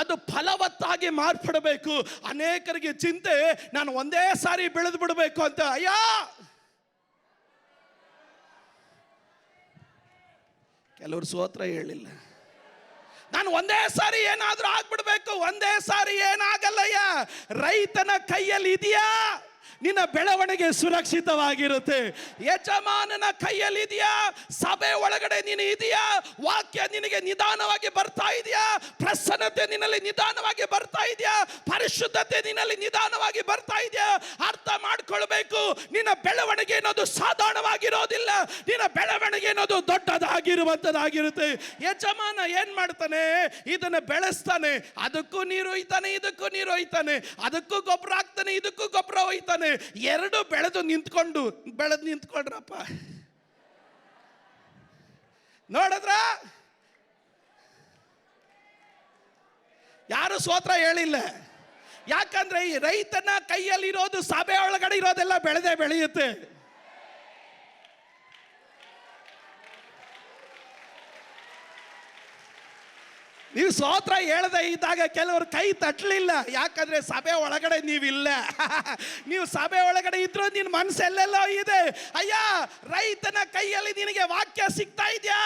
ಅದು ಫಲವತ್ತಾಗಿ ಮಾರ್ಪಡಬೇಕು. ಅನೇಕರಿಗೆ ಚಿಂತೆ, ನಾನು ಒಂದೇ ಸಾರಿ ಬೆಳೆದು ಬಿಡಬೇಕು ಅಂತ. ಅಯ್ಯ, ಕೆಲವರು ಸ್ತೋತ್ರ ಹೇಳಿಲ್ಲ. ನಾನು ಒಂದೇ ಸಾರಿ ಏನಾದ್ರೂ ಆಗ್ಬಿಡ್ಬೇಕು. ಒಂದೇ ಸಾರಿ ಏನಾಗಲ್ಲಯ್ಯ. ರೈತನ ಕೈಯಲ್ಲಿ ಇದೆಯಾ ನಿನ್ನ ಬೆಳವಣಿಗೆ ಸುರಕ್ಷಿತವಾಗಿರುತ್ತೆ. ಯಜಮಾನನ ಕೈಯಲ್ಲಿ ಇದೆಯಾ? ಸಭೆ ಒಳಗಡೆ ನೀನು ಇದೆಯಾ? ವಾಕ್ಯ ನಿನಗೆ ನಿಧಾನವಾಗಿ ಬರ್ತಾ ಇದೆಯಾ? ಪ್ರಸನ್ನತೆ ನಿನ್ನಲ್ಲಿ ನಿಧಾನವಾಗಿ ಬರ್ತಾ ಇದೆಯಾ? ಪರಿಶುದ್ಧತೆ ನಿನ್ನಲ್ಲಿ ನಿಧಾನವಾಗಿ ಬರ್ತಾ ಇದೆಯಾ? ಅರ್ಥ ಮಾಡ್ಕೊಳ್ಬೇಕು, ನಿನ್ನ ಬೆಳವಣಿಗೆ ಅನ್ನೋದು ಸಾಧಾರಣವಾಗಿರೋದಿಲ್ಲ. ನಿನ್ನ ಬೆಳವಣಿಗೆ ಅನ್ನೋದು ದೊಡ್ಡದಾಗಿರುವಂತದ್ದಾಗಿರುತ್ತೆ. ಯಜಮಾನ ಏನ್ ಮಾಡ್ತಾನೆ? ಇದನ್ನ ಬೆಳೆಸ್ತಾನೆ. ಅದಕ್ಕೂ ನೀರು ಒಯ್ತಾನೆ, ಇದಕ್ಕೂ ನೀರು ಒಯ್ತಾನೆ. ಅದಕ್ಕೂ ಗೊಬ್ಬರ ಹಾಕ್ತಾನೆ, ಇದಕ್ಕೂ ಗೊಬ್ಬರ ಒಯ್ತಾನೆ. ಎರಡು ಬೆಳೆದು ನಿಂತ್ಕೊಂಡ್ರಪ್ಪ. ನೋಡಿದ್ರ? ಯಾರು ಸ್ತೋತ್ರ ಹೇಳಿಲ್ಲ. ಯಾಕಂದ್ರೆ ಈ ರೈತನ ಕೈಯಲ್ಲಿರೋದು, ಸಭೆ ಒಳಗಡೆ ಇರೋದೆಲ್ಲ ಬೆಳೆಯುತ್ತೆ. ನೀವು ಸ್ತೋತ್ರ ಹೇಳದೆ ಇದ್ದಾಗ ಕೆಲವರು ಕೈ ತಟ್ಟಲಿಲ್ಲ. ಯಾಕಂದ್ರೆ ಸಭೆ ಒಳಗಡೆ ನೀವಿಲ್ಲ. ನೀವು ಸಭೆ ಒಳಗಡೆ ಇದ್ರೂ ನಿನ್ನ ಮನಸ್ಸೆಲ್ಲೆಲ್ಲೋ ಇದೆ. ಅಯ್ಯ, ರೈತನ ಕೈಯಲ್ಲಿ ನಿನಗೆ ವಾಕ್ಯ ಸಿಗ್ತಾ ಇದೆಯಾ?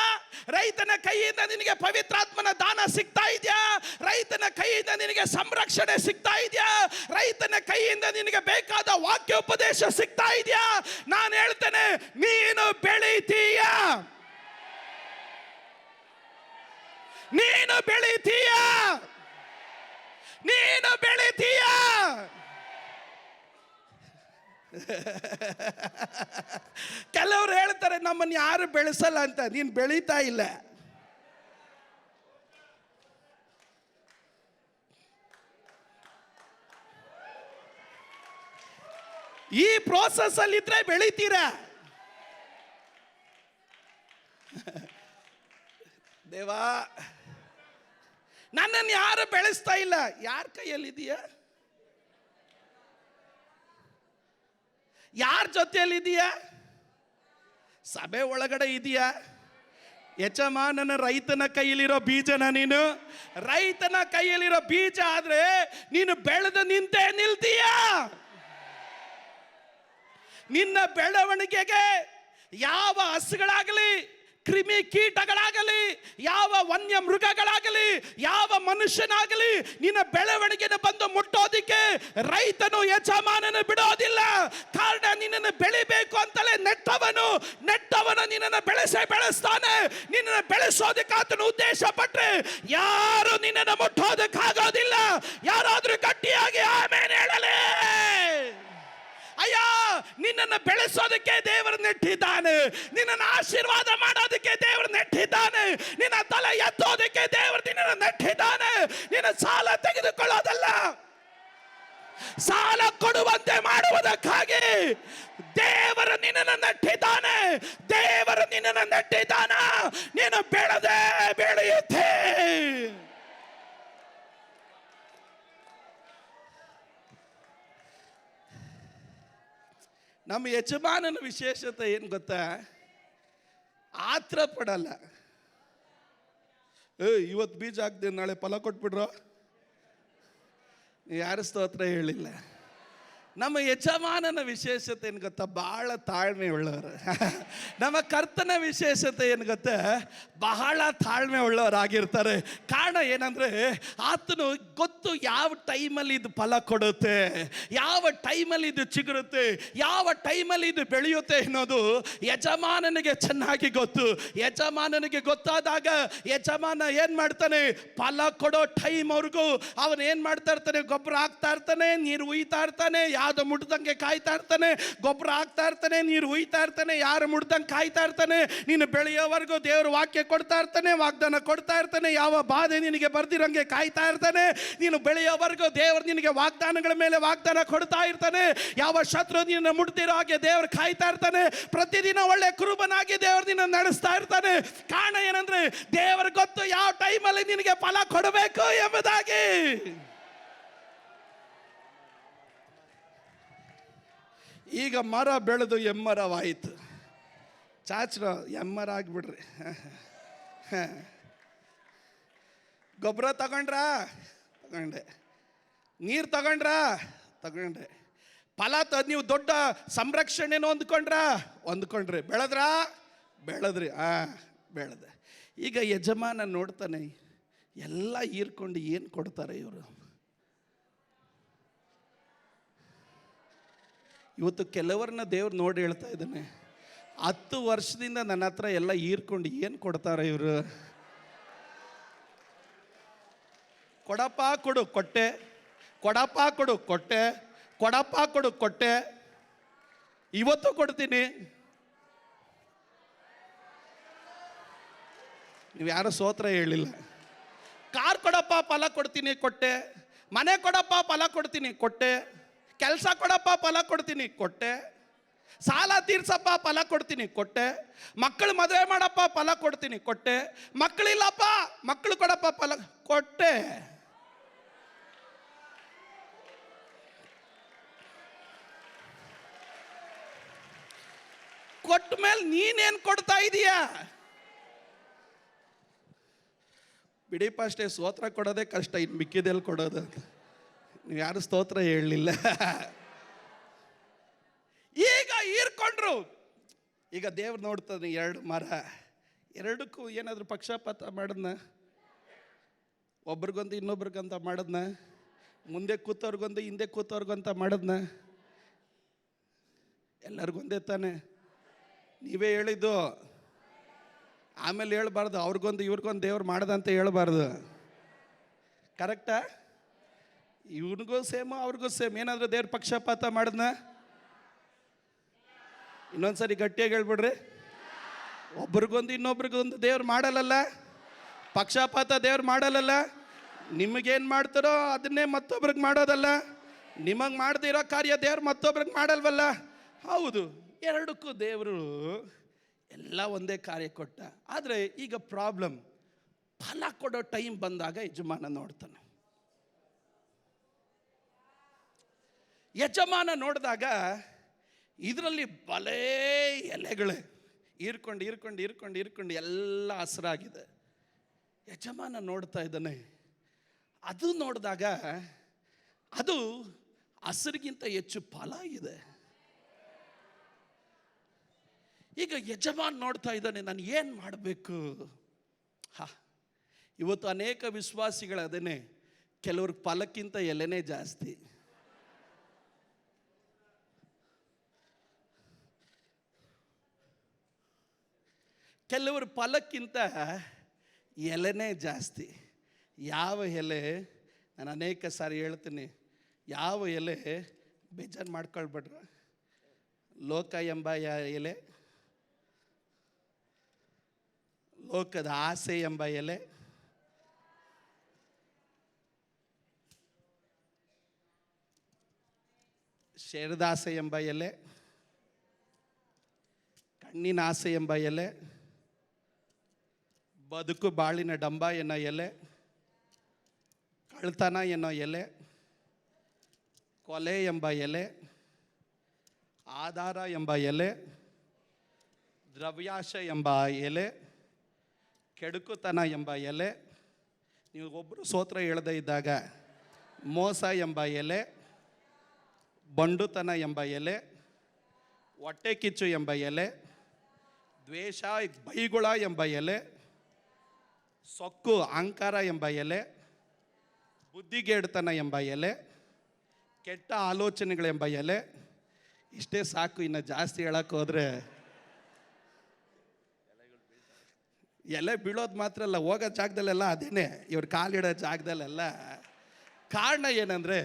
ರೈತನ ಕೈಯಿಂದ ನಿನಗೆ ಪವಿತ್ರಾತ್ಮನ ದಾನ ಸಿಗ್ತಾ ಇದೆಯಾ? ರೈತನ ಕೈಯಿಂದ ನಿನಗೆ ಸಂರಕ್ಷಣೆ ಸಿಗ್ತಾ ಇದೆಯಾ? ರೈತನ ಕೈಯಿಂದ ನಿನಗೆ ಬೇಕಾದ ವಾಕ್ಯ ಉಪದೇಶ ಸಿಗ್ತಾ ಇದೆಯಾ? ನಾನು ಹೇಳ್ತೇನೆ, ನೀನು ಬೆಳೀತೀಯ. ನೀನು ಬೆಳೀತೀಯ. ನೀನು ಬೆಳೀತೀಯ. ಕೆಲವರು ಹೇಳ್ತಾರೆ ನಮ್ಮನ್ನು ಯಾರು ಬೆಳೆಸಲ್ಲ ಅಂತ. ನೀನು ಬೆಳೀತಾ ಇಲ್ಲ. ಈ ಪ್ರೋಸೆಸ್ ಅಲ್ಲಿ ಇದ್ರೆ ಬೆಳೀತೀರಾ. ದೇವಾ, ನನ್ನನ್ನು ಯಾರು ಬೆಳೆಸ್ತಾ ಇಲ್ಲ. ಯಾರ ಕೈಯಲ್ಲಿದೆಯಾ? ಯಾರ ಜೊತೆಯಲ್ಲಿದೆಯಾ? ಸಭೆ ಒಳಗಡೆ ಇದೆಯಾ? ಯಜಮಾನನ ರೈತನ ಕೈಯಲ್ಲಿರೋ ಬೀಜನ ನೀನು. ರೈತನ ಕೈಯಲ್ಲಿರೋ ಬೀಜ ಆದ್ರೆ ನೀನು ಬೆಳೆದು ನಿಂತೇ ನಿಲ್ತೀಯ. ನಿನ್ನ ಬೆಳವಣಿಗೆಗೆ ಯಾವ ಹಸುಗಳಾಗಲಿ, ಕ್ರಿಮಿ ಕೀಟಗಳಾಗಲಿ, ಯಾವ ವನ್ಯ ಮೃಗಗಳಾಗಲಿ, ಯಾವ ಮನುಷ್ಯನಾಗಲಿ ನಿನ್ನ ಬೆಳವಣಿಗೆನ ಬಂದು ಮುಟ್ಟೋದಿಕ್ಕೆ ರೈತನು ಯಜಮಾನನು ಬಿಡೋದಿಲ್ಲ. ಕಾರಣ ನಿನ್ನನ್ನು ಬೆಳಿಬೇಕು ಅಂತಲೇ ನೆಟ್ಟವನು ನಿನ್ನನ್ನು ಬೆಳೆಸ್ತಾನೆ. ನಿನ್ನನ್ನು ಬೆಳೆಸೋದಕ್ಕೆ ಆತನ ಉದ್ದೇಶ ಪಟ್ರೆ ಯಾರು ನಿನ್ನನ್ನು ಮುಟ್ಟೋದಕ್ಕಾಗೋದಿಲ್ಲ. ಯಾರಾದ್ರೂ ಗಟ್ಟಿಯಾಗಿ ಆಮೇಲೆ ಹೇಳಲೇ. ಅಯ್ಯ, ನಿನ್ನನ್ನು ಬೆಳೆಸೋದಕ್ಕೆ ದೇವರು ನೆಟ್ಟಿದ್ದಾನೆ. ನಿನ್ನನ್ನು ಆಶೀರ್ವಾದ ಮಾಡೋದಕ್ಕೆ ದೇವರು ನೆಟ್ಟಿದ್ದಾನೆ. ನಿನ್ನ ತಲೆ ಎತ್ತೋದಕ್ಕೆ ದೇವರು ನಿನ್ನನ್ನು ನೆಟ್ಟಿದ್ದಾನೆ. ನಿನ್ನ ಸಾಲ ತೆಗೆದುಕೊಳ್ಳೋದಲ್ಲ, ಸಾಲ ಕೊಡುವಂತೆ ಮಾಡುವುದಕ್ಕಾಗಿ ದೇವರು ನಿನ್ನನ್ನು ನೆಟ್ಟಿದ್ದಾನೆ. ದೇವರು ನಿನ್ನನ್ನು ನೆಟ್ಟಿದ್ದಾನ. ನೀನು ಬೆಳೆದೇ ಬೆಳೆಯುತ್ತೆ. ನಮ್ಮ ಯಜಮಾನನ ವಿಶೇಷತೆ ಏನು ಗೊತ್ತಾ? ಆತ್ರ ಪಡಲ್ಲ. ಇವತ್ತು ಬೀಜ ಹಾಕ್ತೀನಿ, ನಾಳೆ ಫಲ ಕೊಟ್ಬಿಡ್ರೋ. ಯಾರು ಸ್ತೋತ್ರ ಹೇಳಿಲ್ಲ. ನಮ್ಮ ಯಜಮಾನನ ವಿಶೇಷತೆ ಏನು ಗೊತ್ತಾ? ಬಹಳ ತಾಳ್ಮೆ ಉಳ್ಳವರು. ನಮ್ಮ ಕರ್ತನ ವಿಶೇಷತೆ ಏನು ಗೊತ್ತಾ? ಬಹಳ ತಾಳ್ಮೆ ಉಳ್ಳವರಾಗಿರ್ತಾರೆ. ಕಾರಣ ಏನಂದ್ರೆ ಆತನು ಗೊತ್ತು ಯಾವ ಟೈಮಲ್ಲಿ ಇದು ಫಲ ಕೊಡುತ್ತೆ, ಯಾವ ಟೈಮಲ್ಲಿ ಇದು ಚಿಗುರುತ್ತೆ, ಯಾವ ಟೈಮಲ್ಲಿ ಇದು ಬೆಳೆಯುತ್ತೆ ಅನ್ನೋದು ಯಜಮಾನನಿಗೆ ಚೆನ್ನಾಗಿ ಗೊತ್ತು. ಯಜಮಾನನಿಗೆ ಗೊತ್ತಾದಾಗ ಯಜಮಾನ ಏನ್ ಮಾಡ್ತಾನೆ? ಫಲ ಕೊಡೋ ಟೈಮ್ವರೆಗೂ ಅವನು ಏನ್ ಮಾಡ್ತಾ ಇರ್ತಾನೆ? ಗೊಬ್ಬರ ಹಾಕ್ತಾ ಇರ್ತಾನೆ, ನೀರು ಉಯ್ತಾ ಇರ್ತಾನೆ, ಯಾವ್ದು ಮುಟ್ದಂಗೆ ಕಾಯ್ತಾ ಇರ್ತಾನೆ. ಗೊಬ್ಬರ ಹಾಕ್ತಾ ಇರ್ತಾನೆ, ನೀರು ಉಯ್ತಾ ಇರ್ತಾನೆ, ಯಾರು ಮುಟ್ದಂಗೆ ಕಾಯ್ತಾ ಇರ್ತಾನೆ. ನೀನು ಬೆಳೆಯೋವರೆಗೂ ದೇವರು ವಾಕ್ಯ ಕೊಡ್ತಾ ಇರ್ತಾನೆ, ವಾಗ್ದಾನ ಕೊಡ್ತಾ ಇರ್ತಾನೆ. ಯಾವ ಬಾಧೆ ನಿನಗೆ ಬರ್ದಿರಂಗೆ ಕಾಯ್ತಾ ಇರ್ತಾನೆ. ನೀನು ಬೆಳೆಯೋವರೆಗೂ ದೇವರು ನಿನಗೆ ವಾಗ್ದಾನಗಳ ಮೇಲೆ ವಾಗ್ದಾನ ಕೊಡ್ತಾ ಇರ್ತಾನೆ. ಯಾವ ಶತ್ರು ನಿನ್ನ ಮುಟ್ದಿರೋ ಹಾಗೆ ದೇವರು ಕಾಯ್ತಾ ಇರ್ತಾನೆ. ಪ್ರತಿದಿನ ಒಳ್ಳೆ ಕುರುಬನಾಗಿ ದೇವರು ನಿನ್ನ ನಡೆಸ್ತಾ ಇರ್ತಾನೆ. ಕಾರಣ ಏನಂದ್ರೆ ದೇವರು ಗೊತ್ತು ಯಾವ ಟೈಮಲ್ಲಿ ನಿನಗೆ ಫಲ ಕೊಡಬೇಕು ಎಂಬುದಾಗಿ. ಈಗ ಮರ ಬೆಳೆದು ಎಮ್ಮರವಾಯಿತು. ಚಾಚ್ರ ಎಮ್ಮರ ಆಗಿಬಿಡ್ರಿ. ಗೊಬ್ಬರ ತಗೊಂಡೆ, ನೀರು ತಗೊಂಡೆ, ಫಲ ನೀವು ದೊಡ್ಡ ಸಂರಕ್ಷಣೆನೂ ಹೊಂದ್ಕೊಂಡ್ರಿ, ಬೆಳೆದ್ರಿ. ಬೆಳೆದೆ. ಈಗ ಯಜಮಾನ ನೋಡ್ತಾನೆ, ಎಲ್ಲ ಹೀರ್ಕೊಂಡು ಏನು ಕೊಡ್ತಾರೆ ಇವರು? ಇವತ್ತು ಕೆಲವರನ್ನ ದೇವ್ರು ನೋಡಿ ಹೇಳ್ತಾ ಇದ್ದಾನೆ, 10 ವರ್ಷದಿಂದ ನನ್ನ ಹತ್ರ ಎಲ್ಲ ಹೀರ್ಕೊಂಡು ಏನು ಕೊಡ್ತಾರೆ ಇವರು? ಕೊಡಪ್ಪ ಕೊಡು ಕೊಟ್ಟೆ, ಕೊಡಪ್ಪ ಕೊಡು ಕೊಟ್ಟೆ, ಕೊಡಪ್ಪ ಕೊಡು ಕೊಟ್ಟೆ, ಇವತ್ತು ಕೊಡ್ತೀನಿ. ನೀವು ಯಾರು ಸ್ತೋತ್ರ ಹೇಳಿಲ್ಲ. ಕಾರ್ ಕೊಡಪ್ಪ ಫಲ ಕೊಡ್ತೀನಿ ಕೊಟ್ಟೆ, ಮನೆ ಕೊಡಪ್ಪ ಫಲ ಕೊಡ್ತೀನಿ ಕೊಟ್ಟೆ, ಕೆಲಸ ಕೊಡಪ್ಪ ಫಲ ಕೊಡ್ತೀನಿ ಕೊಟ್ಟೆ, ಸಾಲ ತೀರ್ಸಪ್ಪ ಫಲ ಕೊಡ್ತೀನಿ ಕೊಟ್ಟೆ, ಮಕ್ಕಳು ಮದುವೆ ಮಾಡಪ್ಪ ಫಲ ಕೊಡ್ತೀನಿ ಕೊಟ್ಟೆ, ಮಕ್ಕಳಿಲ್ಲಪ್ಪ ಮಕ್ಕಳು ಕೊಡಪ್ಪ ಫಲ ಕೊಟ್ಟೆ. ಕೊಟ್ಟ ಮೇಲೆ ನೀನೇನು ಕೊಡ್ತಾ ಇದೀಯಾ? ಬಿಡಿಪ ಅಷ್ಟೇ, ಸ್ತೋತ್ರ ಕೊಡೋದೇ ಕಷ್ಟ, ಇನ್ನು ಮಿಕ್ಕಿದೆಲ್ಲಿ ಕೊಡೋದು ಅಂತ. ನೀವು ಯಾರು ಸ್ತೋತ್ರ ಹೇಳಲಿಲ್ಲ. ಈಗ ಹೀರ್ಕೊಂಡ್ರು. ಈಗ ದೇವ್ರು ನೋಡ್ತಾನೆ, 2 ಮರ, ಎರಡಕ್ಕೂ ಏನಾದರೂ ಪಕ್ಷಪಾತ ಮಾಡದ್ನ? ಒಬ್ರಿಗೊಂದು ಇನ್ನೊಬ್ರಿಗಂತ ಮಾಡದ್ನ? ಮುಂದೆ ಕೂತವ್ರಿಗೊಂದು ಹಿಂದೆ ಕೂತವ್ರಿಗಂತ ಮಾಡದ್ನ? ಎಲ್ಲರಿಗೊಂದೇ ತಾನೆ? ನೀವೇ ಹೇಳಿದ್ದು. ಆಮೇಲೆ ಹೇಳ್ಬಾರ್ದು ಅವ್ರಿಗೊಂದು ಇವ್ರಿಗೊಂದು ದೇವ್ರು ಮಾಡದಂತ ಹೇಳ್ಬಾರ್ದು. ಕರೆಕ್ಟಾ? ಇವನಿಗೂ ಸೇಮು ಅವ್ರಿಗೂ ಸೇಮ್. ಏನಾದರೂ ದೇವ್ರ ಪಕ್ಷಪಾತ ಮಾಡದ್ನ? ಇನ್ನೊಂದ್ಸರಿ ಗಟ್ಟಿಯಾಗಿ ಹೇಳ್ಬಿಡ್ರಿ. ಒಬ್ರಿಗೊಂದು ಇನ್ನೊಬ್ರಿಗೊಂದು ದೇವ್ರು ಮಾಡಲ್ಲಲ್ಲ. ಪಕ್ಷಪಾತ ದೇವ್ರು ಮಾಡಲ್ಲಲ್ಲ. ನಿಮಗೇನು ಮಾಡ್ತಾರೋ ಅದನ್ನೇ ಮತ್ತೊಬ್ರಿಗೆ ಮಾಡೋದಲ್ಲ. ನಿಮಗೆ ಮಾಡದಿರೋ ಕಾರ್ಯ ದೇವ್ರು ಮತ್ತೊಬ್ರಿಗೆ ಮಾಡಲ್ವಲ್ಲ. ಹೌದು, ಎರಡಕ್ಕೂ ದೇವರು ಎಲ್ಲ ಒಂದೇ ಕಾರ್ಯ ಕೊಟ್ಟ. ಆದರೆ ಈಗ ಪ್ರಾಬ್ಲಮ್, ಫಲ ಕೊಡೋ ಟೈಮ್ ಬಂದಾಗ ಯಜಮಾನ ನೋಡ್ತಾನೆ. ಯಜಮಾನ ನೋಡಿದಾಗ ಇದರಲ್ಲಿ ಬಲೇ ಎಲೆಗಳೇ, ಹೀರ್ಕೊಂಡು ಎಲ್ಲ ಹಸಿರಾಗಿದೆ. ಯಜಮಾನ ನೋಡ್ತಾ ಇದ್ದಾನೆ. ಅದು ನೋಡಿದಾಗ ಅದು ಹಸಿರಿಗಿಂತ ಹೆಚ್ಚು ಫಲ ಇದೆ. ಈಗ ಯಜಮಾನ್ ನೋಡ್ತಾ ಇದ್ದಾನೆ, ನಾನು ಏನು ಮಾಡಬೇಕು? ಇವತ್ತು ಅನೇಕ ವಿಶ್ವಾಸಿಗಳದೇನೆ, ಕೆಲವ್ರಿಗೆ ಫಲಕ್ಕಿಂತ ಎಲೆನೇ ಜಾಸ್ತಿ. ಕೆಲವರು ಫಲಕ್ಕಿಂತ ಎಲೆನೇ ಜಾಸ್ತಿ. ಯಾವ ಎಲೆ, ನಾನು ಅನೇಕ ಸಾರಿ ಹೇಳ್ತೀನಿ, ಯಾವ ಎಲೆ ಬೇಜಾರು ಮಾಡ್ಕೊಳ್ಬೇಡ್ರ. ಲೋಕ ಎಂಬ ಎಲೆ, ಲೋಕದ ಆಸೆ ಎಂಬ ಎಲೆ, ಶರೀರದಾಸೆ ಎಂಬ ಎಲೆ, ಕಣ್ಣಿನ ಆಸೆ ಎಂಬ ಎಲೆ, ಬದುಕು ಬಾಳಿನ ಡಂಬ ಎನ್ನೋ ಎಲೆ, ಕಳ್ತನ ಎನ್ನೋ ಎಲೆ, ಕೊಲೆ ಎಂಬ ಎಲೆ, ಆಧಾರ ಎಂಬ ಎಲೆ, ದ್ರವ್ಯಾಶ ಎಂಬ ಎಲೆ, ಕೆಡುಕುತನ ಎಂಬ ಎಲೆ, ನೀವು ಒಬ್ಬರು ಸ್ತೋತ್ರ ಹೇಳದೇ ಇದ್ದಾಗ ಮೋಸ ಎಂಬ ಎಲೆ, ಬಂಡುತನ ಎಂಬ ಎಲೆ, ಹೊಟ್ಟೆ ಕಿಚ್ಚು ಎಂಬ ಎಲೆ, ದ್ವೇಷ ಬೈಗುಳ ಎಂಬ ಎಲೆ, ಸೊಕ್ಕು ಅಹಂಕಾರ ಎಂಬ ಎಲೆ, ಬುದ್ಧಿಗೇಡುತನ ಎಂಬ ಎಲೆ, ಕೆಟ್ಟ ಆಲೋಚನೆಗಳೆಂಬ ಎಲೆ. ಇಷ್ಟೇ ಸಾಕು, ಇನ್ನು ಜಾಸ್ತಿ ಹೇಳಕ್ಕೆ ಹೋದರೆ ಎಲೆ ಬೀಳೋದು ಮಾತ್ರ ಅಲ್ಲ, ಹೋಗೋ ಜಾಗದಲ್ಲೆಲ್ಲ ಅದೇನೆ, ಇವ್ರು ಕಾಲಿಡೋ ಜಾಗದಲ್ಲೆಲ್ಲ. ಕಾರಣ ಏನಂದರೆ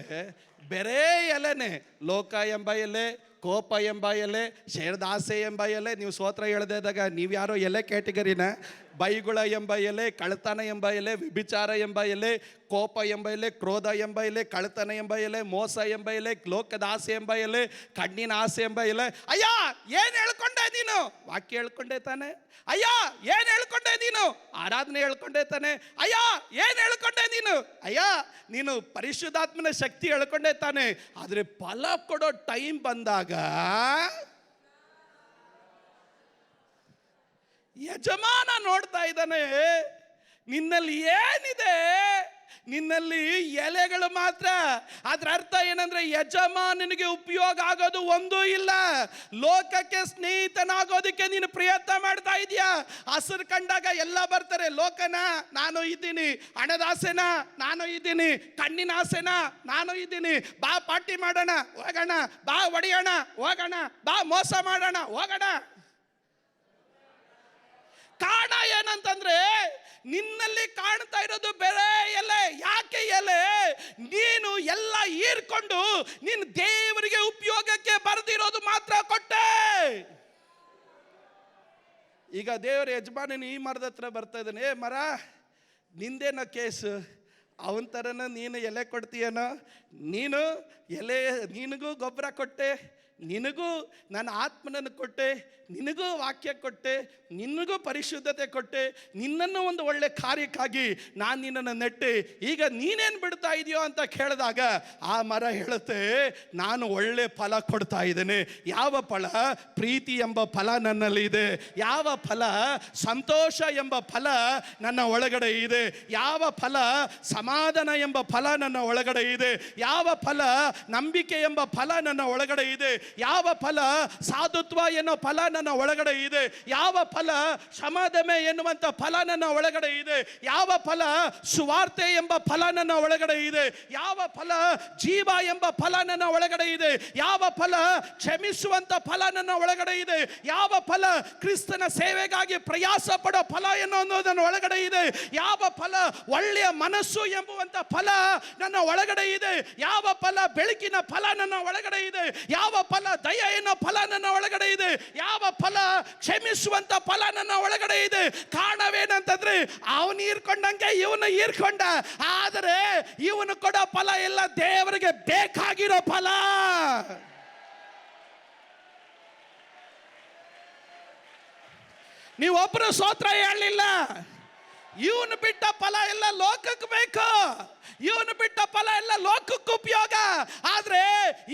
ಬೇರೆ ಎಲೆನೇ, ಲೋಕ ಎಂಬ ಎಲೆ, ಕೋಪ ಎಂಬ ಎಲೆ, ಶರೀರದಾಸೆ ಎಂಬ ಎಲೆ. ನೀವು ಸ್ತೋತ್ರ ಹೇಳ್ದಾಗ ನೀವು ಯಾರೋ ಎಲೆ ಕ್ಯಾಟಗರಿನ. ಬೈಗುಳ ಎಂಬ ಎಲೆ, ಕಳ್ತನ ಎಂಬ ಎಲೆ, ವ್ಯಭಿಚಾರ ಎಂಬ ಎಲೆ, ಕೋಪ ಎಂಬ ಎಲೆ, ಕ್ರೋಧ ಎಂಬ ಎಲೆ, ಕಳ್ತನ ಎಂಬ ಎಲೆ, ಮೋಸ ಎಂಬ ಎಲೆ, ಲೋಕದ ಆಸೆ ಎಂಬ ಎಲೆ, ಕಣ್ಣಿನ ಆಸೆ ಎಂಬ ಎಲೆ. ಅಯ್ಯ ಏನು ಹೇಳ್ಕೊಂಡೆ ನೀನು? ವಾಕ್ಯ ಹೇಳ್ಕೊಂಡೆ ತಾನೆ. ಅಯ್ಯ ಏನು ಹೇಳ್ಕೊಂಡೆ ನೀನು? ಆರಾಧನೆ ಹೇಳ್ಕೊಂಡೆ ತಾನೆ. ಅಯ್ಯ ಏನು ಹೇಳ್ಕೊಂಡೆ ನೀನು? ಅಯ್ಯ ನೀನು ಪರಿಶುದ್ಧಾತ್ಮನ ಶಕ್ತಿ ಹೇಳ್ಕೊಂಡೆ ತಾನೆ. ಆದರೆ ಫಲ ಕೊಡೋ ಟೈಮ್ ಬಂದಾಗ ಯಜಮಾನ ನೋಡ್ತಾ ಇದ್ದಾನೆ, ನಿನ್ನಲ್ಲಿ ಏನಿದೆ? ನಿನ್ನಲ್ಲಿ ಎಲೆಗಳು ಮಾತ್ರ. ಅದರ ಅರ್ಥ ಏನಂದ್ರೆ ಯಜಮಾನನಿಗೆ ಉಪಯೋಗ ಆಗೋದು ಒಂದೂ ಇಲ್ಲ. ಲೋಕಕ್ಕೆ ಸ್ನೇಹಿತನಾಗೋದಕ್ಕೆ ನೀನು ಪ್ರಯತ್ನ ಮಾಡ್ತಾ ಇದೀಯಾ. ಹಸಿರು ಕಂಡಾಗ ಎಲ್ಲ ಬರ್ತಾರೆ. ಲೋಕನ ನಾನು ಇದ್ದೀನಿ, ಹಣದ ಆಸೆನ ನಾನು ಇದ್ದೀನಿ, ಕಣ್ಣಿನ ಆಸೆನ ನಾನು ಇದ್ದೀನಿ. ಬಾ ಪಾರ್ಟಿ ಮಾಡೋಣ ಹೋಗೋಣ, ಬಾ ಹೊಡೆಯೋಣ ಹೋಗೋಣ, ಬಾ ಮೋಸ ಮಾಡೋಣ ಹೋಗೋಣ. ಕಾರಣ ಏನಂತಂದ್ರೆ ನಿನ್ನಲ್ಲಿ ಕಾಣ್ತಾ ಇರೋದು ಬೇರೆ ಎಲೆ. ಯಾಕೆ ಎಲೆ? ನೀನು ಎಲ್ಲ ಹೀರ್ಕೊಂಡು ನೀನು ದೇವರಿಗೆ ಉಪಯೋಗಕ್ಕೆ ಬರೆದಿರೋದು ಮಾತ್ರ ಕೊಟ್ಟೆ. ಈಗ ದೇವರ ಯಜಮಾನನು ಈ ಮರದ ಹತ್ರ ಬರ್ತಾ ಇದ್ದಾನೆ. ಏ ಮರ, ನಿಂದೇನೋ ಕೇಸು? ಅವನ ಥರನ ನೀನು ಎಲೆ ಕೊಡ್ತೀಯನೋ? ನೀನು ಎಲೆ, ನಿನಗೂ ಗೊಬ್ಬರ ಕೊಟ್ಟೆ, ನಿನಗೂ ನನ್ನ ಆತ್ಮನನ್ನು ಕೊಟ್ಟೆ, ನಿನಗೂ ವಾಕ್ಯ ಕೊಟ್ಟೆ, ನಿನಗೂ ಪರಿಶುದ್ಧತೆ ಕೊಟ್ಟೆ, ನಿನ್ನನ್ನು ಒಂದು ಒಳ್ಳೆ ಕಾರ್ಯಕ್ಕಾಗಿ ನಾನು ನಿನ್ನನ್ನು ನೆಟ್ಟೆ. ಈಗ ನೀನೇನು ಬಿಡ್ತಾ ಇದೆಯೋ ಅಂತ ಕೇಳಿದಾಗ ಆ ಮರ ಹೇಳುತ್ತೆ, ನಾನು ಒಳ್ಳೆ ಫಲ ಕೊಡ್ತಾ ಇದ್ದೇನೆ. ಯಾವ ಫಲ? ಪ್ರೀತಿ ಎಂಬ ಫಲ ನನ್ನಲ್ಲಿ ಇದೆ. ಯಾವ ಫಲ? ಸಂತೋಷ ಎಂಬ ಫಲ ನನ್ನ ಒಳಗಡೆ ಇದೆ. ಯಾವ ಫಲ? ಸಮಾಧಾನ ಎಂಬ ಫಲ ನನ್ನ ಒಳಗಡೆ ಇದೆ. ಯಾವ ಫಲ? ನಂಬಿಕೆ ಎಂಬ ಫಲ ನನ್ನ ಒಳಗಡೆ ಇದೆ. ಯಾವ ಫಲ? ಸಾಧುತ್ವ ಎನ್ನುವ ಫಲ ನನ್ನ ಒಳಗಡೆ ಇದೆ. ಯಾವ ಫಲ? ಕ್ಷಮಾದಮೆ ಎನ್ನುವಂಥ ಫಲ ನನ್ನ ಒಳಗಡೆ ಇದೆ. ಯಾವ ಫಲ? ಸುವಾರ್ತೆ ಎಂಬ ಫಲ ನನ್ನ ಒಳಗಡೆ ಇದೆ. ಯಾವ ಫಲ? ಜೀವ ಎಂಬ ಫಲ ನನ್ನ ಒಳಗಡೆ ಇದೆ. ಯಾವ ಫಲ? ಕ್ಷಮಿಸುವಂಥ ಫಲ ನನ್ನ ಒಳಗಡೆ ಇದೆ. ಯಾವ ಫಲ? ಕ್ರಿಸ್ತನ ಸೇವೆಗಾಗಿ ಪ್ರಯಾಸ ಪಡೋ ಫಲ ಎನ್ನುವುದನ್ನು ಒಳಗಡೆ ಇದೆ. ಯಾವ ಫಲ? ಒಳ್ಳೆಯ ಮನಸ್ಸು ಎಂಬುವಂಥ ಫಲ ನನ್ನ ಒಳಗಡೆ ಇದೆ. ಯಾವ ಫಲ? ಬೆಳಕಿನ ಫಲ ನನ್ನ ಒಳಗಡೆ ಇದೆ. ಯಾವ ಫಲ? ದಯ ಎನ್ನೋ ಫಲ ನನ್ನ ಒಳಗಡೆ ಇದೆ. ಯಾವ ಫಲ? ಕ್ಷಮಿಸುವಂತ ಫಲ ನನ್ನ ಒಳಗಡೆ ಇದೆ. ಕಾರಣವೇನಂತಂದ್ರೆ ಅವನು ಹೀರ್ಕೊಂಡಂಗೆ ಇವನು ಹೀರ್ಕೊಂಡ. ಆದರೆ ಇವನು ಕೊಡೋ ಫಲ ಎಲ್ಲ ದೇವರಿಗೆ ಬೇಕಾಗಿರೋ ಫಲ. ನೀವೊಬ್ಬರು ಸ್ತೋತ್ರ ಹೇಳಲಿಲ್ಲ. ಇವನು ಬಿಟ್ಟ ಫಲ ಎಲ್ಲ ಲೋಕಕ್ಕೆ ಬೇಕು, ಇವನು ಬಿಟ್ಟ ಫಲ ಎಲ್ಲ ಲೋಕಕ್ಕೆ ಉಪಯೋಗ. ಆದ್ರೆ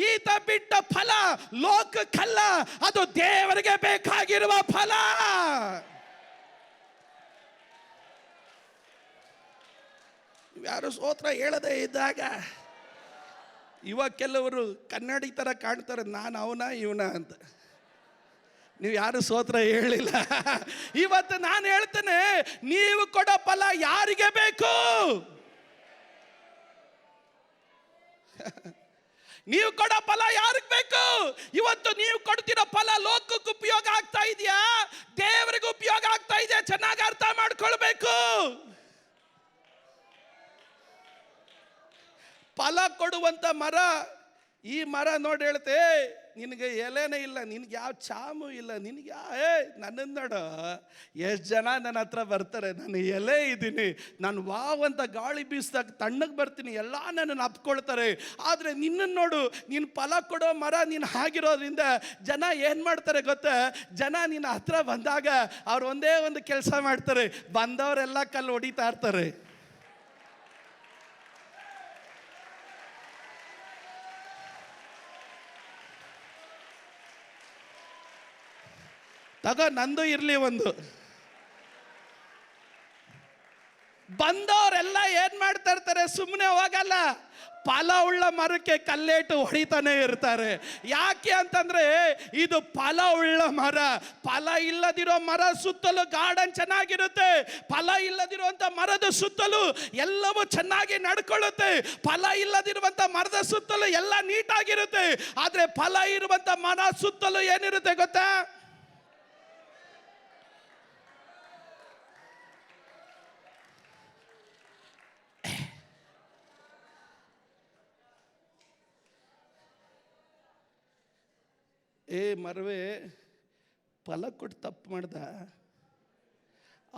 ಈತ ಬಿಟ್ಟ ಫಲ ಲೋಕಕ್ಕಲ್ಲ, ಅದು ದೇವರಿಗೆ ಬೇಕಾಗಿರುವ ಫಲ. ಯಾರು ಸ್ತೋತ್ರ ಹೇಳದೇ ಇದ್ದಾಗ ಇವಾಗ ಕೆಲವರು ಕನ್ನಡಿ ತರ ಕಾಣ್ತಾರೆ, ನಾನು ಅವನ ಇವನ ಅಂತ. ನೀವು ಯಾರು ಸ್ತೋತ್ರ ಹೇಳಿಲ್ಲ. ಇವತ್ತು ನಾನು ಹೇಳ್ತೇನೆ, ನೀವು ಕೊಡೋ ಫಲ ಯಾರಿಗೆ ಬೇಕು? ನೀವು ಕೊಡೋ ಫಲ ಯಾರಿಗೆ ಬೇಕು? ಇವತ್ತು ನೀವು ಕೊಡ್ತಿರೋ ಫಲ ಲೋಕಕ್ಕೆ ಉಪಯೋಗ ಆಗ್ತಾ ಇದೆಯಾ, ದೇವರಿಗೆ ಉಪಯೋಗ ಆಗ್ತಾ ಇದೆಯಾ? ಚೆನ್ನಾಗಿ ಅರ್ಥ ಮಾಡ್ಕೊಳ್ಬೇಕು. ಫಲ ಕೊಡುವಂತ ಮರ, ಈ ಮರ ನೋಡಿ ಹೇಳ್ತೆ, ನಿನಗೆ ಎಲೆನೇ ಇಲ್ಲ, ನಿನಗೆ ಯಾವ ಚಾಮು ಇಲ್ಲ, ನಿನಗೆ ನನ್ನನ್ನು ನೋಡು, ಎಷ್ಟು ಜನ ನನ್ನ ಹತ್ರ ಬರ್ತಾರೆ, ನಾನು ಎಲೆ ಇದ್ದೀನಿ, ನಾನು ವಾವ್ ಅಂತ ಗಾಳಿ ಬೀಸಿದಾಗ ತಣ್ಣಗೆ ಬರ್ತೀನಿ, ಎಲ್ಲ ನನ್ನನ್ನು ಅಪ್ಕೊಳ್ತಾರೆ. ಆದರೆ ನಿನ್ನನ್ನು ನೋಡು, ನೀನು ಫಲ ಕೊಡೋ ಮರ ನೀನು ಆಗಿರೋದ್ರಿಂದ ಜನ ಏನು ಮಾಡ್ತಾರೆ ಗೊತ್ತಾ? ಜನ ನಿನ್ನ ಹತ್ರ ಬಂದಾಗ ಅವ್ರು ಒಂದೇ ಒಂದು ಕೆಲಸ ಮಾಡ್ತಾರೆ, ಬಂದವರೆಲ್ಲ ಕಲ್ಲು ಹೊಡಿತಾ ಇರ್ತಾರೆ. ತಗೋ, ನಂದು ಇರಲಿ ಒಂದು. ಬಂದವರೆಲ್ಲ ಏನ್ ಮಾಡ್ತಾ ಇರ್ತಾರೆ? ಸುಮ್ಮನೆ ಹೋಗಲ್ಲ, ಫಲ ಉಳ್ಳ ಮರಕ್ಕೆ ಕಲ್ಲೇಟು ಹೊಡಿತಾನೆ ಇರ್ತಾರೆ. ಯಾಕೆ ಅಂತಂದ್ರೆ ಇದು ಫಲ ಉಳ್ಳ ಮರ. ಫಲ ಇಲ್ಲದಿರೋ ಮರ ಸುತ್ತಲೂ ಗಾರ್ಡನ್ ಚೆನ್ನಾಗಿರುತ್ತೆ, ಫಲ ಇಲ್ಲದಿರುವಂತ ಮರದ ಸುತ್ತಲೂ ಎಲ್ಲವೂ ಚೆನ್ನಾಗಿ ನಡ್ಕೊಳ್ಳುತ್ತೆ, ಫಲ ಇಲ್ಲದಿರುವಂತ ಮರದ ಸುತ್ತಲೂ ಎಲ್ಲ ನೀಟಾಗಿರುತ್ತೆ. ಆದ್ರೆ ಫಲ ಇರುವಂತ ಮರ ಸುತ್ತಲೂ ಏನಿರುತ್ತೆ ಗೊತ್ತಾ? ಮರವೇ, ಫಲ ಕೊಟ್ಟು ತಪ್ಪು ಮಾಡ್ದ,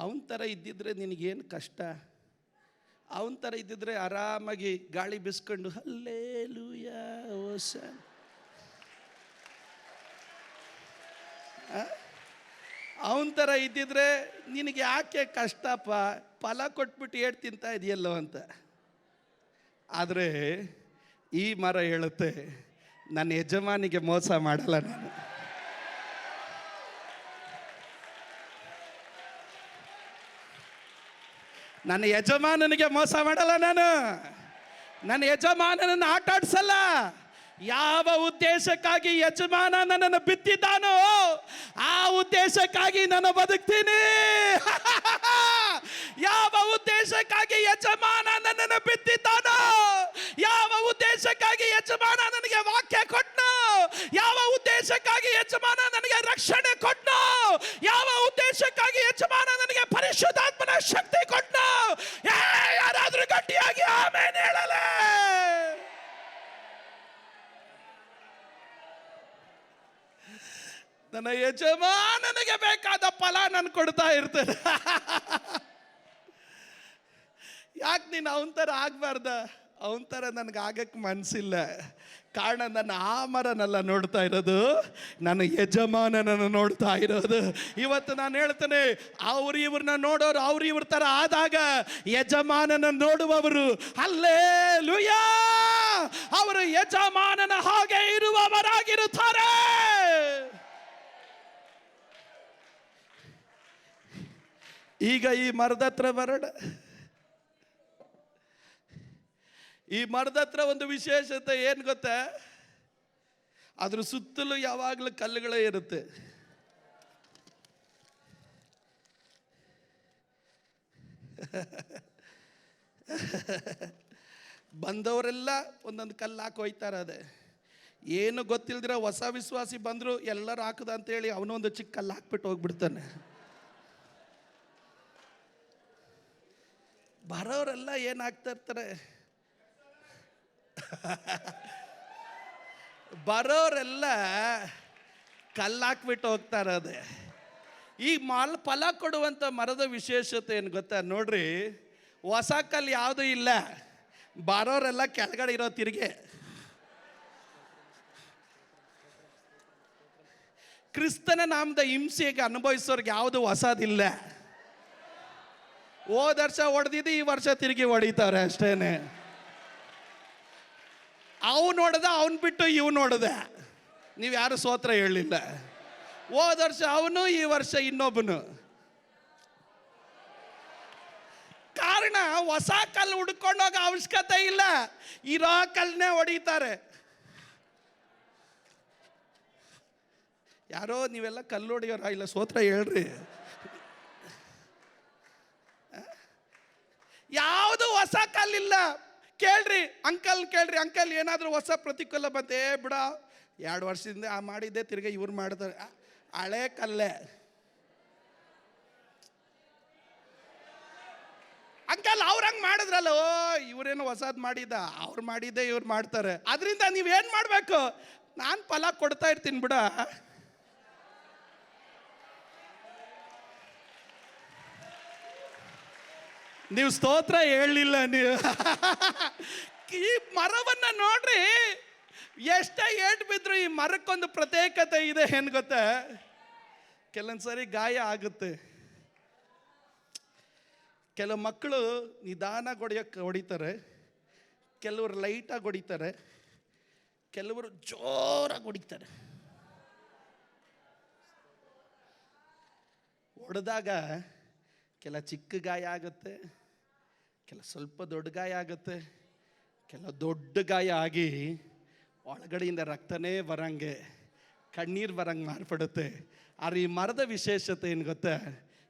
ಅವನ ಥರ ಇದ್ದಿದ್ರೆ ನಿನಗೇನು ಕಷ್ಟ? ಅವನ ಥರ ಇದ್ದಿದ್ರೆ ಆರಾಮಾಗಿ ಗಾಳಿ ಬಿಸ್ಕೊಂಡು ಹಲ್ಲೇಲೂಯಾ ಹೋಸನ್ನ, ಅವನ ಥರ ಇದ್ದಿದ್ರೆ ನಿನಗೆ ಯಾಕೆ ಕಷ್ಟಪ್ಪ? ಫಲ ಕೊಟ್ಬಿಟ್ಟು ಏಟ್ ತಿಂತಾ ಇದೆಯಲ್ಲೋ ಅಂತ. ಆದರೆ ಈ ಮರ ಹೇಳುತ್ತೆ, ನನ್ನ ಯಜಮಾನಿಗೆ ಮೋಸ ಮಾಡಲ್ಲ ನಾನು. ನನ್ನ ಯಜಮಾನನಿಗೆ ಮೋಸ ಮಾಡಲ್ಲ ನಾನು. ನನ್ನ ಯಜಮಾನನನ್ನು ಆಟ ಆಡಿಸಲ್ಲ. ಯಾವ ಉದ್ದೇಶಕ್ಕಾಗಿ ಯಜಮಾನ ನನ್ನನ್ನು ಬಿತ್ತಿದ್ದಾನೋ ಆ ಉದ್ದೇಶಕ್ಕಾಗಿ ನಾನು ಬದುಕ್ತೀನಿ. ಯಾವ ಉದ್ದೇಶಕ್ಕಾಗಿ ಯಜಮಾನ ನನ್ನನ್ನು ಬಿತ್ತಿದ್ದಾನೋ, ಯಾವ ಉದ್ದೇಶಕ್ಕಾಗಿ ಯಜಮಾನ ನನಗೆ ವಾಕ್ಯ ಕೊಟ್ನು, ಯಾವ ಉದ್ದೇಶಕ್ಕಾಗಿ ಯಜಮಾನ ನನಗೆ ರಕ್ಷಣೆ ಕೊಟ್ನು, ಯಾವ ಉದ್ದೇಶಕ್ಕಾಗಿ ಯಜಮಾನ ನನಗೆ ಪರಿಶುದ್ಧಾತ್ಮನ ಶಕ್ತಿ ಕೊಟ್ನು, ಯಾರಾದ್ರೂ ಗಟ್ಟಿಯಾಗಿ ಆಮೆನ್ ಹೇಳಲೇ? ನನ್ನ ಯಜಮಾನನಿಗೆ ಬೇಕಾದ ಫಲ ನಾನು ಕೊಡ್ತಾ ಇರ್ತೇನೆ. ಯಾಕೆ ನೀನು ಅವನ ಥರ ಆಗಬಾರ್ದ? ಅವನ ಥರ ನನಗೆ ಆಗಕ್ಕೆ ಮನಸ್ಸಿಲ್ಲ. ಕಾರಣ ನನ್ನ ಆ ಮರನೆಲ್ಲ ನೋಡ್ತಾ ಇರೋದು, ನನ್ನ ಯಜಮಾನನನ್ನು ನೋಡ್ತಾ ಇರೋದು. ಇವತ್ತು ನಾನು ಹೇಳ್ತೇನೆ, ಅವ್ರು ಇವ್ರನ್ನ ನೋಡೋರು ಅವ್ರು ಇವ್ರ ಥರ ಆದಾಗ ಯಜಮಾನನ ನೋಡುವವರು ಹಲ್ಲೇಲೂಯಾ, ಅವರು ಯಜಮಾನನ ಹಾಗೆ ಇರುವವರಾಗಿರುತ್ತಾರೆ. ಈಗ ಈ ಮರದ ಹತ್ರ ಬರೋಣ. ಈ ಮರದ ಹತ್ರ ಒಂದು ವಿಶೇಷತೆ ಏನು ಗೊತ್ತಾ? ಅದ್ರ ಸುತ್ತಲೂ ಯಾವಾಗಲೂ ಕಲ್ಲುಗಳೇ ಇರುತ್ತೆ. ಬಂದವರೆಲ್ಲ ಒಂದೊಂದು ಕಲ್ಲು ಹಾಕಿ ಹೋಯ್ತಾರೆ. ಅದೇ ಏನು ಗೊತ್ತಿಲ್ದಿರ ಹೊಸ ವಿಶ್ವಾಸಿ ಬಂದರು ಎಲ್ಲರೂ ಹಾಕದ ಅಂತೇಳಿ ಅವನೊಂದು ಚಿಕ್ಕ ಕಲ್ಲು ಹಾಕ್ಬಿಟ್ಟು ಹೋಗ್ಬಿಡ್ತಾನೆ. ಬರೋರೆಲ್ಲ ಏನು ಹಾಕ್ತಾ ಇರ್ತಾರೆ? ಬರೋರೆಲ್ಲ ಕಲ್ಲು ಹಾಕ್ಬಿಟ್ಟು ಹೋಗ್ತಾರೆ. ಅದೇ ಈ ಫಲ ಕೊಡುವಂಥ ಮರದ ವಿಶೇಷತೆ ಏನು ಗೊತ್ತಾ? ನೋಡ್ರಿ, ಹೊಸ ಕಲ್ಲು ಯಾವುದೂ ಇಲ್ಲ, ಬರೋರೆಲ್ಲ ಕೆಳಗಡೆ ಇರೋ ತಿರುಗೆ. ಕ್ರಿಸ್ತನ ನಾಮದ ಹಿಂಸೆಗೆ ಅನುಭವಿಸೋರ್ಗೆ ಯಾವುದು ಹೊಸದಿಲ್ಲ. ಹೋದ ವರ್ಷ ಹೊಡೆದಿದ್ದು ಈ ವರ್ಷ ತಿರುಗಿ ಹೊಡಿತಾರೆ ಅಷ್ಟೇನೆ. ಅವ್ನು ಹೊಡೆದ, ಅವ್ನು ಬಿಟ್ಟು ಇವ್ ನೋಡಿದೆ. ನೀವು ಯಾರು ಸ್ತೋತ್ರ ಹೇಳಲಿಲ್ಲ. ಹೋದ ವರ್ಷ ಅವನು, ಈ ವರ್ಷ ಇನ್ನೊಬ್ಬನು. ಕಾರಣ ಹೊಸ ಕಲ್ಲು ಹುಡ್ಕೊಂಡೋಗೋ ಅವಶ್ಯಕತೆ ಇಲ್ಲ, ಇರೋ ಕಲ್ಲನ್ನೇ ಹೊಡಿತಾರೆ. ಯಾರೋ ನೀವೆಲ್ಲ ಕಲ್ಲು ಹೊಡಿಯೋರ ಇಲ್ಲ, ಸ್ತೋತ್ರ ಹೇಳ್ರಿ. ಯಾವುದು ಹೊಸ ಕಲ್ಲಿಲ್ಲ. ಕೇಳ್ರಿ ಅಂಕಲ್, ಕೇಳ್ರಿ ಅಂಕಲ್, ಏನಾದರೂ ಹೊಸ ಪ್ರತಿಕೂಲ ಬಂತೆ ಬಿಡ, 2 ವರ್ಷದಿಂದ ಮಾಡಿದ್ದೆ ತಿರ್ಗಿ ಇವ್ರು ಮಾಡ್ತಾರೆ. ಹಳೆ ಕಲ್ಲೇ ಅಂಕಲ್, ಅವ್ರಂಗೆ ಮಾಡಿದ್ರಲ್ಲ, ಓ ಇವ್ರೇನು ಹೊಸದು ಮಾಡಿದ್ದ, ಅವ್ರು ಮಾಡಿದ್ದೆ ಇವ್ರು ಮಾಡ್ತಾರೆ. ಅದರಿಂದ ನೀವೇನು ಮಾಡಬೇಕು? ನಾನು ಫಲ ಕೊಡ್ತಾ ಇರ್ತೀನಿ ಬಿಡ. ನೀವು ಸ್ತೋತ್ರ ಹೇಳಲಿಲ್ಲ. ನೀವು ಈ ಮರವನ್ನು ನೋಡ್ರಿ, ಎಷ್ಟೇ ಏಟು ಬಿದ್ರು ಈ ಮರಕ್ಕೊಂದು ಪ್ರತ್ಯೇಕತೆ ಇದೆ. ಏನು ಗೊತ್ತಾ? ಕೆಲವೊಂದ್ಸರಿ ಗಾಯ ಆಗುತ್ತೆ. ಕೆಲವು ಮಕ್ಕಳು ನಿಧಾನವಾಗಿ ಹೊಡಿತಾರೆ, ಕೆಲವರು ಲೈಟಾಗಿ ಹೊಡಿತಾರೆ, ಕೆಲವರು ಜೋರಾಗಿ ಹೊಡಿತಾರೆ. ಹೊಡೆದಾಗ ಕೆಲ ಚಿಕ್ಕ ಗಾಯ ಆಗುತ್ತೆ, ಕೆಲ ಸ್ವಲ್ಪ ದೊಡ್ಡ ಗಾಯ ಆಗುತ್ತೆ, ಕೆಲ ದೊಡ್ಡ ಗಾಯ ಆಗಿ ಒಳಗಡೆಯಿಂದ ರಕ್ತನೇ ಬರಂಗೆ, ಕಣ್ಣೀರು ಬರಂಗೆ ಮಾರ್ಪಡುತ್ತೆ. ಆದರೆ ಈ ಮರದ ವಿಶೇಷತೆ ಏನು ಗೊತ್ತಾ?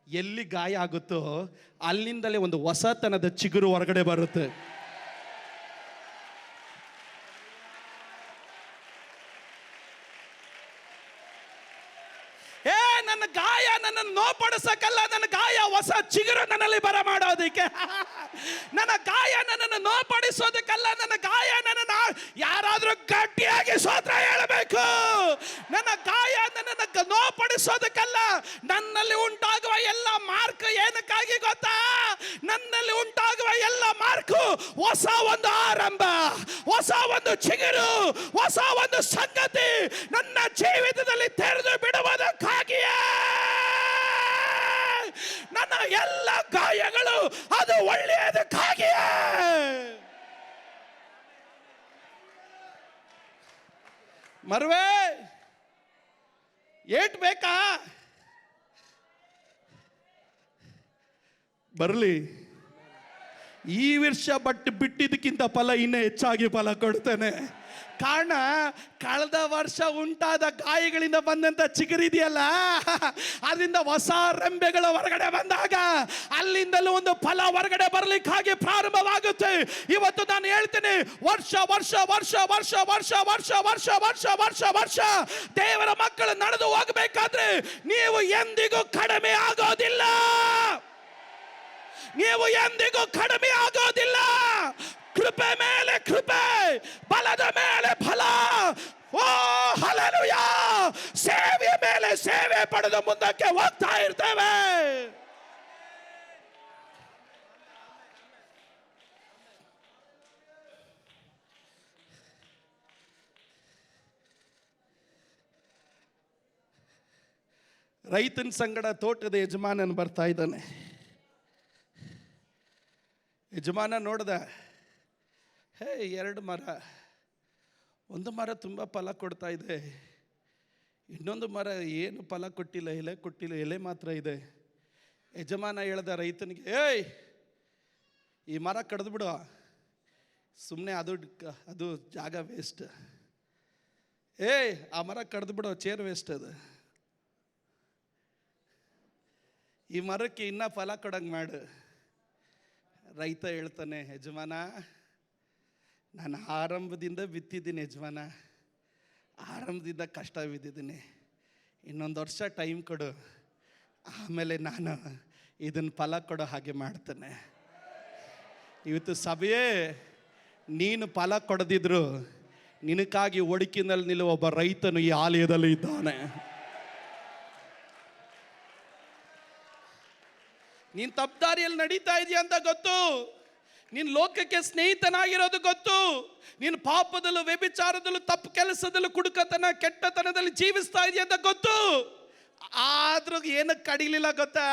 ಎಲ್ಲಿ ಗಾಯ ಆಗುತ್ತೋ ಅಲ್ಲಿಂದಲೇ ಒಂದು ಹೊಸತನದ ಚಿಗುರು ಹೊರಗಡೆ ಬರುತ್ತೆ. ನನ್ನ ಗಾಯ ನನ್ನನ್ನು ನೋಪಡಿಸಕ್ಕಲ್ಲ, ನನ್ನ ಗಾಯ ಹೊಸ ಚಿಗುರು ನನ್ನಲ್ಲಿ ಬರ ಮಾಡೋದಕ್ಕೆ. ನನ್ನ ಗಾಯ ನನ್ನನ್ನು ನೋಪಡಿಸೋದಕ್ಕಲ್ಲ, ನನ್ನ ಗಾಯ ನನ್ನನ್ನು ಯಾರಾದರೂ ಗಟ್ಟಿಯಾಗಿ ಸ್ತೋತ್ರ ಹೇಳಬೇಕು. ನನ್ನ ಗಾಯ ನನ್ನನ್ನು ನೋಪಡಿಸೋದಕ್ಕಲ್ಲ, ನನ್ನಲ್ಲಿ ಉಂಟಾಗುವ ಎಲ್ಲ ಮಾರ್ಕ್ ಏನಕ್ಕಾಗಿ ಗೊತ್ತಾ? ನನ್ನಲ್ಲಿ ಉಂಟಾಗುವ ಎಲ್ಲ ಮಾರ್ಕು ಹೊಸ ಒಂದು ಆರಂಭ, ಹೊಸ ಒಂದು ಚಿಗುರು, ಹೊಸ ಒಂದು ಸಂಗತಿ ನನ್ನ ಜೀವಿತದಲ್ಲಿ ತೆರೆದು ಬಿಡುವುದಕ್ಕಾಗಿಯೇ. ನನ್ನ ಎಲ್ಲ ಗಾಯಗಳು ಅದು ಒಳ್ಳೆಯದಕ್ಕಾಗಿಯೇ. ಮರುವೆ ಏಟ್ ಬೇಕಾ? ಬರಲಿ. ಈ ವರ್ಷ ಬಿಟ್ಟಿದ್ದಕ್ಕಿಂತ ಫಲ ಇನ್ನೂ ಹೆಚ್ಚಾಗಿ ಫಲ ಕೊಡ್ತೇನೆ. ಕಾರಣ ಕಳೆದ ವರ್ಷ ಉಂಟಾದ ಗಾಯಗಳಿಂದ ಬಂದಂತ ಚಿಗುರಿದೆಯಲ್ಲ, ಅದರಿಂದ ಹೊಸ ರೆಂಬೆಗಳು ಹೊರಗಡೆ ಬಂದಾಗ ಅಲ್ಲಿಂದಲೂ ಒಂದು ಫಲ ಹೊರಗಡೆ ಬರಲಿಕ್ಕಾಗಿ ಪ್ರಾರಂಭವಾಗುತ್ತೆ. ಇವತ್ತು ನಾನು ಹೇಳ್ತೀನಿ, ವರ್ಷ ವರ್ಷ ವರ್ಷ ವರ್ಷ ವರ್ಷ ವರ್ಷ ವರ್ಷ ವರ್ಷ ವರ್ಷ ವರ್ಷ ದೇವರ ಮಕ್ಕಳು ನಡೆದು ಹೋಗಬೇಕಾದ್ರೆ ನೀವು ಎಂದಿಗೂ ಕಡಿಮೆ ಆಗೋದಿಲ್ಲ. ನೀವು ಎಂದಿಗೂ ಕಡಿಮೆ ಆಗೋದಿಲ್ಲ. ಕೃಪೆ ಮೇಲೆ ಕೃಪೆ, ಬಲದ ಮೇಲೆ ಫಲ. ಓ ಹಲ್ಲೆಲೂಯಾ! ಸೇವೆಯ ಮೇಲೆ ಸೇವೆ ಪಡೆದು ಮುಂದಕ್ಕೆ ಹೋಗ್ತಾ ಇರ್ತೇವೆ. ರೈತನ ಸಂಗಡ ತೋಟದ ಯಜಮಾನನ್ ಬರ್ತಾ ಇದ್ದಾನೆ. ಯಜಮಾನ ನೋಡ್ದ, ಹೇ 2 ಮರ, ಒಂದು ಮರ ತುಂಬ ಫಲ ಕೊಡ್ತಾ ಇದೆ, ಇನ್ನೊಂದು ಮರ ಏನು ಫಲ ಕೊಟ್ಟಿಲ್ಲ, ಎಲೆ ಕೊಟ್ಟಿಲ್ಲ, ಎಲೆ ಮಾತ್ರ ಇದೆ. ಯಜಮಾನ ಹೇಳ್ದ ರೈತನಿಗೆ, ಏಯ್ ಈ ಮರ ಕಡ್ದು ಬಿಡು, ಸುಮ್ಮನೆ ಅದು ಜಾಗ ವೇಸ್ಟ್. ಏಯ್ ಆ ಮರ ಕಡ್ದು ಬಿಡು, ಚೇರ್ ವೇಸ್ಟ್ ಅದು. ಈ ಮರಕ್ಕೆ ಇನ್ನೂ ಫಲ ಕೊಡಂಗೆ ಮಾಡು. ರೈತ ಹೇಳ್ತಾನೆ, ಯಜಮಾನ ನಾನು ಆರಂಭದಿಂದ ಬಿತ್ತಿದ್ದೀನಿ ಯಜಮಾನ, ಆರಂಭದಿಂದ ಕಷ್ಟ ಬಿದ್ದಿದ್ದೀನಿ, ಇನ್ನೊಂದು ವರ್ಷ ಟೈಮ್ ಕೊಡು, ಆಮೇಲೆ ನಾನು ಇದನ್ನು ಫಲ ಕೊಡೋ ಹಾಗೆ ಮಾಡ್ತೇನೆ. ಇವತ್ತು ಸಭೆಯೇ, ನೀನು ಫಲ ಕೊಡದಿದ್ರು ನಿನಗಾಗಿ ಒಡಕಿನಲ್ಲಿ ನಿಲ್ಲುವ ಒಬ್ಬ ರೈತನು ಈ ಆಲಯದಲ್ಲಿ ಇದ್ದಾನೆ. ನೀನು ತಪ್ಪದಾರಿಯಲ್ಲಿ ನಡೀತಾ ಇದೆಯಾ ಅಂತ ಗೊತ್ತು, ನೀನು ಲೋಕಕ್ಕೆ ಸ್ನೇಹಿತನಾಗಿರೋದು ಗೊತ್ತು, ನೀನು ಪಾಪದಲ್ಲೂ ವ್ಯಭಿಚಾರದಲ್ಲೂ ತಪ್ಪು ಕೆಲಸದಲ್ಲೂ ಕುಡುಕತನ ಕೆಟ್ಟತನದಲ್ಲಿ ಜೀವಿಸ್ತಾ ಇದೆಯಾ ಅಂತ ಗೊತ್ತು. ಆದ್ರೂ ಏನಕ್ಕೆ ಕಡಿಲಿಲ್ಲ ಗೊತ್ತಾ?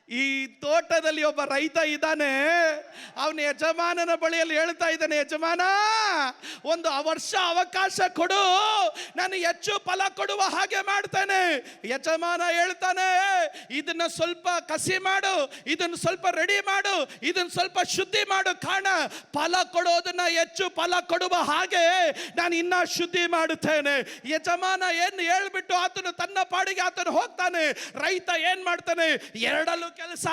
ಈ ತೋಟದಲ್ಲಿ ಒಬ್ಬ ರೈತ ಇದ್ದಾನೆ. ಅವನ ಯಜಮಾನನ ಬಳಿಯಲ್ಲಿ ಹೇಳ್ತಾ ಇದ್ದಾನೆ, ಯಜಮಾನ ಒಂದು ವರ್ಷ ಅವಕಾಶ ಕೊಡು, ನಾನು ಹೆಚ್ಚು ಫಲ ಕೊಡುವ ಹಾಗೆ ಮಾಡ್ತೇನೆ. ಯಜಮಾನ ಹೇಳ್ತಾನೆ, ಇದನ್ನ ಸ್ವಲ್ಪ ಕಸಿ ಮಾಡು, ಇದನ್ನು ಸ್ವಲ್ಪ ರೆಡಿ ಮಾಡು, ಇದನ್ನು ಸ್ವಲ್ಪ ಶುದ್ಧಿ ಮಾಡು, ಕಾರಣ ಫಲ ಕೊಡೋದನ್ನ ಹೆಚ್ಚು ಫಲ ಕೊಡುವ ಹಾಗೆ ನಾನು ಇನ್ನ ಶುದ್ಧಿ ಮಾಡುತ್ತೇನೆ. ಯಜಮಾನ ಏನು ಹೇಳ್ಬಿಟ್ಟು ಆತನು ತನ್ನ ಪಾಡಿಗೆ ಆತನು ಹೋಗ್ತಾನೆ. ರೈತ ಏನ್ ಮಾಡ್ತಾನೆ, ಎರಡಲ್ಲೂ ಕೆಲಸ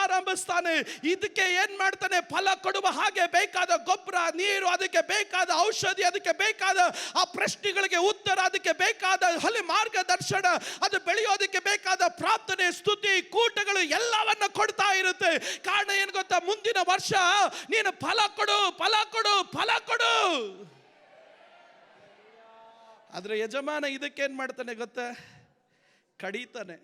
ಆರಂಭಿಸ್ತಾನೆ. ಇದಕ್ಕೆ ಏನ್ ಮಾಡ್ತಾನೆ, ಫಲ ಕೊಡುವ ಹಾಗೆ ಬೇಕಾದ ಗೊಬ್ಬರ, ನೀರು, ಅದಕ್ಕೆ ಬೇಕಾದ ಔಷಧಿ, ಅದಕ್ಕೆ ಬೇಕಾದ ಆ ಪ್ರಶ್ನೆಗಳಿಗೆ ಉತ್ತರ, ಅದಕ್ಕೆ ಬೇಕಾದ ಹಲಿ ಮಾರ್ಗದರ್ಶನ, ಅದು ಬೆಳೆಯೋದಕ್ಕೆ ಬೇಕಾದ ಪ್ರಾರ್ಥನೆ, ಸ್ತುತಿ, ಕೂಟಗಳು ಎಲ್ಲವನ್ನ ಕೊಡ್ತಾ ಇರುತ್ತೆ. ಕಾರಣ ಏನು ಗೊತ್ತಾ, ಮುಂದಿನ ವರ್ಷ ನೀನು ಫಲ ಕೊಡು. ಆದ್ರೆ ಯಜಮಾನ ಇದಕ್ಕೇನ್ ಮಾಡ್ತಾನೆ ಗೊತ್ತಾ, ಕಡಿತಾನೆ,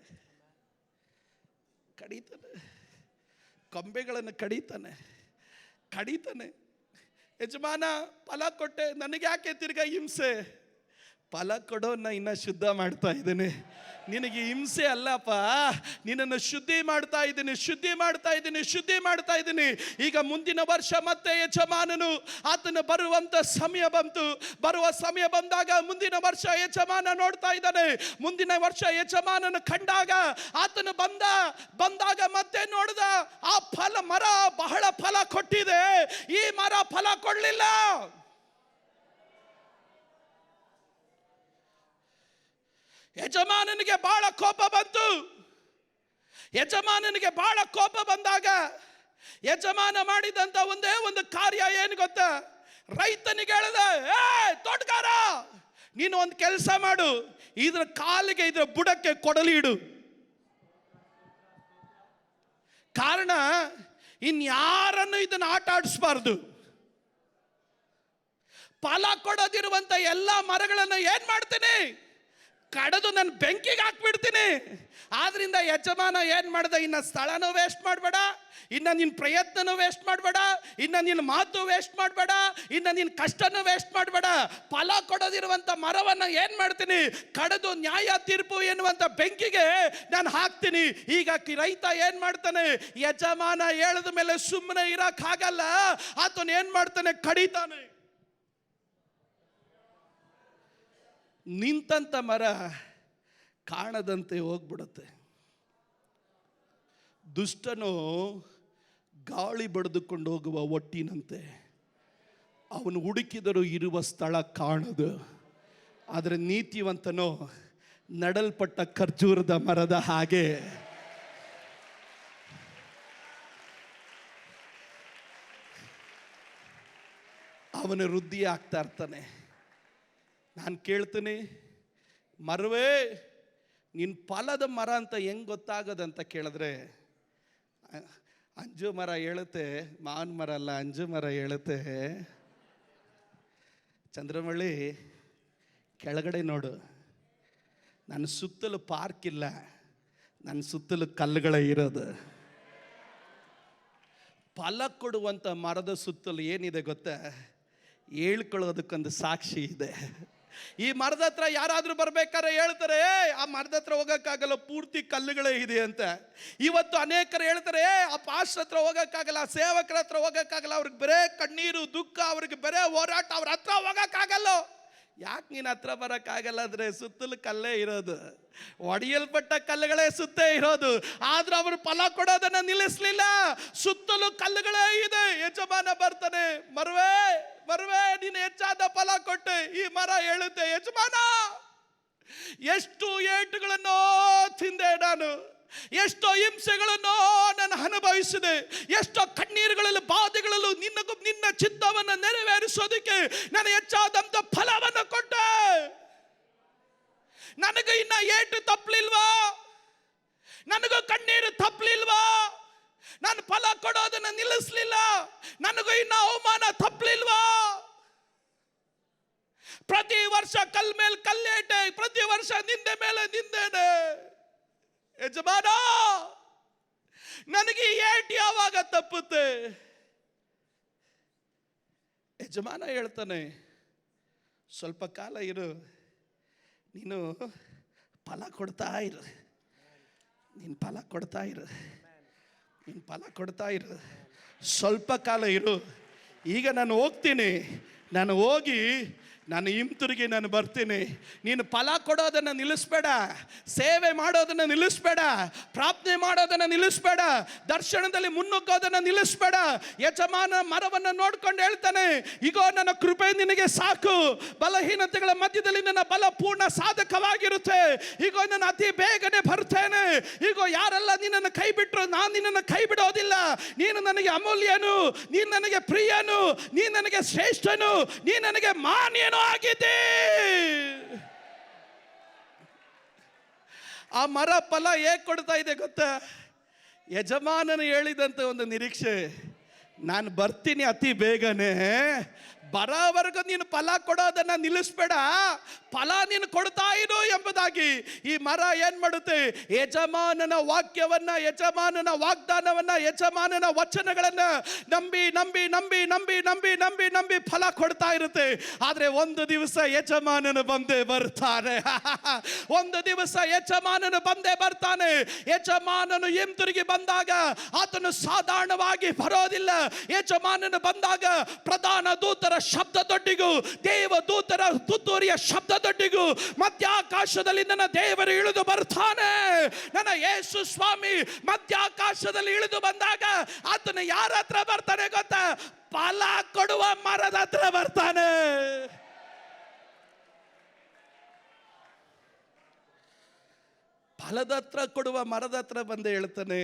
ಕೊಂಬೆಗಳನ್ನು ಕಡಿತಾನೆ. ಯಜಮಾನ ಫಲ ಕೊಟ್ಟೆ, ನನಗೆ ಯಾಕೆ ತಿರ್ಗಾ ಹಿಂಸೆ? ಫಲ ಕೊಡೋನ್ನ ಇನ್ನ ಶುದ್ಧ ಮಾಡ್ತಾ ಇದ್ದೇನೆ. ನಿನಗೆ ಹಿಂಸೆ ಅಲ್ಲಪ್ಪ, ನಿನ್ನನ್ನು ಶುದ್ಧಿ ಮಾಡ್ತಾ ಇದ್ದೀನಿ. ಈಗ ಮುಂದಿನ ವರ್ಷ ಮತ್ತೆ ಯಜಮಾನನು ಆತನು ಬರುವ ಸಮಯ ಬಂದಾಗ ಮುಂದಿನ ವರ್ಷ ಯಜಮಾನ ನೋಡ್ತಾ ಇದ್ದಾನೆ. ಮುಂದಿನ ವರ್ಷ ಯಜಮಾನನು ಕಂಡಾಗ ಆತನು ಬಂದಾಗ ಮತ್ತೆ ನೋಡಿದ ಆ ಮರ ಬಹಳ ಫಲ ಕೊಟ್ಟಿದೆ, ಈ ಮರ ಫಲ ಕೊಡಲಿಲ್ಲ. ಯಜಮಾನನಿಗೆ ಬಹಳ ಕೋಪ ಬಂದಾಗ ಯಜಮಾನ ಮಾಡಿದಂತ ಒಂದೇ ಒಂದು ಕಾರ್ಯ ಏನು ಗೊತ್ತಾ, ರೈತನಿಗೆ ಹೇಳಿದ, ತೋಟಗಾರ ನೀನು ಒಂದು ಕೆಲಸ ಮಾಡು, ಇದ್ರ ಕಾಲಿಗೆ ಇದ್ರ ಬುಡಕ್ಕೆ ಕೊಡಲಿ ಇಡು. ಕಾರಣ ಇನ್ಯಾರನ್ನು ಇದನ್ನು ಆಟ ಆಡಿಸಬಾರ್ದು. ಫಲ ಕೊಡೋದಿರುವಂತ ಎಲ್ಲಾ ಮರಗಳನ್ನು ಏನ್ ಮಾಡ್ತೀನಿ, ಕಡದು ನಾನು ಬೆಂಕಿಗೆ ಹಾಕ್ಬಿಡ್ತೀನಿ. ಆದ್ರಿಂದ ಯಜಮಾನ ಏನ್ ಮಾಡ್ದ, ಇನ್ನ ಸ್ಥಳನೂ ವೇಸ್ಟ್ ಮಾಡಬೇಡ, ಇನ್ನ ನಿನ್ನ ಪ್ರಯತ್ನನೂ ವೇಸ್ಟ್ ಮಾಡಬೇಡ, ಇನ್ನ ನಿನ್ನ ಮಾತು ವೇಸ್ಟ್ ಮಾಡಬೇಡ, ಇನ್ನ ನಿನ್ನ ಕಷ್ಟನೂ ವೇಸ್ಟ್ ಮಾಡಬೇಡ. ಫಲ ಕೊಡೋದಿರುವಂತ ಮರವನ್ನು ಏನ್ ಮಾಡ್ತೀನಿ, ಕಡದು ನ್ಯಾಯ ತೀರ್ಪು ಎನ್ನುವಂತ ಬೆಂಕಿಗೆ ನಾನು ಹಾಕ್ತೀನಿ. ಈಗ ರೈತ ಏನ್ ಮಾಡ್ತಾನೆ, ಯಜಮಾನ ಹೇಳಿದ ಮೇಲೆ ಸುಮ್ಮನೆ ಇರಕ್ ಆಗಲ್ಲ, ಆತನ ಏನ್ ಮಾಡ್ತಾನೆ, ಕಡಿತಾನೆ. ನಿಂತಂತ ಮರ ಕಾಣದಂತೆ ಹೋಗ್ಬಿಡುತ್ತೆ. ದುಷ್ಟನು ಗಾಳಿ ಬಡಿದುಕೊಂಡು ಹೋಗುವ ಒಟ್ಟಿನಂತೆ, ಅವನು ಹುಡುಕಿದರೂ ಇರುವ ಸ್ಥಳ ಕಾಣದು. ಆದರೆ ನೀತಿವಂತನು ನಡಲ್ಪಟ್ಟ ಖರ್ಜೂರದ ಮರದ ಹಾಗೆ. ಅವನು ವೃದ್ಧಿ ಆಗ್ತಾ ಇರ್ತಾನೆ. ನಾನು ಕೇಳ್ತೀನಿ, ಮರವೇ ನಿನ್ನ ಫಲದ ಮರ ಅಂತ ಹೆಂಗೆ ಗೊತ್ತಾಗದಂತ ಕೇಳಿದ್ರೆ, ಅಂಜು ಮರ ಹೇಳುತ್ತೆ, ಮಾವಿನ ಮರ ಅಲ್ಲ, ಅಂಜು ಮರ ಹೇಳುತ್ತೆ, ಚಂದ್ರಮಳ್ಳಿ ಕೆಳಗಡೆ ನೋಡು, ನನ್ನ ಸುತ್ತಲೂ ಪಾರ್ಕ್ ಇಲ್ಲ, ನನ್ನ ಸುತ್ತಲೂ ಕಲ್ಲುಗಳೇ ಇರೋದು. ಫಲ ಕೊಡುವಂಥ ಮರದ ಸುತ್ತಲೂ ಏನಿದೆ ಗೊತ್ತಾ, ಹೇಳ್ಕೊಳ್ಳೋದಕ್ಕೊಂದು ಸಾಕ್ಷಿ ಇದೆ. ಈ ಮರದ ಹತ್ರ ಯಾರಾದ್ರೂ ಬರ್ಬೇಕಾದ್ರೆ ಹೇಳ್ತಾರೆ, ಆ ಮರದ ಹತ್ರ ಹೋಗಕ್ಕಾಗಲ್ಲ, ಪೂರ್ತಿ ಕಲ್ಲುಗಳೇ ಇದೆ ಅಂತ. ಇವತ್ತು ಅನೇಕರು ಹೇಳ್ತಾರೆ, ಆ ಪಾಸ್ಟರ್ ಹತ್ರ ಹೋಗಕ್ಕಾಗಲ್ಲ, ಆ ಸೇವಕರ ಹತ್ರ ಹೋಗಕ್ಕಾಗಲ್ಲ, ಅವ್ರಿಗೆ ಬರೇ ಕಣ್ಣೀರು ದುಃಖ, ಅವ್ರಿಗೆ ಬರೇ ಹೋರಾಟ, ಅವ್ರ ಹತ್ರ ಹೋಗಕ್ಕಾಗಲ್ಲ. ಯಾಕೆ ನೀನು ಹತ್ರ ಬರೋಕ್ಕಾಗಲ್ಲ ಅಂದರೆ, ಸುತ್ತಲೂ ಕಲ್ಲೇ ಇರೋದು, ಒಡೆಯಲ್ಪಟ್ಟ ಕಲ್ಲುಗಳೇ ಸುತ್ತೇ ಇರೋದು. ಆದ್ರೆ ಅವರು ಫಲ ಕೊಡೋದನ್ನ ನಿಲ್ಲಿಸಲಿಲ್ಲ, ಸುತ್ತಲೂ ಕಲ್ಲುಗಳೇ ಇದೆ. ಯಜಮಾನ ಬರ್ತಾನೆ, ಮರವೇ ನೀನು ಹೆಚ್ಚಾದ ಫಲ ಕೊಟ್ಟೆ. ಈ ಮರ ಹೇಳುತ್ತೆ, ಯಜಮಾನ ಎಷ್ಟು ಏಟುಗಳನ್ನು ತಿಂದೆ ನಾನು, ಎಷ್ಟೋ ಹಿಂಸೆಗಳನ್ನು ನಾನು ಅನುಭವಿಸಿದೆ, ಎಷ್ಟೋ ಕಣ್ಣೀರುಗಳಲ್ಲೂ ಬಾಧೆಗಳಲ್ಲೂ ನಿನ್ನ ಚಿತ್ತವನ್ನು ನೆರವೇರಿಸೋದಕ್ಕೆ ನಾನು ಹೆಚ್ಚಾದಂತ ಫಲವನ್ನು ಕೊಟ್ಟೆ. ನನಗೂ ಇನ್ನ ಏಟು ತಪ್ಪಲಿಲ್ವಾ, ನನಗೂ ಕಣ್ಣೀರು ತಪ್ಪಲಿಲ್ವಾ, ನಾನು ಫಲ ಕೊಡೋದನ್ನ ನಿಲ್ಲಿಸಲಿಲ್ಲ, ನನಗೂ ಇನ್ನ ಅವಮಾನ ತಪ್ಪಲಿಲ್ವಾ. ಪ್ರತಿ ವರ್ಷ ಕಲ್ ಮೇಲೆ ಕಲ್ಲೇಟೆ, ಪ್ರತಿ ವರ್ಷ ನಿಂದೆ ಮೇಲೆ ನಿಂದೇನೆ. ಯಜಮಾನ ನನಗೆ ಏಟು ಯಾವಾಗ ತಪ್ಪುತ್ತೆ? ಯಜಮಾನ ಹೇಳ್ತಾನೆ, ಸ್ವಲ್ಪ ಕಾಲ ಇರು, ನೀನು ಫಲ ಕೊಡ್ತಾ ಇರು, ನೀನು ಫಲ ಕೊಡ್ತಾ ಇರು, ನೀನು ಫಲ ಕೊಡ್ತಾ ಇರು. ಸ್ವಲ್ಪ ಕಾಲ ಇರು. ಈಗ ನಾನು ಹೋಗ್ತೀನಿ, ನಾನು ಹೋಗಿ ನಾನು ಹಿಂತಿರುಗಿ ನಾನು ಬರ್ತೀನಿ. ನೀನು ಫಲ ಕೊಡೋದನ್ನು ನಿಲ್ಲಿಸ್ಬೇಡ, ಸೇವೆ ಮಾಡೋದನ್ನು ನಿಲ್ಲಿಸ್ಬೇಡ, ಪ್ರಾರ್ಥನೆ ಮಾಡೋದನ್ನು ನಿಲ್ಲಿಸ್ಬೇಡ, ದರ್ಶನದಲ್ಲಿ ಮುನ್ನುಗ್ಗೋದನ್ನು ನಿಲ್ಲಿಸ್ಬೇಡ. ಯಜಮಾನ ಮರವನ್ನು ನೋಡ್ಕೊಂಡು ಹೇಳ್ತಾನೆ, ಈಗೋ ನನ್ನ ಕೃಪೆ ನಿನಗೆ ಸಾಕು, ಬಲಹೀನತೆಗಳ ಮಧ್ಯದಲ್ಲಿ ನನ್ನ ಬಲ ಪೂರ್ಣ ಸಾಧಕವಾಗಿರುತ್ತೆ. ಈಗೋ ನಾನು ಅತಿ ಬೇಗನೆ ಬರ್ತೇನೆ. ಈಗೋ ಯಾರೆಲ್ಲ ನಿನ್ನನ್ನು ಕೈ ಬಿಟ್ಟರು, ನಾನು ನಿನ್ನನ್ನು ಕೈ ಬಿಡೋದಿಲ್ಲ. ನೀನು ನನಗೆ ಅಮೂಲ್ಯನು, ನೀನು ನನಗೆ ಪ್ರಿಯನು, ನೀನು ನನಗೆ ಶ್ರೇಷ್ಠನು, ನೀನು ನನಗೆ ಮಾನ್ಯನು ಆಗಿದೆ. ಆ ಮರ ಫಲ ಹೇಗೆ ಕೊಡ್ತಾ ಇದೆ ಗೊತ್ತಾ? ಯಜಮಾನನು ಹೇಳಿದಂತೆ ಒಂದು ನಿರೀಕ್ಷೆ, ನಾನು ಬರ್ತೀನಿ ಅತಿ ಬೇಗನೆ, ಬರೋವರೆಗೂ ನೀನು ಫಲ ಕೊಡೋದನ್ನ ನಿಲ್ಲಿಸ್ಬೇಡ, ಫಲ ನೀನು ಕೊಡ್ತಾ ಇರು ಎಂಬುದಾಗಿ ಈ ಮರ ಏನ್ ಮಾಡುತ್ತೆ? ಯಜಮಾನನ ವಾಕ್ಯವನ್ನ, ಯಜಮಾನನ ವಾಗ್ದಾನವನ್ನ, ಯಜಮಾನನ ವಚನಗಳನ್ನ ನಂಬಿ ನಂಬಿ ನಂಬಿ ನಂಬಿ ನಂಬಿ ನಂಬಿ ನಂಬಿ ಫಲ ಕೊಡ್ತಾ ಇರುತ್ತೆ. ಆದ್ರೆ ಒಂದು ದಿವಸ ಯಜಮಾನನು ಬಂದೇ ಬರ್ತಾನೆ. ಒಂದು ದಿವಸ ಯಜಮಾನನು ಬಂದೇ ಬರ್ತಾನೆ. ಯಜಮಾನನು ಹಿಂತಿರುಗಿ ಬಂದಾಗ ಆತನು ಸಾಧಾರಣವಾಗಿ ಬರೋದಿಲ್ಲ. ಯಜಮಾನನು ಬಂದಾಗ ಪ್ರಧಾನ ದೂತರ ಶಬ್ದದೊಟ್ಟಿಗೂ, ದೇವದೂತರ ತುತ್ತೂರಿಯ ಶಬ್ದದೊಟ್ಟಿಗೂ ಮಧ್ಯಾಕಾಶದಲ್ಲಿ ನನ್ನ ದೇವರು ಇಳಿದು ಬರ್ತಾನೆ. ನನ್ನ ಯೇಸು ಸ್ವಾಮಿ ಮಧ್ಯಾಕಾಶದಲ್ಲಿ ಇಳಿದು ಬಂದಾಗ ಆತನು ಯಾರ ಹತ್ರ ಬರ್ತಾನೆ ಗೊತ್ತಾ? ಫಲ ಕೊಡುವ ಮರದ ಹತ್ರ ಬರ್ತಾನೆ. ಫಲದ ಹತ್ರ ಕೊಡುವ ಮರದ ಹತ್ರ ಬಂದು ಹೇಳ್ತಾನೆ,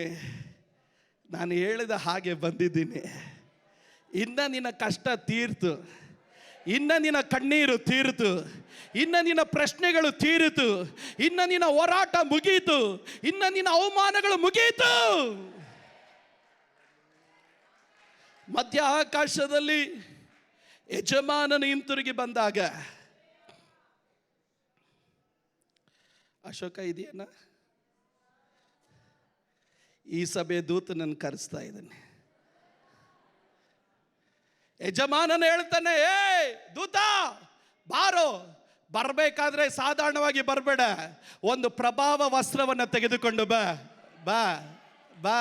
ನಾನು ಹೇಳಿದ ಹಾಗೆ ಬಂದಿದ್ದೀನಿ. ಇನ್ನ ನಿನ್ನ ಕಷ್ಟ ತೀರ್ತು, ಇನ್ನ ನಿನ್ನ ಕಣ್ಣೀರು ತೀರ್ತು, ಇನ್ನ ನಿನ್ನ ಪ್ರಶ್ನೆಗಳು ತೀರಿತು, ಇನ್ನ ನಿನ್ನ ಹೋರಾಟ ಮುಗೀತು, ಇನ್ನ ನಿನ್ನ ಅವಮಾನಗಳು ಮುಗೀತು. ಮಧ್ಯ ಆಕಾಶದಲ್ಲಿ ಯಜಮಾನನು ಹಿಂತಿರುಗಿ ಬಂದಾಗ, ಅಶೋಕ ಇದೆಯನ್ನ ಈ ಸಭೆ ದೂತನನ್ನು ಕರೆಸ್ತಾ ಇದ್ದಾನೆ. ಯಜಮಾನನು ಹೇಳ್ತಾನೆ, ಏ ದೂತ ಬಾರೋ, ಬರಬೇಕಾದ್ರೆ ಸಾಧಾರಣವಾಗಿ ಬರಬೇಡ, ಒಂದು ಪ್ರಭಾವ ವಸ್ತ್ರವನ್ನು ತೆಗೆದುಕೊಂಡು ಬಾ ಬಾ ಬಾ.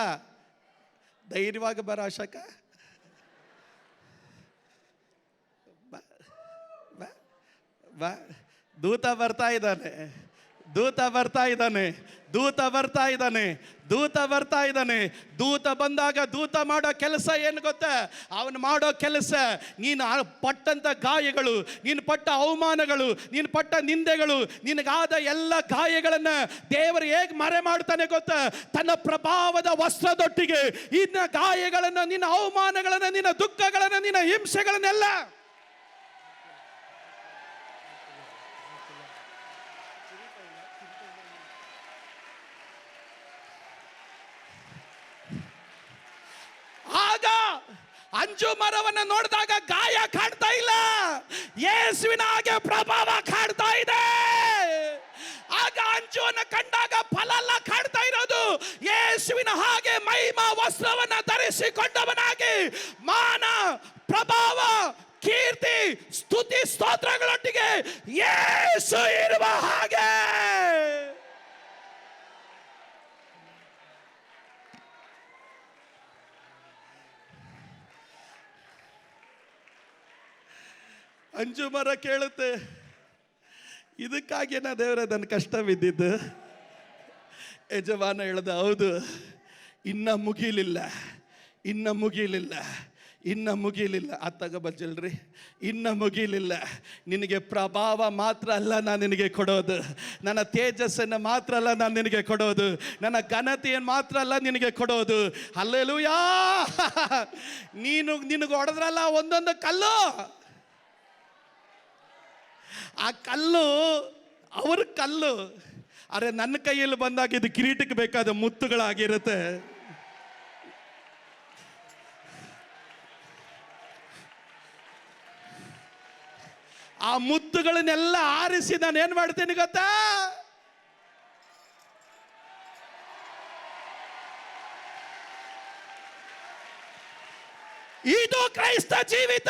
ಧೈರ್ಯವಾಗಿ ಬರ ಅಶೋಕ, ಬಾ ಬಾ ಬಾ. ದೂತ ಬರ್ತಾ ಇದ್ದಾನೆ, ದೂತ ಬರ್ತಾ ಇದ್ದಾನೆ, ದೂತ ಬರ್ತಾ ಇದ್ದಾನೆ, ದೂತ ಬರ್ತಾ ಇದ್ದಾನೆ. ದೂತ ಬಂದಾಗ ದೂತ ಮಾಡೋ ಕೆಲಸ ಏನು ಗೊತ್ತಾ? ಅವನು ಮಾಡೋ ಕೆಲಸ, ನೀನು ಪಟ್ಟಂತ ಗಾಯಗಳು, ನೀನು ಪಟ್ಟ ಅವಮಾನಗಳು, ನೀನು ಪಟ್ಟ ನಿಂದೆಗಳು, ನಿನಗಾದ ಎಲ್ಲ ಗಾಯಗಳನ್ನು ದೇವರು ಹೇಗೆ ಮರೆ ಮಾಡ್ತಾನೆ ಗೊತ್ತಾ? ತನ್ನ ಪ್ರಭಾವದ ವಸ್ತ್ರದೊಟ್ಟಿಗೆ ಇನ್ನ ಗಾಯಗಳನ್ನು, ನಿನ್ನ ಅವಮಾನಗಳನ್ನು, ನಿನ್ನ ದುಃಖಗಳನ್ನು, ನಿನ್ನ ಹಿಂಸೆಗಳನ್ನೆಲ್ಲ ಆಗ ಅಂಜು ಮರವನ್ನು ನೋಡಿದಾಗ ಗಾಯ ಕಾಡ್ತಾ ಇಲ್ಲ, ಯೇಸುವಿನ ಹಾಗೆ ಪ್ರಭಾವ ಕಾಡ್ತಾ ಇದೆ. ಆಗ ಅಂಜುವನ್ನು ಕಂಡಾಗ ಫಲ ಎಲ್ಲ ಕಾಡ್ತಾ ಇರೋದು ಯೇಸುವಿನ ಹಾಗೆ ಮಹಿಮಾ ವಸ್ತ್ರವನ್ನ ಧರಿಸಿಕೊಂಡವನಾಗಿ ಮಾನ, ಪ್ರಭಾವ, ಕೀರ್ತಿ, ಸ್ತುತಿ, ಸ್ತೋತ್ರಗಳೊಟ್ಟಿಗೆ ಯೇಸು ಇರುವ ಹಾಗೆ. ಅಂಜು ಮರ ಕೇಳುತ್ತೆ, ಇದಕ್ಕಾಗಿ ನಾ ದೇವರ ನನ್ನ ಕಷ್ಟ ಬಿದ್ದಿದ್ದು. ಯಜಮಾನ ಹೇಳ್ದ, ಹೌದು, ಇನ್ನ ಮುಗಿಲಿಲ್ಲ, ಇನ್ನ ಮುಗಿಲಿಲ್ಲ, ಇನ್ನ ಮುಗಿಲಿಲ್ಲ. ಅತ್ತಾಗ ಬಜ್ಜಲ್ರಿ, ಇನ್ನ ಮುಗಿಲಿಲ್ಲ. ನಿನಗೆ ಪ್ರಭಾವ ಮಾತ್ರ ಅಲ್ಲ ನಾನು ನಿನಗೆ ಕೊಡೋದು, ನನ್ನ ತೇಜಸ್ಸನ್ನು ಮಾತ್ರ ಅಲ್ಲ ನಾನು ನಿನಗೆ ಕೊಡೋದು, ನನ್ನ ಘನತೆಯನ್ನು ಮಾತ್ರ ಅಲ್ಲ ನಿನಗೆ ಕೊಡೋದು. ಹಲ್ಲೆಲೂಯಾ. ನಿನಗೆ ಹೊಡೆದ್ರಲ್ಲ ಒಂದೊಂದು ಕಲ್ಲು, ಆ ಕಲ್ಲು ಅವ್ರ ಕಲ್ಲು, ಅರೆ ನನ್ನ ಕೈಯಲ್ಲಿ ಬಂದಾಗ ಇದು ಕಿರೀಟಕ್ಕೆ ಬೇಕಾದ ಮುತ್ತುಗಳಾಗಿರುತ್ತೆ. ಆ ಮುತ್ತುಗಳನ್ನೆಲ್ಲ ಆರಿಸಿ ನಾನು ಏನ್ ಮಾಡ್ತೀನಿ ಗೊತ್ತಾ? ಇದು ಕ್ರೈಸ್ತ ಜೀವಿತ.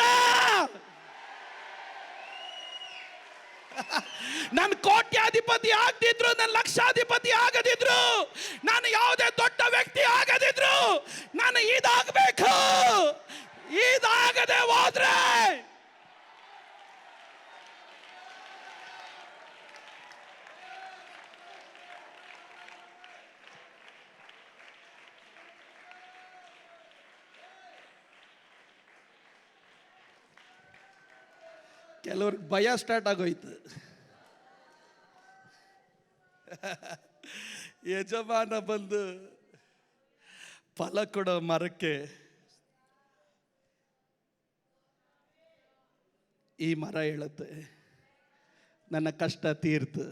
ನಾನು ಕೋಟ್ಯಾಧಿಪತಿ ಆಗದಿದ್ರು, ನಾನು ಲಕ್ಷಾಧಿಪತಿ ಆಗದಿದ್ರು, ನಾನು ಯಾವುದೇ ದೊಡ್ಡ ವ್ಯಕ್ತಿ ಆಗದಿದ್ರು, ನಾನು ಇದಾಗಬೇಕು. ಇದಾಗದೆ ಹೋದ್ರೆ ಕೆಲವ್ರಿಗೆ ಭಯ ಸ್ಟಾರ್ಟ್ ಆಗೋಯ್ತು. ಯಜಮಾನ ಬಂದು ಫಲ ಕೊಡೋ ಮರಕ್ಕೆ ಈ ಮರ ಹೇಳುತ್ತೆ, ನನ್ನ ಕಷ್ಟ ತೀರ್ತು,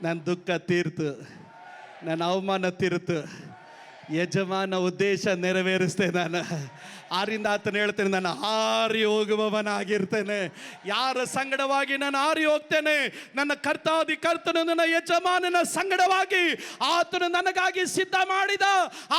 ನನ್ನ ದುಃಖ ತೀರ್ತು, ನನ್ನ ಅವಮಾನ ತೀರ್ತು, ಯಜಮಾನ ಉದ್ದೇಶ ನೆರವೇರಿಸ್ತೇನೆ ನಾನು. ಆರಿಂದ ಆತನು ಹೇಳ್ತೇನೆ, ನಾನು ಹಾರಿ ಹೋಗುವವನಾಗಿರ್ತೇನೆ. ಯಾರ ಸಂಗಡವಾಗಿ ನಾನು ಹಾರಿ ಹೋಗ್ತೇನೆ? ನನ್ನ ಕರ್ತಾದಿ ಕರ್ತನು, ನನ್ನ ಯಜಮಾನನ ಸಂಗಡವಾಗಿ ಆತನು ನನಗಾಗಿ ಸಿದ್ಧ ಮಾಡಿದ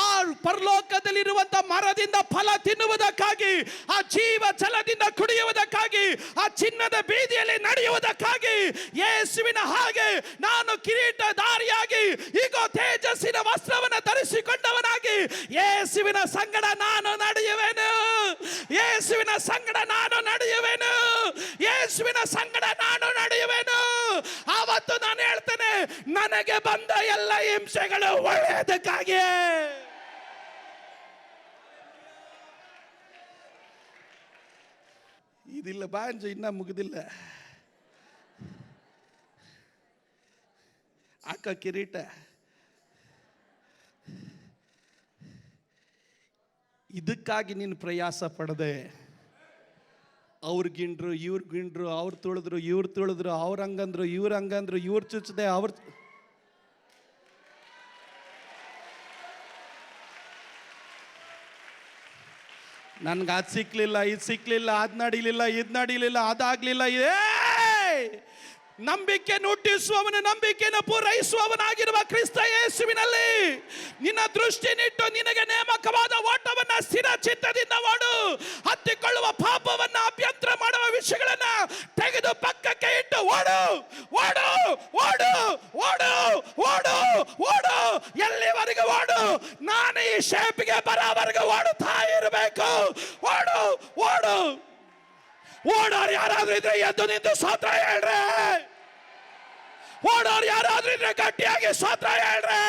ಆ ಪರಲೋಕದಲ್ಲಿರುವಂಥ ಮರದಿಂದ ಫಲ ತಿನ್ನುವುದಕ್ಕಾಗಿ, ಆ ಜೀವ ಜಲದಿಂದ ಕುಡಿಯುವುದಕ್ಕಾಗಿ, ಆ ಚಿನ್ನದ ಬೀದಿಯಲ್ಲಿ ನಡೆಯುವುದಕ್ಕಾಗಿ, ಯೇಸುವಿನ ಹಾಗೆ ನಾನು ಕಿರೀಟಧಾರಿಯಾಗಿ ಈಗೋ ತೇಜಸ್ಸಿನ ವಸ್ತ್ರವನ್ನು ಧರಿಸಿಕೊಂಡವನಾಗಿ ಯೇಸುವಿನ ಸಂಗಡ ನಾನು ನಡೆಯುವೆನು. ಯೇಸುವಿನ ಸಂಗಡ ನಾನು ನಡೆಯುವೆನು. ಯೇಸುವಿನ ಸಂಗಡ ನಾನು ನಡೆಯುವೆನು. ಆವತ್ತು ನಾನು ಹೇಳ್ತೇನೆ, ನನಗೆ ಬಂದ ಎಲ್ಲ ಹಿಂಸೆಗಳು ಒಳ್ಳೆಯದಕ್ಕಾಗಿಯೇ. ಇದಿಲ್ಲ ಬಾಂಜ, ಇನ್ನ ಮುಗಿದಿಲ್ಲ. ಅಕ್ಕ ಕಿರೀಟ ಇದಕ್ಕಾಗಿ ನೀನು ಪ್ರಯಾಸ ಪಡದೆ, ಅವ್ರಿಗಿಂಡ್ರು ಇವ್ರಿಗಿಂಡ್ರು, ಅವ್ರು ತುಳಿದ್ರು ಇವ್ರು ತುಳಿದ್ರು, ಅವ್ರ ಹಂಗಂದ್ರು ಇವ್ರ ಹಂಗಂದ್ರು, ಇವ್ರು ಚುಚ್ಚದೆ ಅವ್ರು, ನನ್ಗೆ ಅದು ಸಿಕ್ಲಿಲ್ಲ, ಇದು ಸಿಕ್ಲಿಲ್ಲ, ಅದು ನಡೀಲಿಲ್ಲ, ಇದು ನಡೀಲಿಲ್ಲ, ಅದಾಗ್ಲಿಲ್ಲ. ನಂಬಿಕೆ ಹುಟ್ಟಿಸುವವನು ನಂಬಿಕೆಯನ್ನು ಪೂರೈಸುವವನಾಗಿರುವ ಕ್ರಿಸ್ತ ಯೇಸುವಿನಲ್ಲಿ ನಿನ್ನ ದೃಷ್ಟಿ ನಿಟ್ಟು ನಿನಗೆ ನೇಮಕವಾದ ಓಟವನ್ನ ಸ್ಥಿರ ಚಿತ್ತದಿಂದ ಓಡು. ಹತ್ತಿಕೊಳ್ಳುವ ಪಾಪವನ್ನ, ಅಭ್ಯಂತರ ಮಾಡುವ ವಿಷಯಗಳನ್ನ ತೆಗೆದು ಪಕ್ಕಕ್ಕೆ ಇಟ್ಟು ಓಡು, ಓಡು, ಓಡು, ಓಡು, ಓಡು, ಓಡು. ಎಲ್ಲಿವರೆಗೂ ಓಡು? ನಾನು ಈ ಶೇಪ್ಗೆ ಬರೋವರೆಗೂ ಓಡುತ್ತಾ ಇರಬೇಕು. ಓಡು, ಓಡು. ಓಡೋರು ಯಾರಾದ್ರೂ ಇದ್ರೆ ಎದ್ದು ನಿಂತು ಸ್ತೋತ್ರ ಹೇಳ್ರೆ. ಓಡೋರು ಯಾರಾದ್ರೂ ಇದ್ರೆ ಗಟ್ಟಿಯಾಗಿ ಸ್ತೋತ್ರ ಹೇಳ್ರೆ.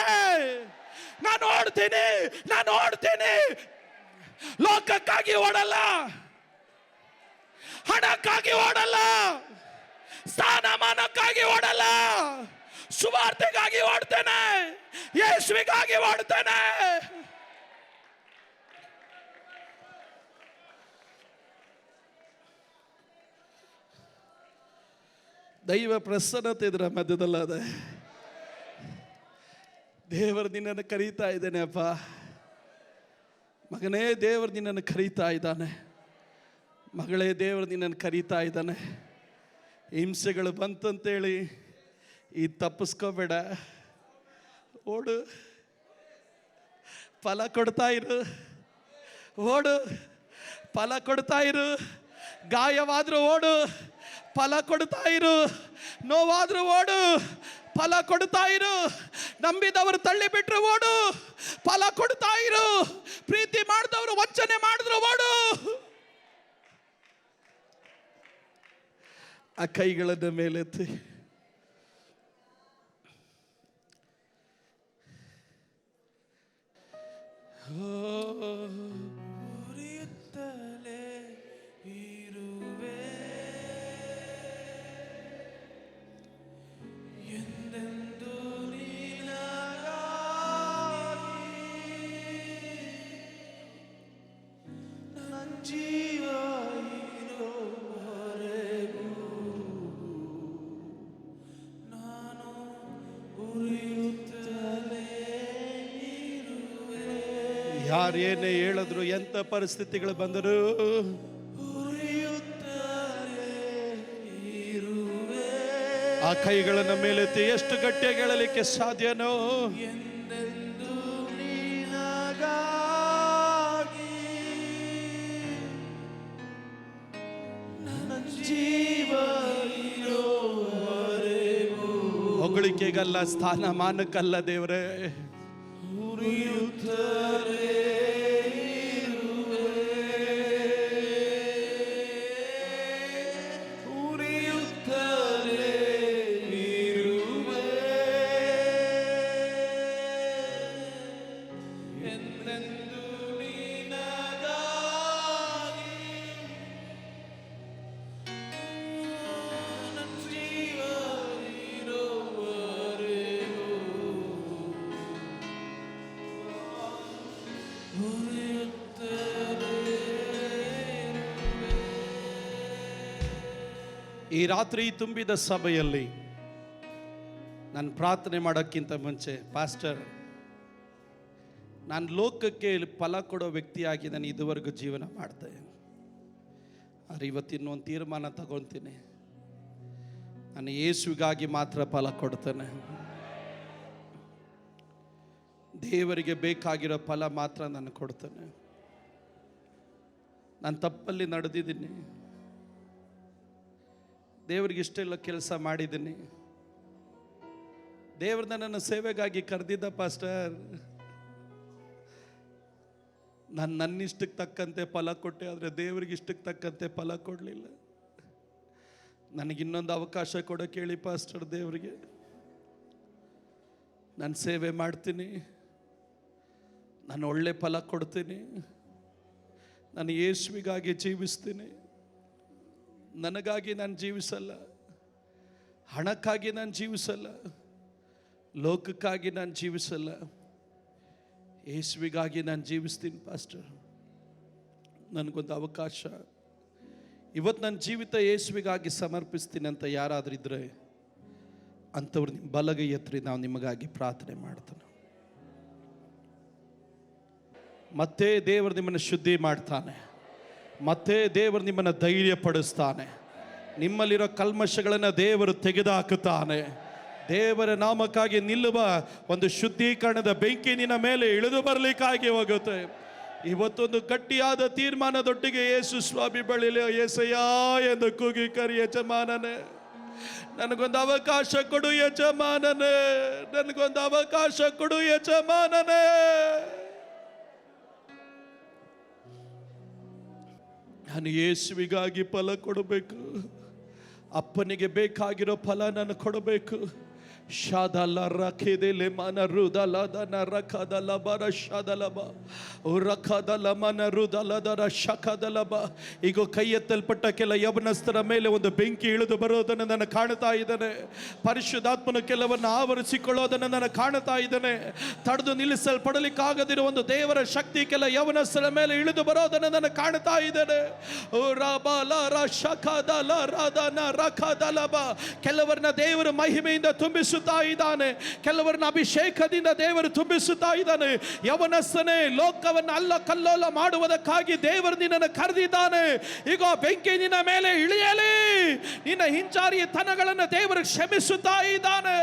ನಾನು ಓಡ್ತೀನಿ, ನಾನು ಓಡ್ತೀನಿ. ಲೋಕಕ್ಕಾಗಿ ಓಡಲ್ಲ, ಹಣಕ್ಕಾಗಿ ಓಡಲ್ಲ, ಸ್ಥಾನಮಾನಕ್ಕಾಗಿ ಓಡಲ್ಲ, ಸುವಾರ್ತೆಗಾಗಿ ಓಡ್ತೇನೆ, ಯೇಸುವಿಗಾಗಿ ಓಡ್ತೇನೆ. ದೈವ ಪ್ರಸನ್ನತೆ ಇದರ ಮಧ್ಯದಲ್ಲದ ದೇವರು ನಿನ್ನನ್ನು ಕರೀತಾ ಇದ್ದಾನೆ. ಅಪ್ಪ ಮಗನೇ, ದೇವರು ನಿನ್ನನ್ನು ಕರೀತಾ ಇದ್ದಾನೆ. ಮಗಳೇ, ದೇವರು ನಿನ್ನನ್ನು ಕರೀತಾ ಇದ್ದಾನೆ. ಹಿಂಸೆಗಳು ಬಂತಂತೇಳಿ ಈ ತಪ್ಪಿಸ್ಕೋಬೇಡ. ಓಡು, ಫಲ ಕೊಡ್ತಾ ಇರು. ಓಡು, ಫಲ ಕೊಡ್ತಾ ಇರು. ಗಾಯವಾದರೂ ಓಡು, ಫಲ ಕೊಡ್ತಾ ಇರು. ನೋವಾದ್ರೂ ಓಡು, ಫಲ ಕೊಡ್ತಾ ಇರು. ನಂಬಿದವರು ತಳ್ಳಿ ಬಿಟ್ರು ಓಡು, ಫಲ ಕೊಡ್ತಾ ಇರು. ಪ್ರೀತಿ ಮಾಡಿದವರು ವಂಚನೆ ಮಾಡಿದ್ರು ಓಡು. ಆ ಕೈಗಳನ್ನು ಮೇಲೆತ್ತಿ ಯಾರೇನೇ ಹೇಳಿದ್ರು, ಎಂತ ಪರಿಸ್ಥಿತಿಗಳು ಬಂದರು, ಆ ಕೈಗಳನ್ನ ಮೇಲೆತ್ತಿ ಎಷ್ಟು ಗಟ್ಟಿಯಾಗಿ ಹೇಳಲಿಕ್ಕೆ ಸಾಧ್ಯನೋ. ಜೀವ ಹೊಗಳಿಕೆಗಲ್ಲ, ಸ್ಥಾನಮಾನಕ್ಕಲ್ಲ ದೇವರೇ. ಈ ರಾತ್ರಿ ತುಂಬಿದ ಸಭೆಯಲ್ಲಿ ನಾನು ಪ್ರಾರ್ಥನೆ ಮಾಡೋಕ್ಕಿಂತ ಮುಂಚೆ, ಪಾಸ್ಟರ್, ನಾನು ಲೋಕಕ್ಕೆ ಫಲ ಕೊಡೋ ವ್ಯಕ್ತಿಯಾಗಿ ನಾನು ಇದುವರೆಗೂ ಜೀವನ ಮಾಡ್ದೆ. ಆದರೆ ಇವತ್ತಿನ ಒಂದು ತೀರ್ಮಾನ ತಗೊತೀನಿ, ನಾನು ಯೇಸುವಿಗಾಗಿ ಮಾತ್ರ ಫಲ ಕೊಡ್ತೇನೆ. ದೇವರಿಗೆ ಬೇಕಾಗಿರೋ ಫಲ ಮಾತ್ರ ನಾನು ಕೊಡ್ತೇನೆ. ನಾನು ತಪ್ಪಲ್ಲಿ ನಡೆದಿದ್ದೀನಿ, ದೇವರಿಗೆ ಇಷ್ಟೆಲ್ಲ ಕೆಲಸ ಮಾಡಿದ್ದೀನಿ. ದೇವ್ರನ್ನ ನನ್ನ ಸೇವೆಗಾಗಿ ಕರೆದಿದ್ದ ಪಾಸ್ಟರ್. ನಾನು ನನ್ನಿಷ್ಟಕ್ಕೆ ತಕ್ಕಂತೆ ಫಲ ಕೊಟ್ಟೆ, ಆದರೆ ದೇವರಿಗೆ ಇಷ್ಟಕ್ಕೆ ತಕ್ಕಂತೆ ಫಲ ಕೊಡಲಿಲ್ಲ. ನನಗಿನ್ನೊಂದು ಅವಕಾಶ ಕೊಡೋಕೆ ಹೇಳಿ ಪಾಸ್ಟರ್ ದೇವರಿಗೆ. ನಾನು ಸೇವೆ ಮಾಡ್ತೀನಿ, ನಾನು ಒಳ್ಳೆ ಫಲ ಕೊಡ್ತೀನಿ, ನಾನು ಯೇಸುವಿಗಾಗಿ ಜೀವಿಸ್ತೀನಿ. ನನಗಾಗಿ ನಾನು ಜೀವಿಸಲ್ಲ, ಹಣಕ್ಕಾಗಿ ನಾನು ಜೀವಿಸಲ್ಲ, ಲೋಕಕ್ಕಾಗಿ ನಾನು ಜೀವಿಸಲ್ಲ, ಯೇಸುವಿಗಾಗಿ ನಾನು ಜೀವಿಸ್ತೀನಿ ಪಾಸ್ಟರ್. ನನಗೊಂದು ಅವಕಾಶ, ಇವತ್ತು ನನ್ನ ಜೀವಿತ ಯೇಸುವಿಗಾಗಿ ಸಮರ್ಪಿಸ್ತೀನಿ ಅಂತ ಯಾರಾದರೂ ಇದ್ದರೆ ಅಂಥವ್ರು ನಿಮ್ಮ ಬಲಗೈ ಎತ್ತರಿ, ನಾವು ನಿಮಗಾಗಿ ಪ್ರಾರ್ಥನೆ ಮಾಡ್ತಾನೆ. ಮತ್ತೆ ದೇವರು ನಿಮ್ಮನ್ನು ಶುದ್ಧಿ ಮಾಡ್ತಾನೆ, ಮತ್ತೆ ದೇವರು ನಿಮ್ಮನ್ನು ಧೈರ್ಯ ಪಡಿಸ್ತಾನೆ. ನಿಮ್ಮಲ್ಲಿರೋ ಕಲ್ಮಶಗಳನ್ನು ದೇವರು ತೆಗೆದುಹಾಕುತ್ತಾನೆ. ದೇವರ ನಾಮಕ್ಕಾಗಿ ನಿಲ್ಲುವ ಒಂದು ಶುದ್ಧೀಕರಣದ ಬೆಂಕಿ ನಿನ್ನ ಮೇಲೆ ಇಳಿದು ಬರಲಿಕ್ಕಾಗಿ ಹೋಗುತ್ತೆ. ಇವತ್ತೊಂದು ಗಟ್ಟಿಯಾದ ತೀರ್ಮಾನದೊಟ್ಟಿಗೆ ಯೇಸು ಸ್ವಾಮಿ ಬಳಿಲಿ ಯೇಸಯ್ಯ ಎಂದು ಕೂಗಿ ಕರಿ, ಯಜಮಾನನೇ ನನಗೊಂದು ಅವಕಾಶ ಕೊಡು ಯಜಮಾನನೇ, ನನಗೊಂದು ಅವಕಾಶ ಕೊಡು ಯಜಮಾನನೇ. ನಾನು ಯೇಸುವಿಗಾಗಿ ಫಲ ಕೊಡಬೇಕು, ಅಪ್ಪನಿಗೆ ಬೇಕಾಗಿರೋ ಫಲ ನಾನು ಕೊಡಬೇಕು. ಶಾದಲ ರಖೆದೆಲೆ ಮನ ರುದಲದನ ರಖದಲ ಬರ ಶಾದಲಬ ರಖದಲ ಮನ ರುದಲದರ ಶಖದಲಬ. ಈಗ ಕೈ ಎತ್ತಲ್ಪಟ್ಟ ಕೆಲ ಯವನಸ್ಥರ ಮೇಲೆ ಒಂದು ಬೆಂಕಿ ಇಳಿದು ಬರೋದನ್ನು ನಾನು ಕಾಣ್ತಾ ಇದ್ದೇನೆ. ಪರಿಶುದ್ಧಾತ್ಮನು ಕೆಲವನ್ನು ಆವರಿಸಿಕೊಳ್ಳೋದನ್ನು ನಾನು ಕಾಣ್ತಾ ಇದ್ದೇನೆ. ತಡೆದು ನಿಲ್ಲಿಸಲ್ಪಡಲಿಕ್ಕಾಗದಿರುವ ಒಂದು ದೇವರ ಶಕ್ತಿ ಕೆಲ ಯವನಸ್ಥರ ಮೇಲೆ ಇಳಿದು ಬರೋದನ್ನು ನಾನು ಕಾಣ್ತಾ ಇದ್ದೇನೆ. ಕೆಲವರನ್ನ ದೇವರ ಮಹಿಮೆಯಿಂದ ತುಂಬಿಸುತ್ತಾ ಇದ್ದಾನೆ, ಕೆಲವರನ್ನ ಅಭಿಷೇಕದಿಂದ ದೇವರು ತುಂಬಿಸುತ್ತಾ ಇದ್ದಾನೆ. ಯವನಸ್ಥನೇ, ಲೋಕವನ್ನು ಅಲ್ಲ ಕಲ್ಲೋಲ ಮಾಡುವುದಕ್ಕಾಗಿ ದೇವರು ನಿನ್ನನ್ನು ಕರೆದಿದ್ದಾನೆ. ಈಗ ಬೆಂಕಿ ನಿನ್ನ ಮೇಲೆ ಇಳಿಯಲಿ, ನಿನ್ನ ಹಿಂಚಾರಿಯ ತನಗಳನ್ನು ದೇವರು ಕ್ಷಮಿಸುತ್ತಾ ಇದ್ದಾನೆ.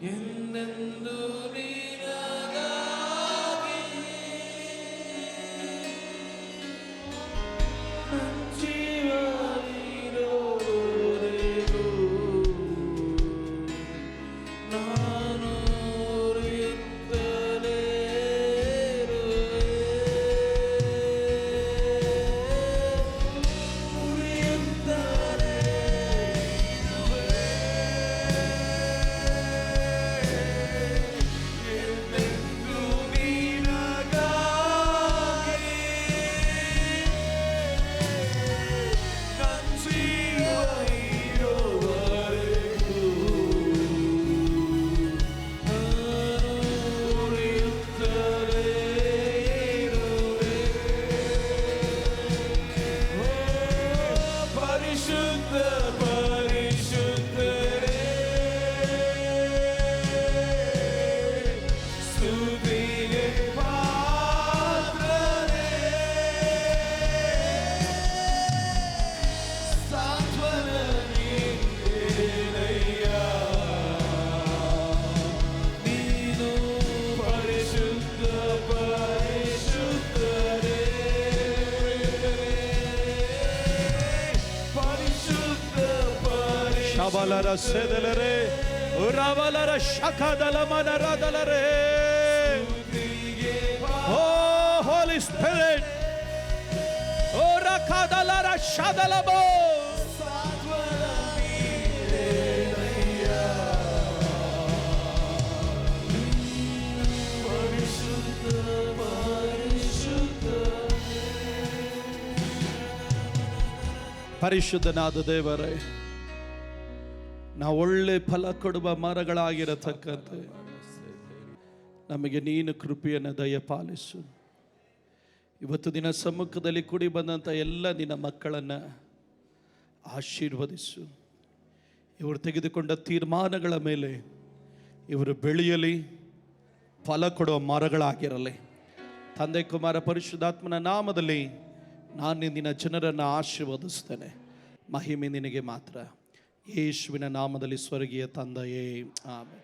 ಎಂದೆಂದು ನಿನಗಾಗಿ ಜೀವ ಇರೋವರೆಗೂ ನಾನು ಉರಿಯುತ್ತಲೇ ಇರುವೆ. ರಬಲರ ಸೆದಲರೆ ರಬಲರ ಶಕದಲ ಮನರದಲರೆ. ಓ ಹೋಲಿ ಸ್ಪಿರಿಟ್, ಓ ರಕದಲರ ಶದಲಬೋ. ಪರಿಶುದ್ಧನಾದ ದೇವರೇ, ನಾವು ಒಳ್ಳೆ ಫಲ ಕೊಡುವ ಮರಗಳಾಗಿರತಕ್ಕಂತೆ ನಮಗೆ ನೀನು ಕೃಪೆಯನ್ನು ದಯಪಾಲಿಸು. ಇವತ್ತು ನಿನ್ನ ಸಮ್ಮುಖದಲ್ಲಿ ಕೂಡಿ ಬಂದಂಥ ಎಲ್ಲ ನಿನ್ನ ಮಕ್ಕಳನ್ನು ಆಶೀರ್ವದಿಸು. ಇವರು ತೆಗೆದುಕೊಂಡ ತೀರ್ಮಾನಗಳ ಮೇಲೆ ಇವರು ಬೆಳೆಯಲಿ, ಫಲ ಕೊಡುವ ಮರಗಳಾಗಿರಲಿ. ತಂದೆ ಕುಮಾರ ಪರಿಶುದ್ಧಾತ್ಮನ ನಾಮದಲ್ಲಿ ನಾನು ನಿನ್ನ ಜನರನ್ನು ಆಶೀರ್ವದಿಸ್ತೇನೆ. ಮಹಿಮೆ ನಿನಗೆ ಮಾತ್ರ. ಯೇಸುವಿನ ನಾಮದಲ್ಲಿ ಸ್ವರ್ಗೀಯ ತಂದೆಯೇ, ಆಮೆನ್.